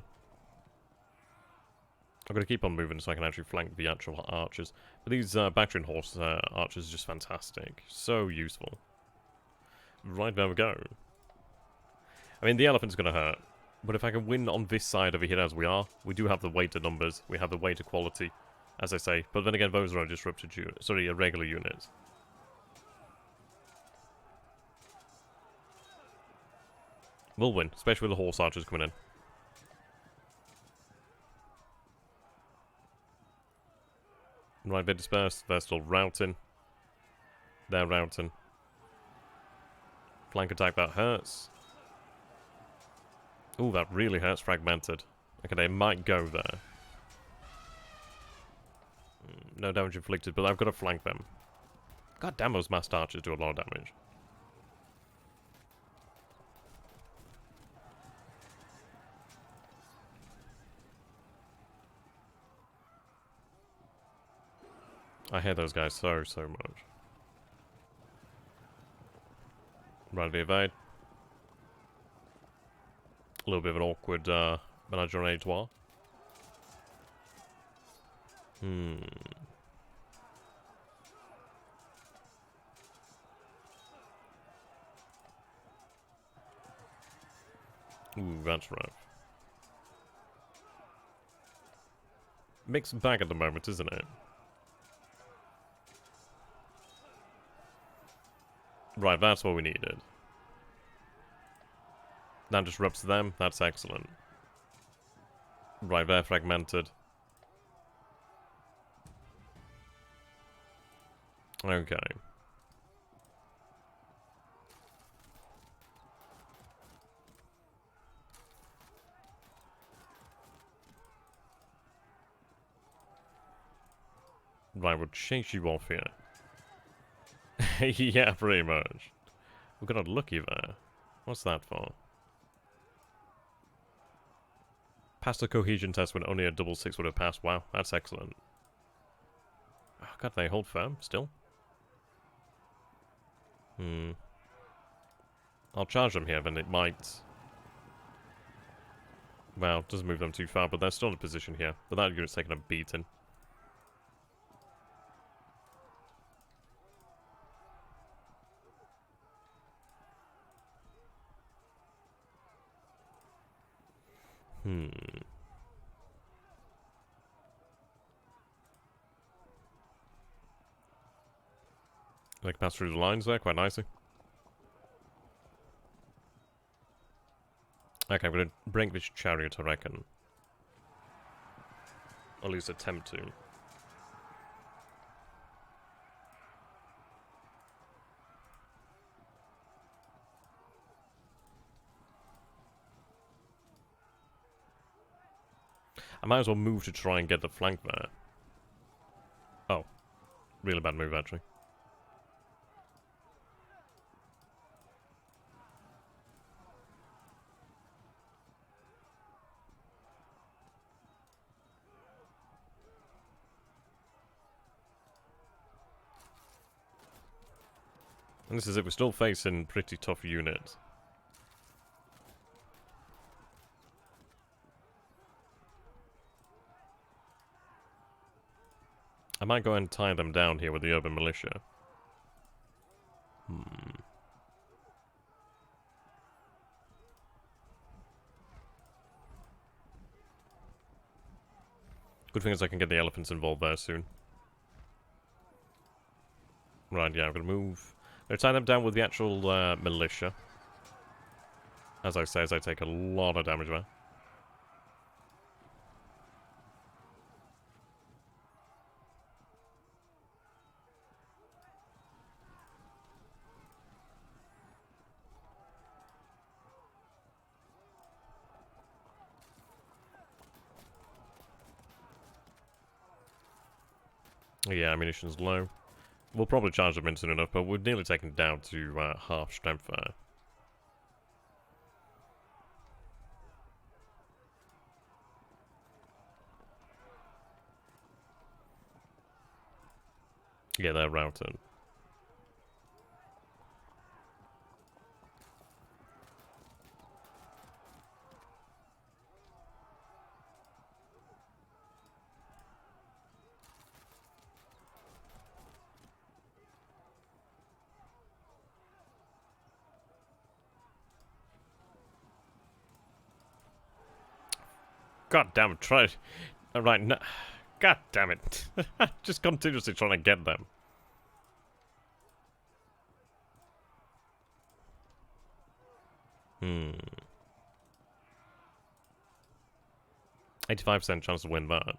I'm going to keep on moving so I can actually flank the actual archers. But these Bactrian horse archers are just fantastic. So useful. Right, there we go. I mean, the elephant's going to hurt. But if I can win on this side over here as we are, we do have the weight to numbers. We have the weight to quality, as I say. But then again, those are disrupted units. Sorry, irregular units. We'll win, especially with the horse archers coming in. Right, they're dispersed. They're still routing. They're routing. Flank attack, that hurts. Ooh, that really hurts. Fragmented. Okay, they might go there. No damage inflicted, but I've got to flank them. God damn, those masked archers do a lot of damage. I hate those guys so much. Right, the evade. A little bit of an awkward menage a trois. Ooh, that's rough. Mixed bag at the moment, isn't it? Right, that's what we needed. That disrupts them. That's excellent. Right, they're fragmented. Okay. Right, we'll chase you off here. Yeah, pretty much. We got unlucky there. What's that for? Passed the cohesion test when only a double 6 would have passed. Wow, that's excellent. Oh, God, they hold firm still? I'll charge them here, then it might... Well, doesn't move them too far, but they're still in a position here. But that unit's taking a beating. They can pass through the lines there quite nicely. Okay, I'm going to break this chariot, I reckon. Or at least attempt to. I might as well move to try and get the flank there. Oh. Really bad move, actually. And this is it, we're still facing pretty tough units. I might go and tie them down here with the urban militia. Good thing is I can get the elephants involved there soon. Right, yeah, I'm gonna move. I'm gonna tie them down with the actual militia. As I say, as I take a lot of damage there. Yeah, ammunition's low. We'll probably charge them in soon enough, but we're nearly taken down to half strength there. Yeah, they're routed. God damn it, try... Alright, no... God damn it. Just continuously trying to get them. Hmm. 85% chance to win that.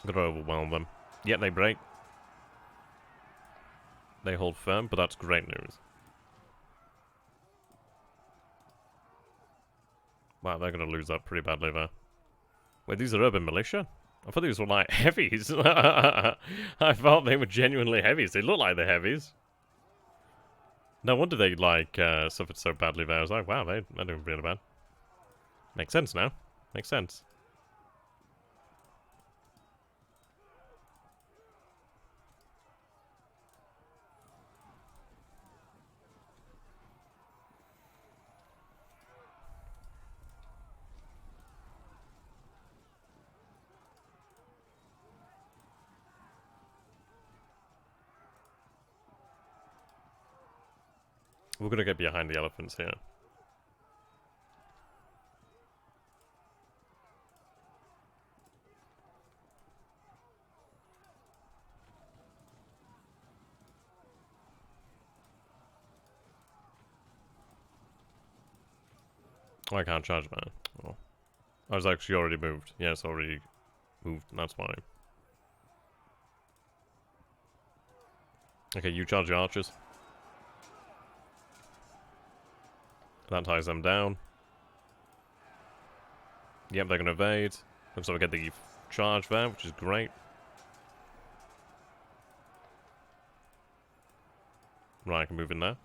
Gotta overwhelm them. Yep, they break. They hold firm, but that's great news. Wow, they're gonna lose that pretty badly there. Wait, these are urban militia? I thought these were like heavies. I thought they were genuinely heavies. They look like the heavies. No wonder they like suffered so badly there. I was like, wow, they're doing really bad. Makes sense now. Makes sense. We're gonna get behind the elephants here. Oh, I can't charge that. Oh. I was actually already moved. Yes, already moved, and that's why. Okay, you charge your archers. That ties them down. Yep, they're gonna evade. Looks like we get the charge there, which is great. Right, I can move in there.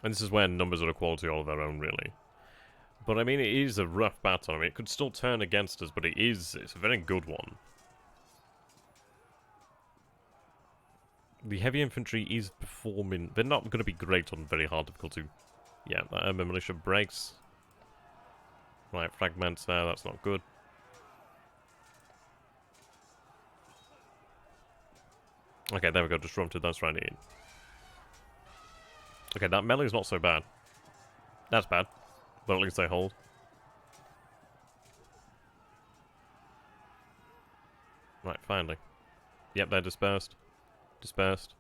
And this is where numbers are a quality all of their own, really. But I mean, it is a rough battle. I mean, it could still turn against us, but it's a very good one. The heavy infantry is performing... They're not going to be great on very hard difficulty. Yeah, that militia breaks. Right, fragments there, that's not good. Okay, there we go, disrupted, that's right in. Okay, that melee is not so bad. That's bad, but at least they hold. Right, finally. Yep, they're dispersed. Dispersed.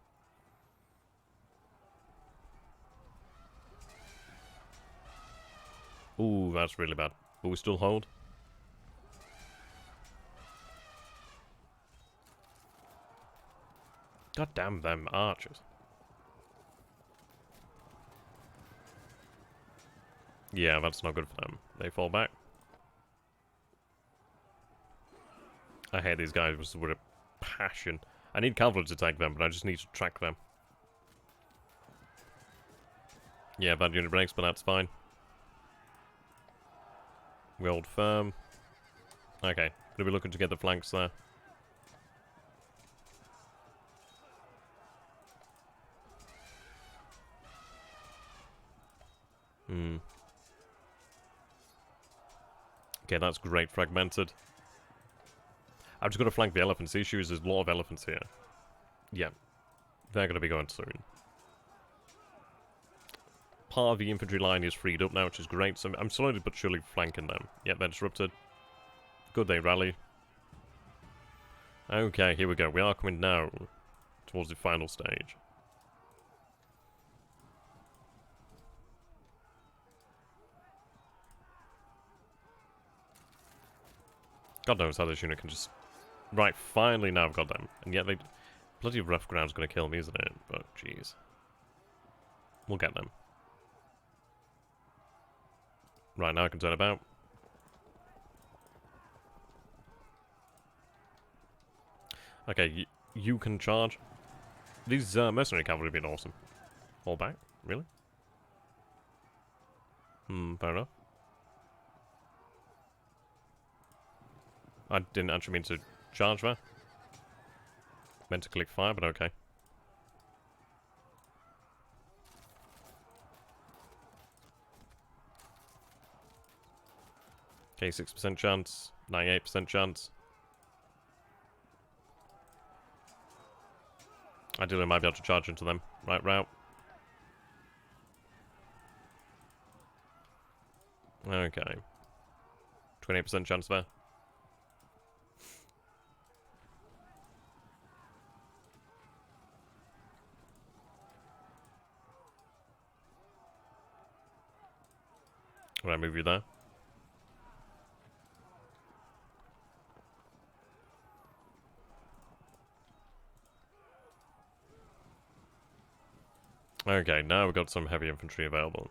Ooh, that's really bad. But we still hold. God damn them archers. Yeah, that's not good for them. They fall back. I hate these guys with a passion. I need cavalry to take them, but I just need to track them. Yeah, bad unit breaks, but that's fine. We hold firm. Okay, gonna be looking to get the flanks there. Hmm. Okay, that's great, fragmented. I've just got to flank the elephants. The issue is there's a lot of elephants here. Yeah, they're going to be going soon. Part of the infantry line is freed up now, which is great. So I'm slowly but surely flanking them. Yeah, they're disrupted. Good, they rally. Okay, here we go. We are coming now towards the final stage. God knows how this unit can just... Right, finally now I've got them. And yet they... Bloody rough ground's gonna kill me, isn't it? But, jeez. We'll get them. Right, now I can turn about. Okay, you can charge. These mercenary cavalry have been awesome. Fall back? Really? Fair enough. I didn't actually mean to charge there. Meant to click fire, but okay. Okay, 6% chance, 98% chance. Ideally, I might be able to charge into them. Right route. Okay. 28% chance there. Will I move you there? Okay, now we've got some heavy infantry available.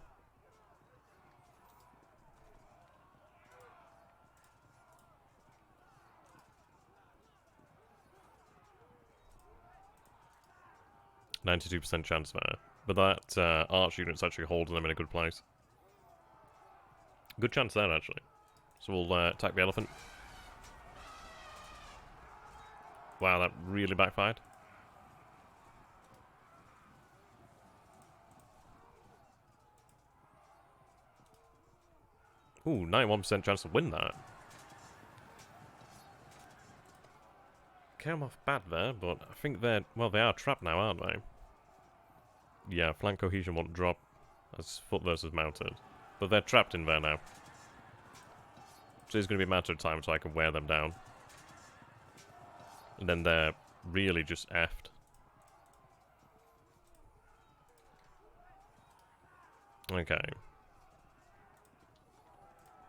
%92% chance there. But that arch unit's actually holding them in a good place. Good chance there, actually. So we'll attack the elephant. Wow, that really backfired. Ooh, 91% chance to win that. Came off bad there, but I think they're... Well, they are trapped now, aren't they? Yeah, flank cohesion won't drop as foot versus mounted. But they're trapped in there now. So it's going to be a matter of time so I can wear them down. And then they're really just effed. Okay.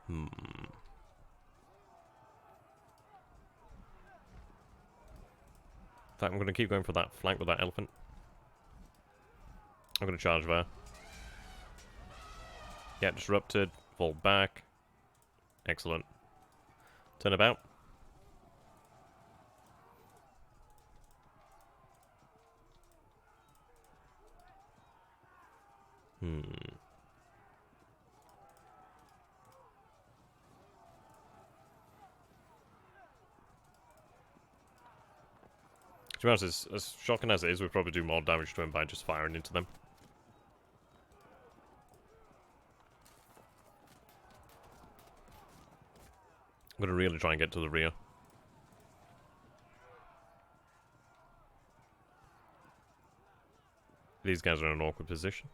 In fact, I'm going to keep going for that flank with that elephant. I'm going to charge there. Get disrupted. Fall back. Excellent. Turn about. To be honest, as shocking as it is, we'll probably do more damage to him by just firing into them. I'm going to really try and get to the rear. These guys are in an awkward position.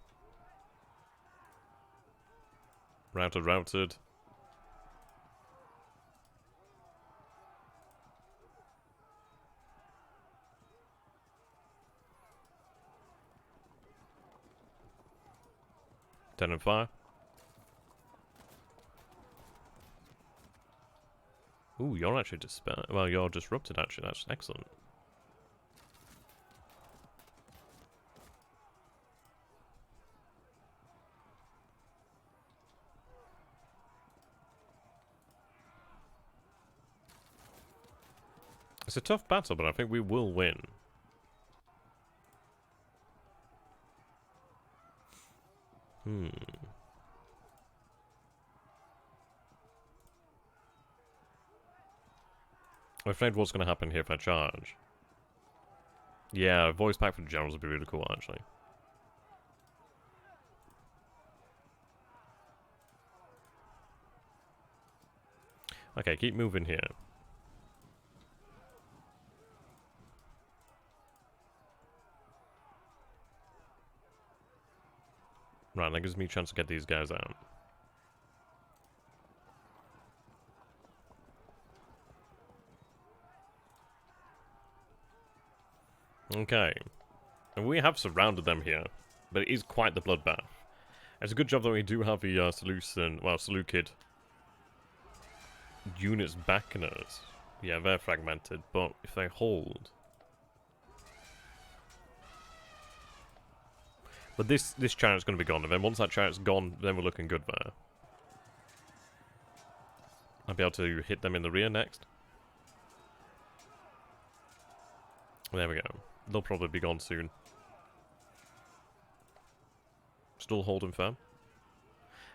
Routed, routed. Ten and fire. Ooh, you're actually well, you're disrupted actually, that's excellent. It's a tough battle, but I think we will win. I'm afraid what's going to happen here if I charge. Yeah, a voice pack for the generals would be really cool, actually. Okay, keep moving here. Right, that gives me a chance to get these guys out. Okay. And we have surrounded them here, but it is quite the bloodbath. It's a good job that we do have the Seleucid units backing us. Yeah, they're fragmented, but if they hold... But this chariot's going to be gone, and then once that chariot's gone, then we're looking good there. I'll be able to hit them in the rear next. There we go. They'll probably be gone soon. Still holding firm.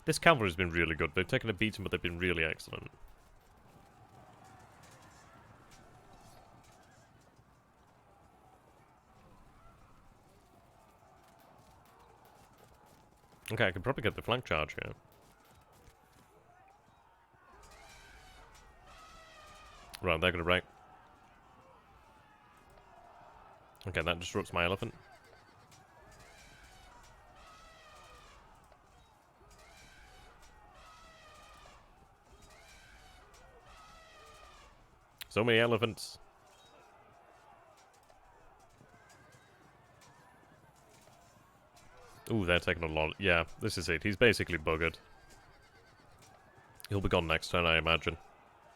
This cavalry's been really good. They've taken a beating, but they've been really excellent. Okay, I could probably get the flank charge here. Right, they're gonna break. Okay, that disrupts my elephant. So many elephants. Ooh, they're taking a lot. Yeah, this is it. He's basically buggered. He'll be gone next turn, I imagine.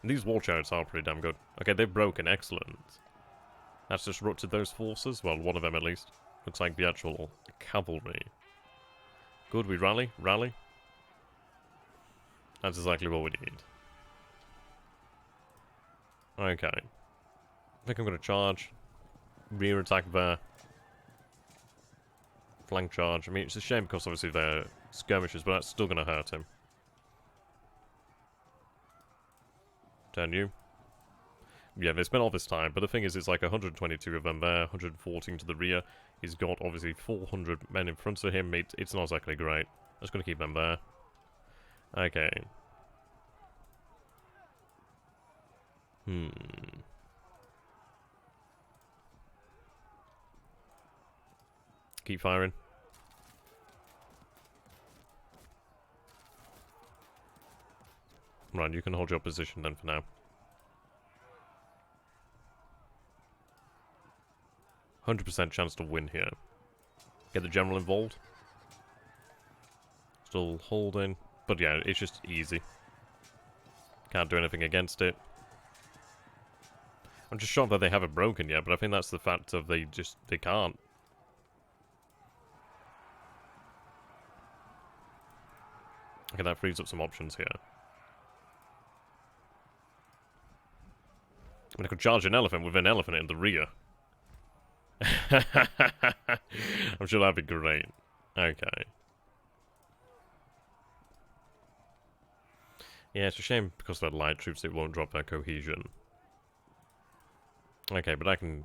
And these war chariots are pretty damn good. Okay, they've broken. Excellent. That's disrupted those forces. Well, one of them at least. Looks like the actual cavalry. Good, we rally. Rally. That's exactly what we need. Okay. I think I'm going to charge. Rear attack there. Flank charge. I mean, it's a shame because obviously they're skirmishes, but that's still going to hurt him. Turn you. Yeah, they spent all this time, but the thing is, it's like 122 of them there, 114 to the rear. He's got, obviously, 400 men in front of him. It's not exactly great. I'm just going to keep them there. Okay. Keep firing. Right, you can hold your position then for now. 100% chance to win here. Get the general involved. Still holding. But yeah, it's just easy. Can't do anything against it. I'm just shocked that they haven't broken yet, but I think that's the fact of they can't. Okay, that frees up some options here. I mean, I could charge an elephant with an elephant in the rear. I'm sure that'd be great. Okay. Yeah, it's a shame because they're light troops, it won't drop their cohesion. Okay, but I can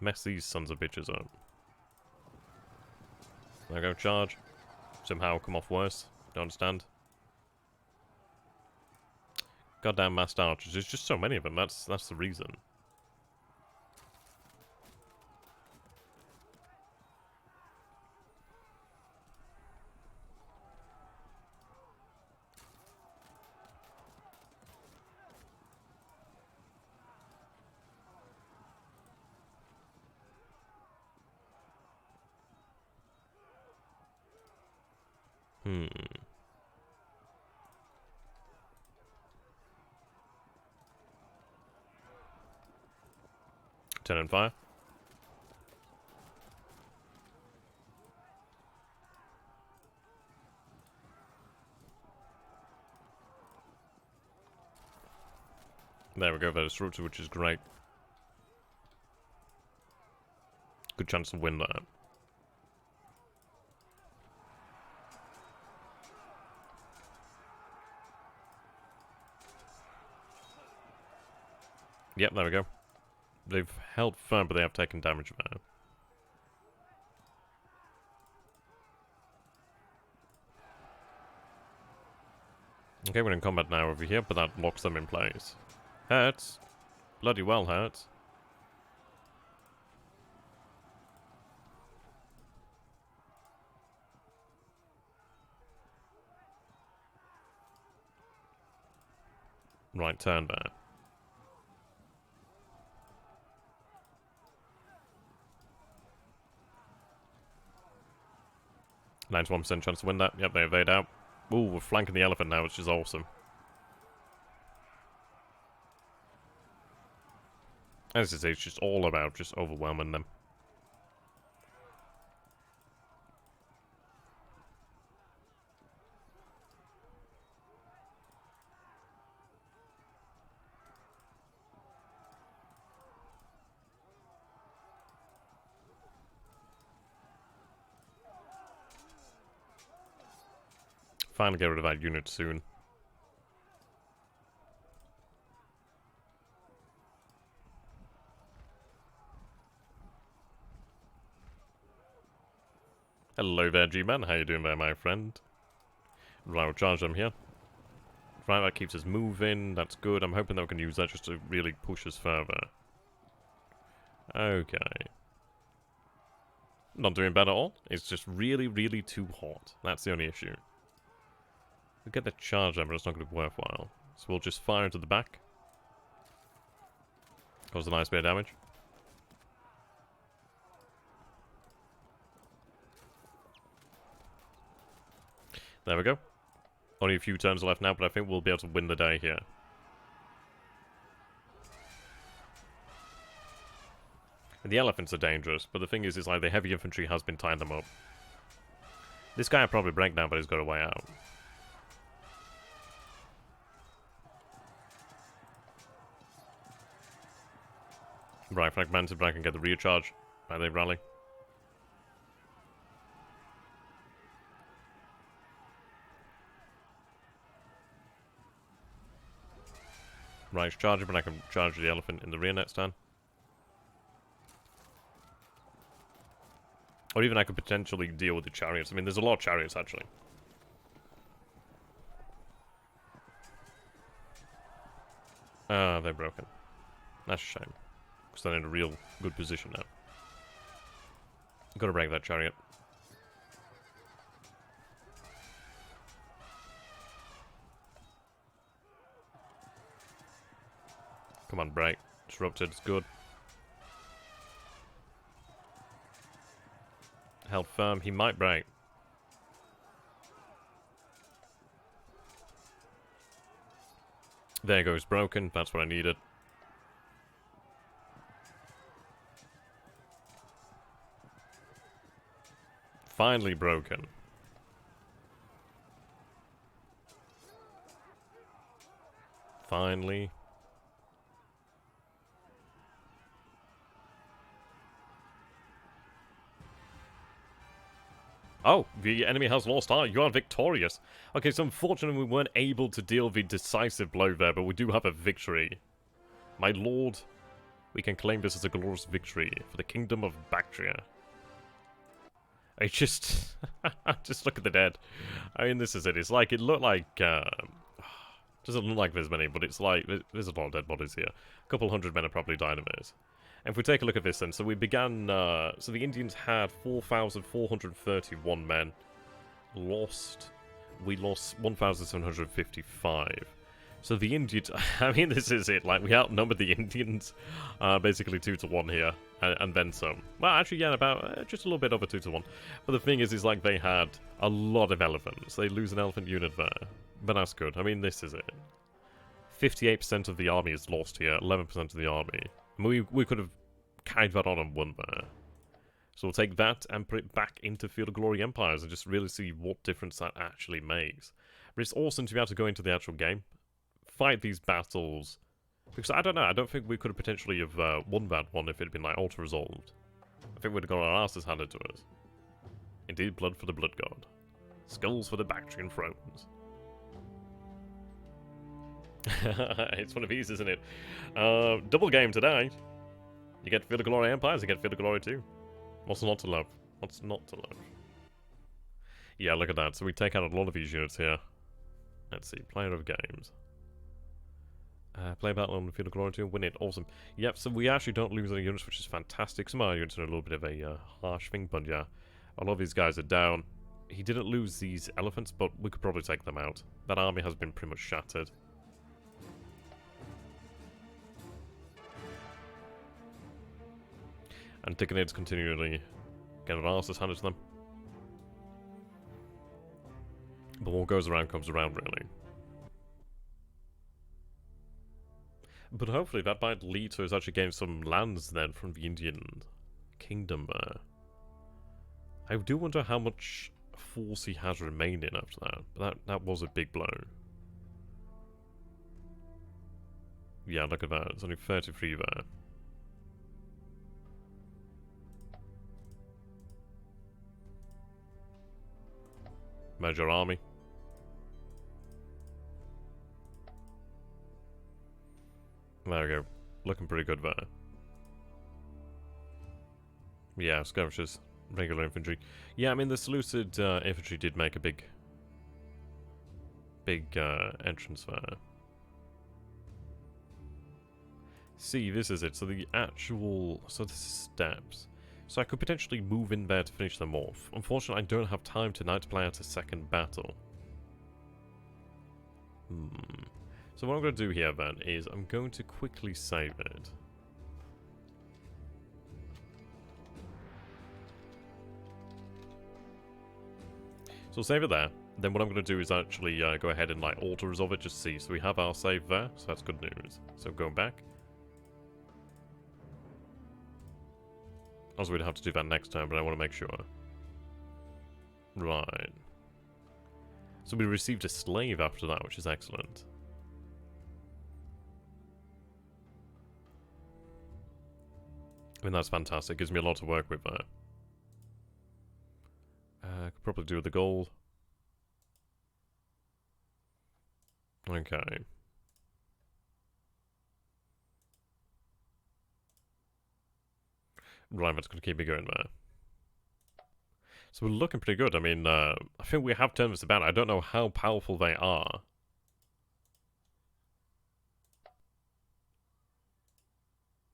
mess these sons of bitches up. There I go, charge. Somehow come off worse. Don't understand. Goddamn masked archers. There's just so many of them. That's the reason. Hmm. 10 and fire. There we go, they're disrupted, which is great. Good chance to win that. Yep, there we go. They've held firm, but they have taken damage there. Okay, we're in combat now over here, but that locks them in place. Hurts. Bloody well hurts. Right turn there. 91% chance to win that. Yep, they evade out. Ooh, we're flanking the elephant now, which is awesome. As I say, it's just all about just overwhelming them. Finally get rid of that unit soon. Hello there, G-Man. How you doing there, my friend? Right, we'll charge them here. Right, that keeps us moving. That's good. I'm hoping that we can use that just to really push us further. Okay. Not doing bad at all. It's just really, really too hot. That's the only issue. We get the charge there, but it's not going to be worthwhile. So we'll just fire into the back. Cause a nice bit of damage. There we go. Only a few turns left now, but I think we'll be able to win the day here. And the elephants are dangerous, but the thing is like the heavy infantry has been tying them up. This guy will probably break now, but he's got a way out. Right, fragmented, but I can get the rear charge. Right, they rally. Right, charge it, but I can charge the elephant in the rear next turn. Or even I could potentially deal with the chariots. I mean, there's a lot of chariots, actually. Ah, they're broken. That's a shame. Because they're in a real good position now. Gotta break that chariot. Come on, break. Disrupted, it's good. Held firm, he might break. There goes broken, that's what I needed. Finally broken. Finally. Oh, the enemy has lost. Ah, you are victorious. Okay, so unfortunately we weren't able to deal the decisive blow there, but we do have a victory. My lord, we can claim this as a glorious victory for the kingdom of Bactria. I just... just look at the dead. I mean, this is it. It's like, it looked like... doesn't look like there's many, but it's like, there's a lot of dead bodies here. A couple hundred men have probably died of this. And if we take a look at this then, so we began, so the Indians had 4,431 men. We lost 1,755. So the Indians, I mean, this is it, like, we outnumbered the Indians, basically 2 to 1 here, and then some. Well, actually, yeah, about, just a little bit over 2 to 1. But the thing is like, they had a lot of elephants. They lose an elephant unit there. But that's good. I mean, this is it. 58% of the army is lost here, 11% of the army. I mean, we could have carried that on and won there. So we'll take that and put it back into Field of Glory Empires and just really see what difference that actually makes. But it's awesome to be able to go into the actual game, fight these battles, because I don't know, I don't think we could have potentially have won that one if it had been like auto-resolved. I think we'd have got our asses handed to us. Indeed, blood for the blood god. Skulls for the Bactrian thrones. It's one of these, isn't it? Double game today. You get Field of Glory Empires, you get Field of Glory 2. What's not to love? What's not to love? Yeah, look at that. So we take out a lot of these units here. Let's see. Player of games. Play battle on the Field of Glory 2, win it. Awesome. Yep, so we actually don't lose any units, which is fantastic. Some of our units are a little bit of a harsh thing, but yeah. A lot of these guys are down. He didn't lose these elephants, but we could probably take them out. That army has been pretty much shattered. And Tickenades continually get an arse handed to them. But what goes around comes around, really. But hopefully that might lead to us actually getting some lands then from the Indian kingdom there. I do wonder how much force he has remaining after that. But that was a big blow. Yeah, look at that. It's only 33 there. Major army. There we go. Looking pretty good there. Yeah, skirmishers. Regular infantry. Yeah, I mean, the Seleucid infantry did make a big big entrance there. See, this is it. So the actual... So this is steps. So I could potentially move in there to finish them off. Unfortunately, I don't have time tonight to play out a second battle. So what I'm going to do here then is I'm going to quickly save it. So save it there. Then what I'm going to do is actually go ahead and like auto resolve it, just see. So we have our save there, so that's good news. So going back. Also, we'd have to do that next time, but I want to make sure. Right. So we received a slave after that, which is excellent. I mean, that's fantastic. Gives me a lot to work with there. Could probably do with the gold. Okay. Right, that's going to keep me going there. So we're looking pretty good. I mean, I think we have turned this about. I don't know how powerful they are.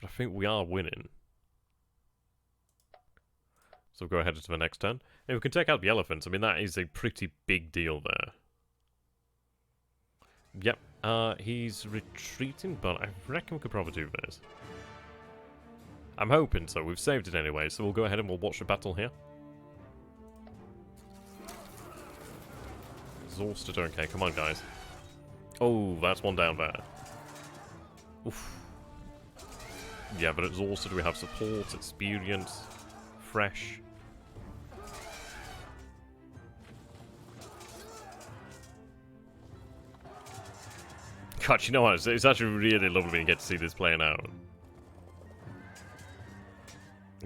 But I think we are winning. So we'll go ahead to the next turn. And we can take out the elephants. I mean, that is a pretty big deal there. Yep, he's retreating, but I reckon we could probably do this. I'm hoping so. We've saved it anyway, so we'll go ahead and we'll watch the battle here. Exhausted, okay, come on guys. Oh, that's one down there. Oof. Yeah, but exhausted, we have support, experience, fresh. God, you know what, it's actually really lovely when you get to see this playing out.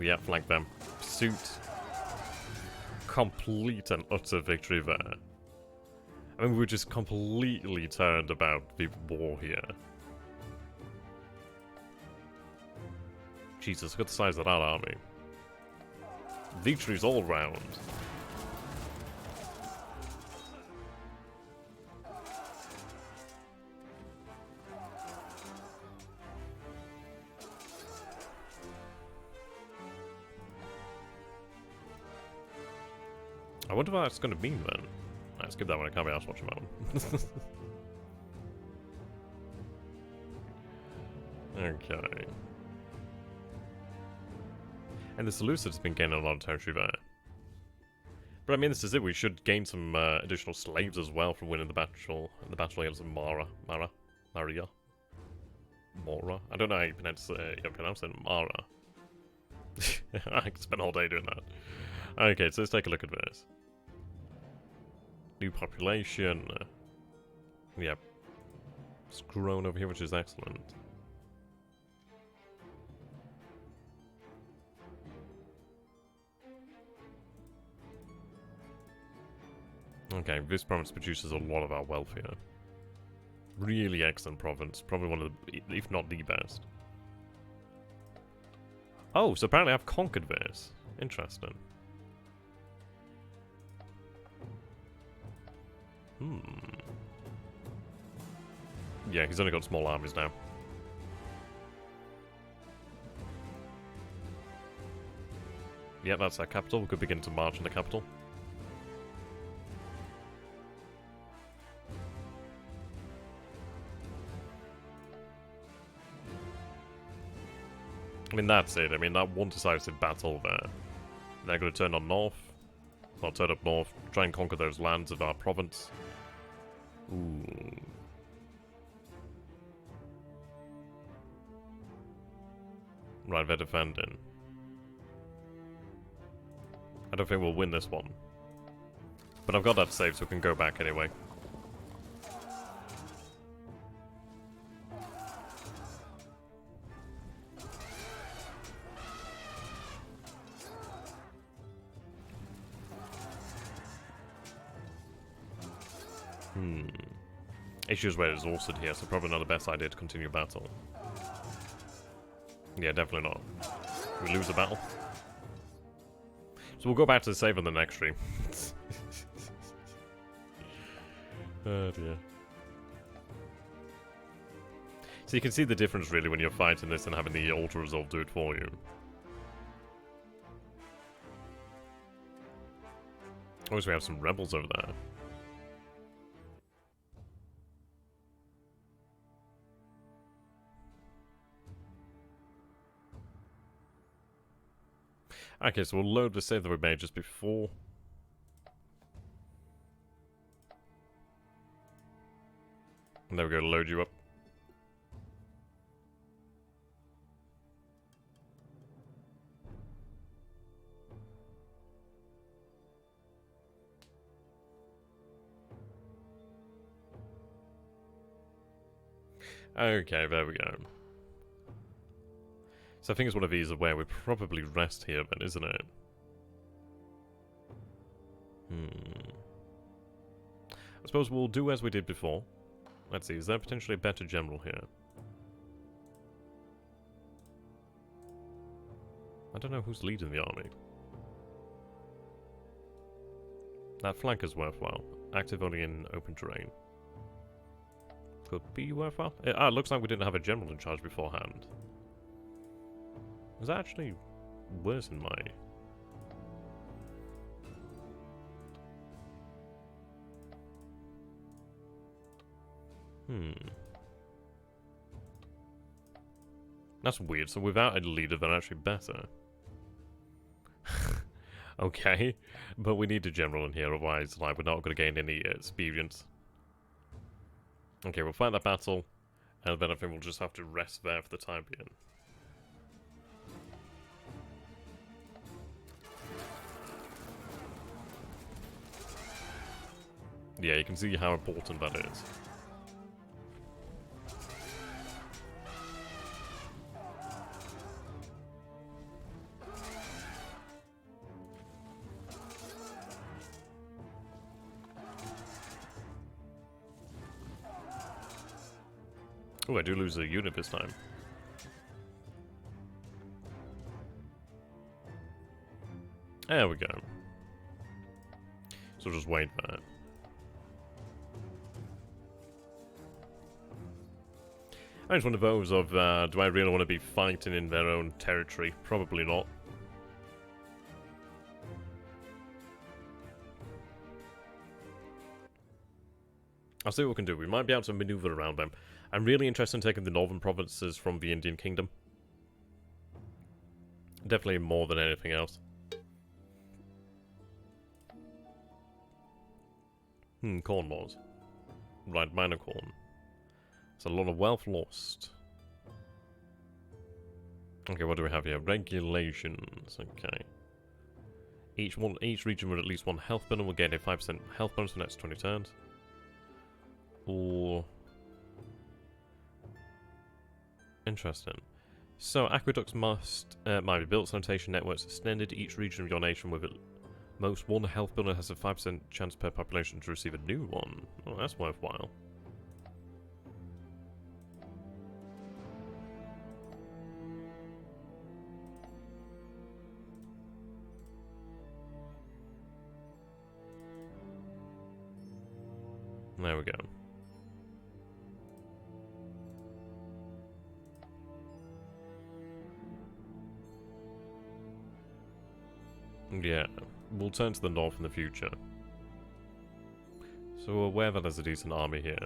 Yeah, flank them. Pursuit. Complete and utter victory there. I mean, we're just completely turned about the war here. Jesus, look at the size of that army. Victories all round. I wonder what that's going to mean then. Let's skip that one, I can't be arsed watching that one. Okay. And the Seleucid's been gaining a lot of territory there. But I mean, this is it, we should gain some additional slaves as well from winning the battle against Mara. Maria? Mora? I don't know how you pronounce it, Mara. I could spend all day doing that. Okay, so let's take a look at this. New population. Yep. It's grown over here, which is excellent. Okay, this province produces a lot of our wealth here. Really excellent province. Probably one of the, if not the best. Oh, so apparently I've conquered this. Interesting. Yeah, he's only got small armies now. Yeah, that's our capital. We could begin to march in the capital. I mean, that's it. I mean, that one decisive battle there. They're going to turn on north. Not turn up north. Try and conquer those lands of our province. Ooh. Right, they're defending. I don't think we'll win this one. But I've got that saved, so we can go back anyway. Issues where it's exhausted here, so probably not the best idea to continue battle. Yeah, definitely not. We lose the battle. So we'll go back to the save on the next stream. Oh dear. So you can see the difference really when you're fighting this and having the auto resolve do it for you. Oh, so we have some rebels over there. Okay, so we'll load the save that we made just before. And there we go, load you up. Okay, there we go. So I think it's one of these where we probably rest here then, isn't it? I suppose we'll do as we did before. Let's see, is there potentially a better general here? I don't know who's leading the army. That flank is worthwhile. Active only in open terrain. Could be worthwhile. It looks like we didn't have a general in charge beforehand. Is that actually worse than my... That's weird. So without a leader, they're actually better. Okay. But we need a general in here, otherwise like, we're not going to gain any experience. Okay, we'll fight that battle, and then I think we'll just have to rest there for the time being. Yeah, you can see how important that is. Oh, I do lose a unit this time. There we go. So just wait for that. It's one of those of, do I really want to be fighting in their own territory? Probably not. I'll see what we can do. We might be able to maneuver around them. I'm really interested in taking the northern provinces from the Indian Kingdom. Definitely more than anything else. Corn laws. Right, minor corn. It's a lot of wealth lost. Okay, what do we have here? Regulations. Okay. Each region with at least one health bonus will gain a 5% health bonus for the next 20 turns. Or... Interesting. So, aqueducts might be built, sanitation networks extended. Each region of your nation with at most one health bonus has a 5% chance per population to receive a new one. Oh, that's worthwhile. There we go. Yeah, we'll turn to the north in the future. So we're aware that there's a decent army here.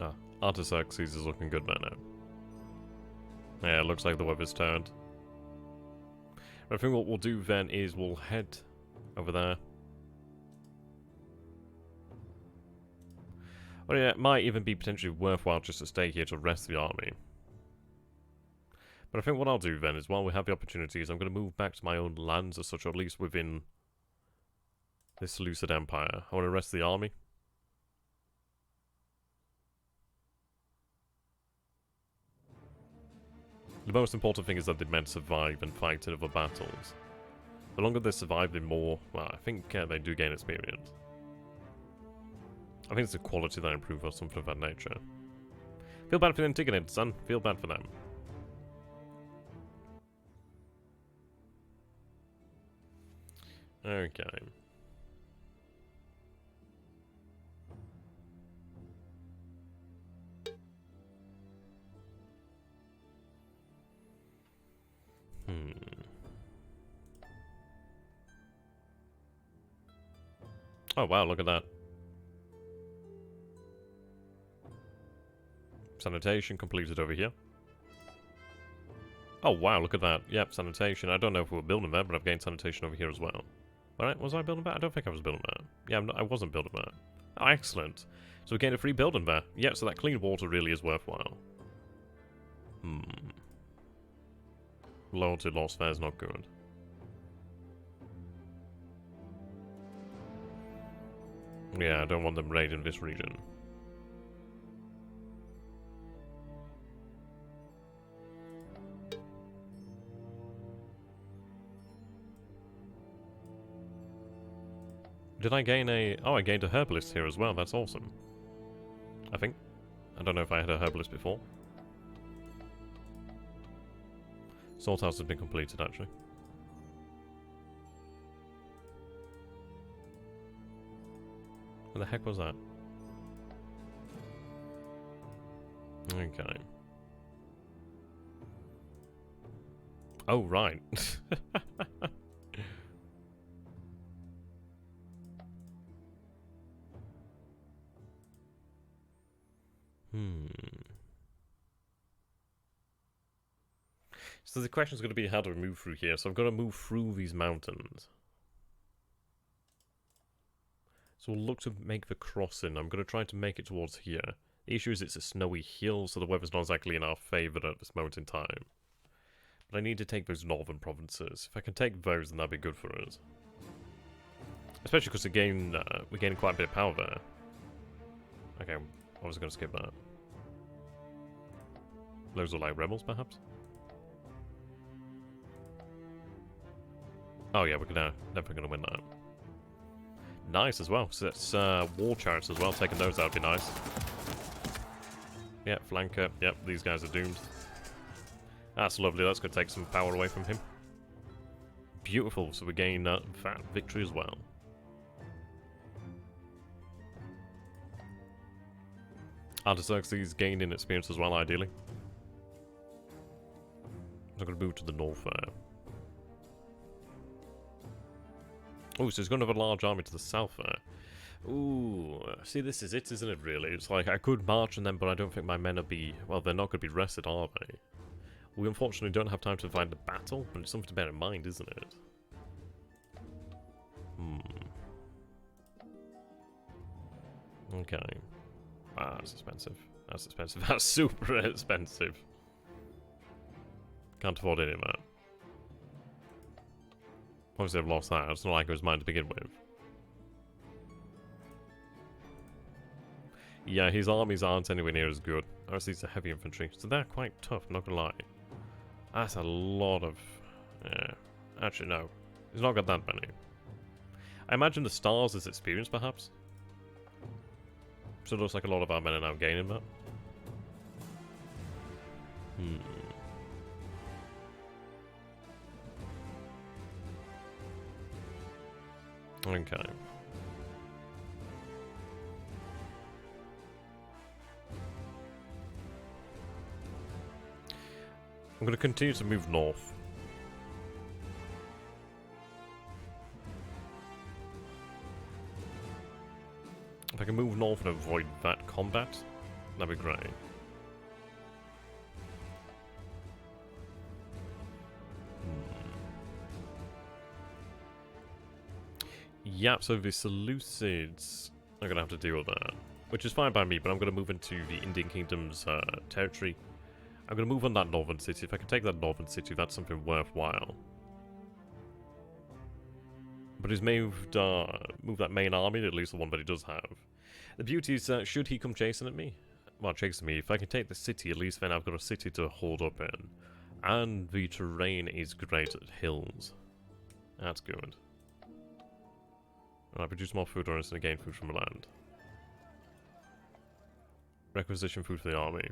Ah, Artaxerxes is looking good right now. Yeah, it looks like the weather's turned. I think what we'll do then is we'll head over there. Well, yeah, it might even be potentially worthwhile just to stay here to rest the army. But I think what I'll do then is, while we have the opportunities, I'm going to move back to my own lands as such, or at least within this Seleucid Empire. I want to rest the army. The most important thing is that the men survive and fight in other battles. The longer they survive, the more, well, I think they do gain experience. I think it's the quality that improves or something of that nature. Feel bad for the Antigonid, son. Feel bad for them. Okay. Oh wow, look at that. Sanitation completed over here. Oh wow, look at that. Yep, sanitation. I don't know if we were building that, but I've gained sanitation over here as well. Alright, was I building that? I don't think I was building that. Yeah, I wasn't building that. Oh, excellent. So we gained a free building there. Yeah, so that clean water really is worthwhile. Loyalty loss there is not good. Yeah, I don't want them raiding this region. Did I gain a... Oh, I gained a herbalist here as well. That's awesome. I think. I don't know if I had a herbalist before. Salt house has been completed, actually. What the heck was that? Okay. Oh, right. So the question is going to be how do we move through here? So I've got to move through these mountains. So we'll look to make the crossing. I'm going to try to make it towards here. The issue is it's a snowy hill, so the weather's not exactly in our favour at this moment in time. But I need to take those northern provinces. If I can take those, then that'd be good for us. Especially because we're gaining quite a bit of power there. Okay, I was going to skip that. Those are like rebels, perhaps? Oh yeah, we're definitely going to win that. Nice as well. So that's war chariots as well. Taking those out would be nice. Yep, flanker. Yep, these guys are doomed. That's lovely. That's going to take some power away from him. Beautiful. So we gain that victory as well. Artaxerxes gained in experience as well, ideally. I'm going to move to the north there. Oh, so he's going to have a large army to the south there. Ooh, see, this is it, isn't it, really? It's like, I could march on them, but I don't think my men will be... Well, they're not going to be rested, are they? We unfortunately don't have time to find a battle, but it's something to bear in mind, isn't it? Okay. Ah, that's expensive. That's expensive. That's super expensive. Can't afford any of that. Obviously I've lost that. It's not like it was mine to begin with. Yeah, his armies aren't anywhere near as good. Obviously it's a heavy infantry, so they're quite tough, not gonna lie. That's a lot of... Yeah. Actually, no. He's not got that many. I imagine the stars is experience, perhaps? So it looks like a lot of our men are now gaining that. Okay. I'm going to continue to move north. If I can move north and avoid that combat, that'd be great. Yep, so the Seleucids are going to have to deal with that. Which is fine by me, but I'm going to move into the Indian Kingdom's territory. I'm going to move on that northern city. If I can take that northern city, that's something worthwhile. But he's moved that main army, at least the one that he does have. The beauty is, should he come chasing at me? Well, chasing me. If I can take the city, at least then I've got a city to hold up in. And the terrain is great at hills. That's good. I produce more food or instant gain food from the land. Requisition food for the army.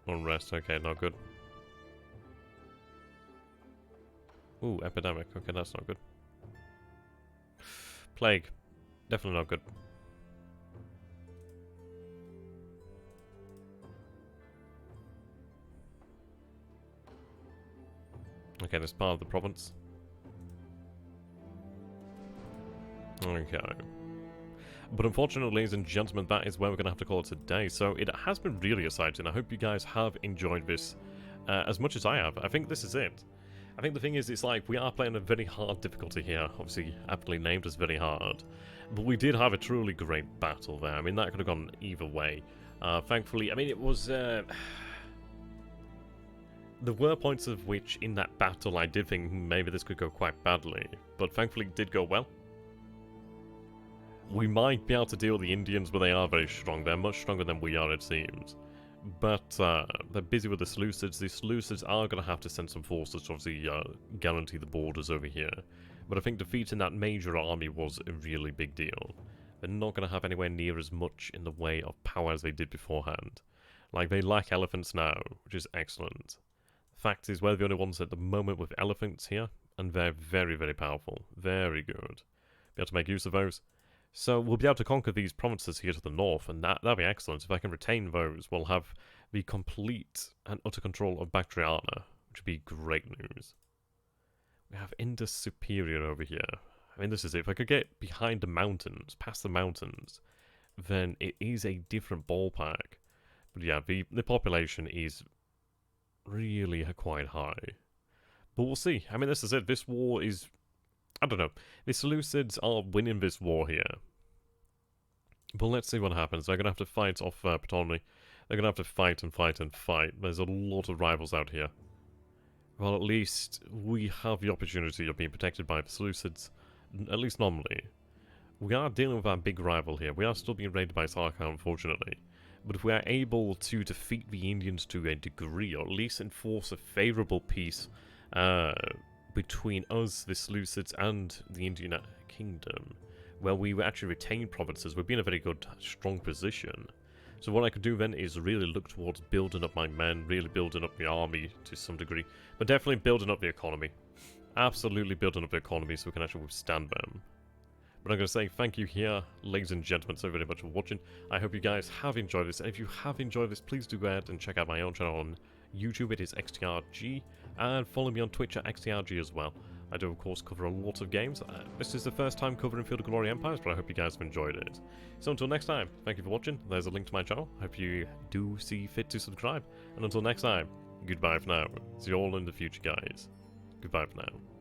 Unrest, okay, not good. Ooh, epidemic, okay, that's not good. Plague, definitely not good. Okay, that's part of the province. Okay. But unfortunately, ladies and gentlemen, that is where we're going to have to call it today. So it has been really exciting. I hope you guys have enjoyed this as much as I have. I think this is it. I think the thing is, it's like we are playing a very hard difficulty here. Obviously, aptly named as very hard. But we did have a truly great battle there. I mean, that could have gone either way. Thankfully, I mean, it was... there were points of which, in that battle, I did think maybe this could go quite badly. But thankfully, it did go well. We might be able to deal with the Indians, but they are very strong. They're much stronger than we are, it seems. But they're busy with the Seleucids. The Seleucids are going to have to send some forces to obviously guarantee the borders over here. But I think defeating that major army was a really big deal. They're not going to have anywhere near as much in the way of power as they did beforehand. Like, they lack elephants now, which is excellent. The fact is, we're the only ones at the moment with elephants here, and they're very, very powerful. Very good. Be able to make use of those. So we'll be able to conquer these provinces here to the north, and that'll be excellent. If I can retain those, we'll have the complete and utter control of Bactria, which would be great news. We have Indus Superior over here. I mean, this is it. If I could get behind the mountains, past the mountains, then it is a different ballpark. But yeah, the population is really quite high. But we'll see. I mean, this is it. This war is... I don't know. The Seleucids are winning this war here. But let's see what happens. They're going to have to fight off Ptolemy. They're going to have to fight and fight and fight. There's a lot of rivals out here. Well, at least we have the opportunity of being protected by the Seleucids. At least nominally. We are dealing with our big rival here. We are still being raided by Sarkar, unfortunately. But if we are able to defeat the Indians to a degree, or at least enforce a favourable peace... between us, the Seleucids, and the Indian Kingdom, where we actually retain provinces, we'd be in a very good, strong position. So what I could do then is really look towards building up my men, really building up the army to some degree, but definitely building up the economy. Absolutely building up the economy so we can actually withstand them. But I'm going to say thank you here, ladies and gentlemen, so very much for watching. I hope you guys have enjoyed this, and if you have enjoyed this, please do go ahead and check out my own channel on YouTube. It is XTRG, and follow me on Twitch at XTRG as well. I do, of course, cover a lot of games. This is the first time covering Field of Glory Empires, but I hope you guys have enjoyed it. So until next time, thank you for watching. There's a link to my channel. Hope you do see fit to subscribe. And until next time, goodbye for now. See you all in the future, guys. Goodbye for now.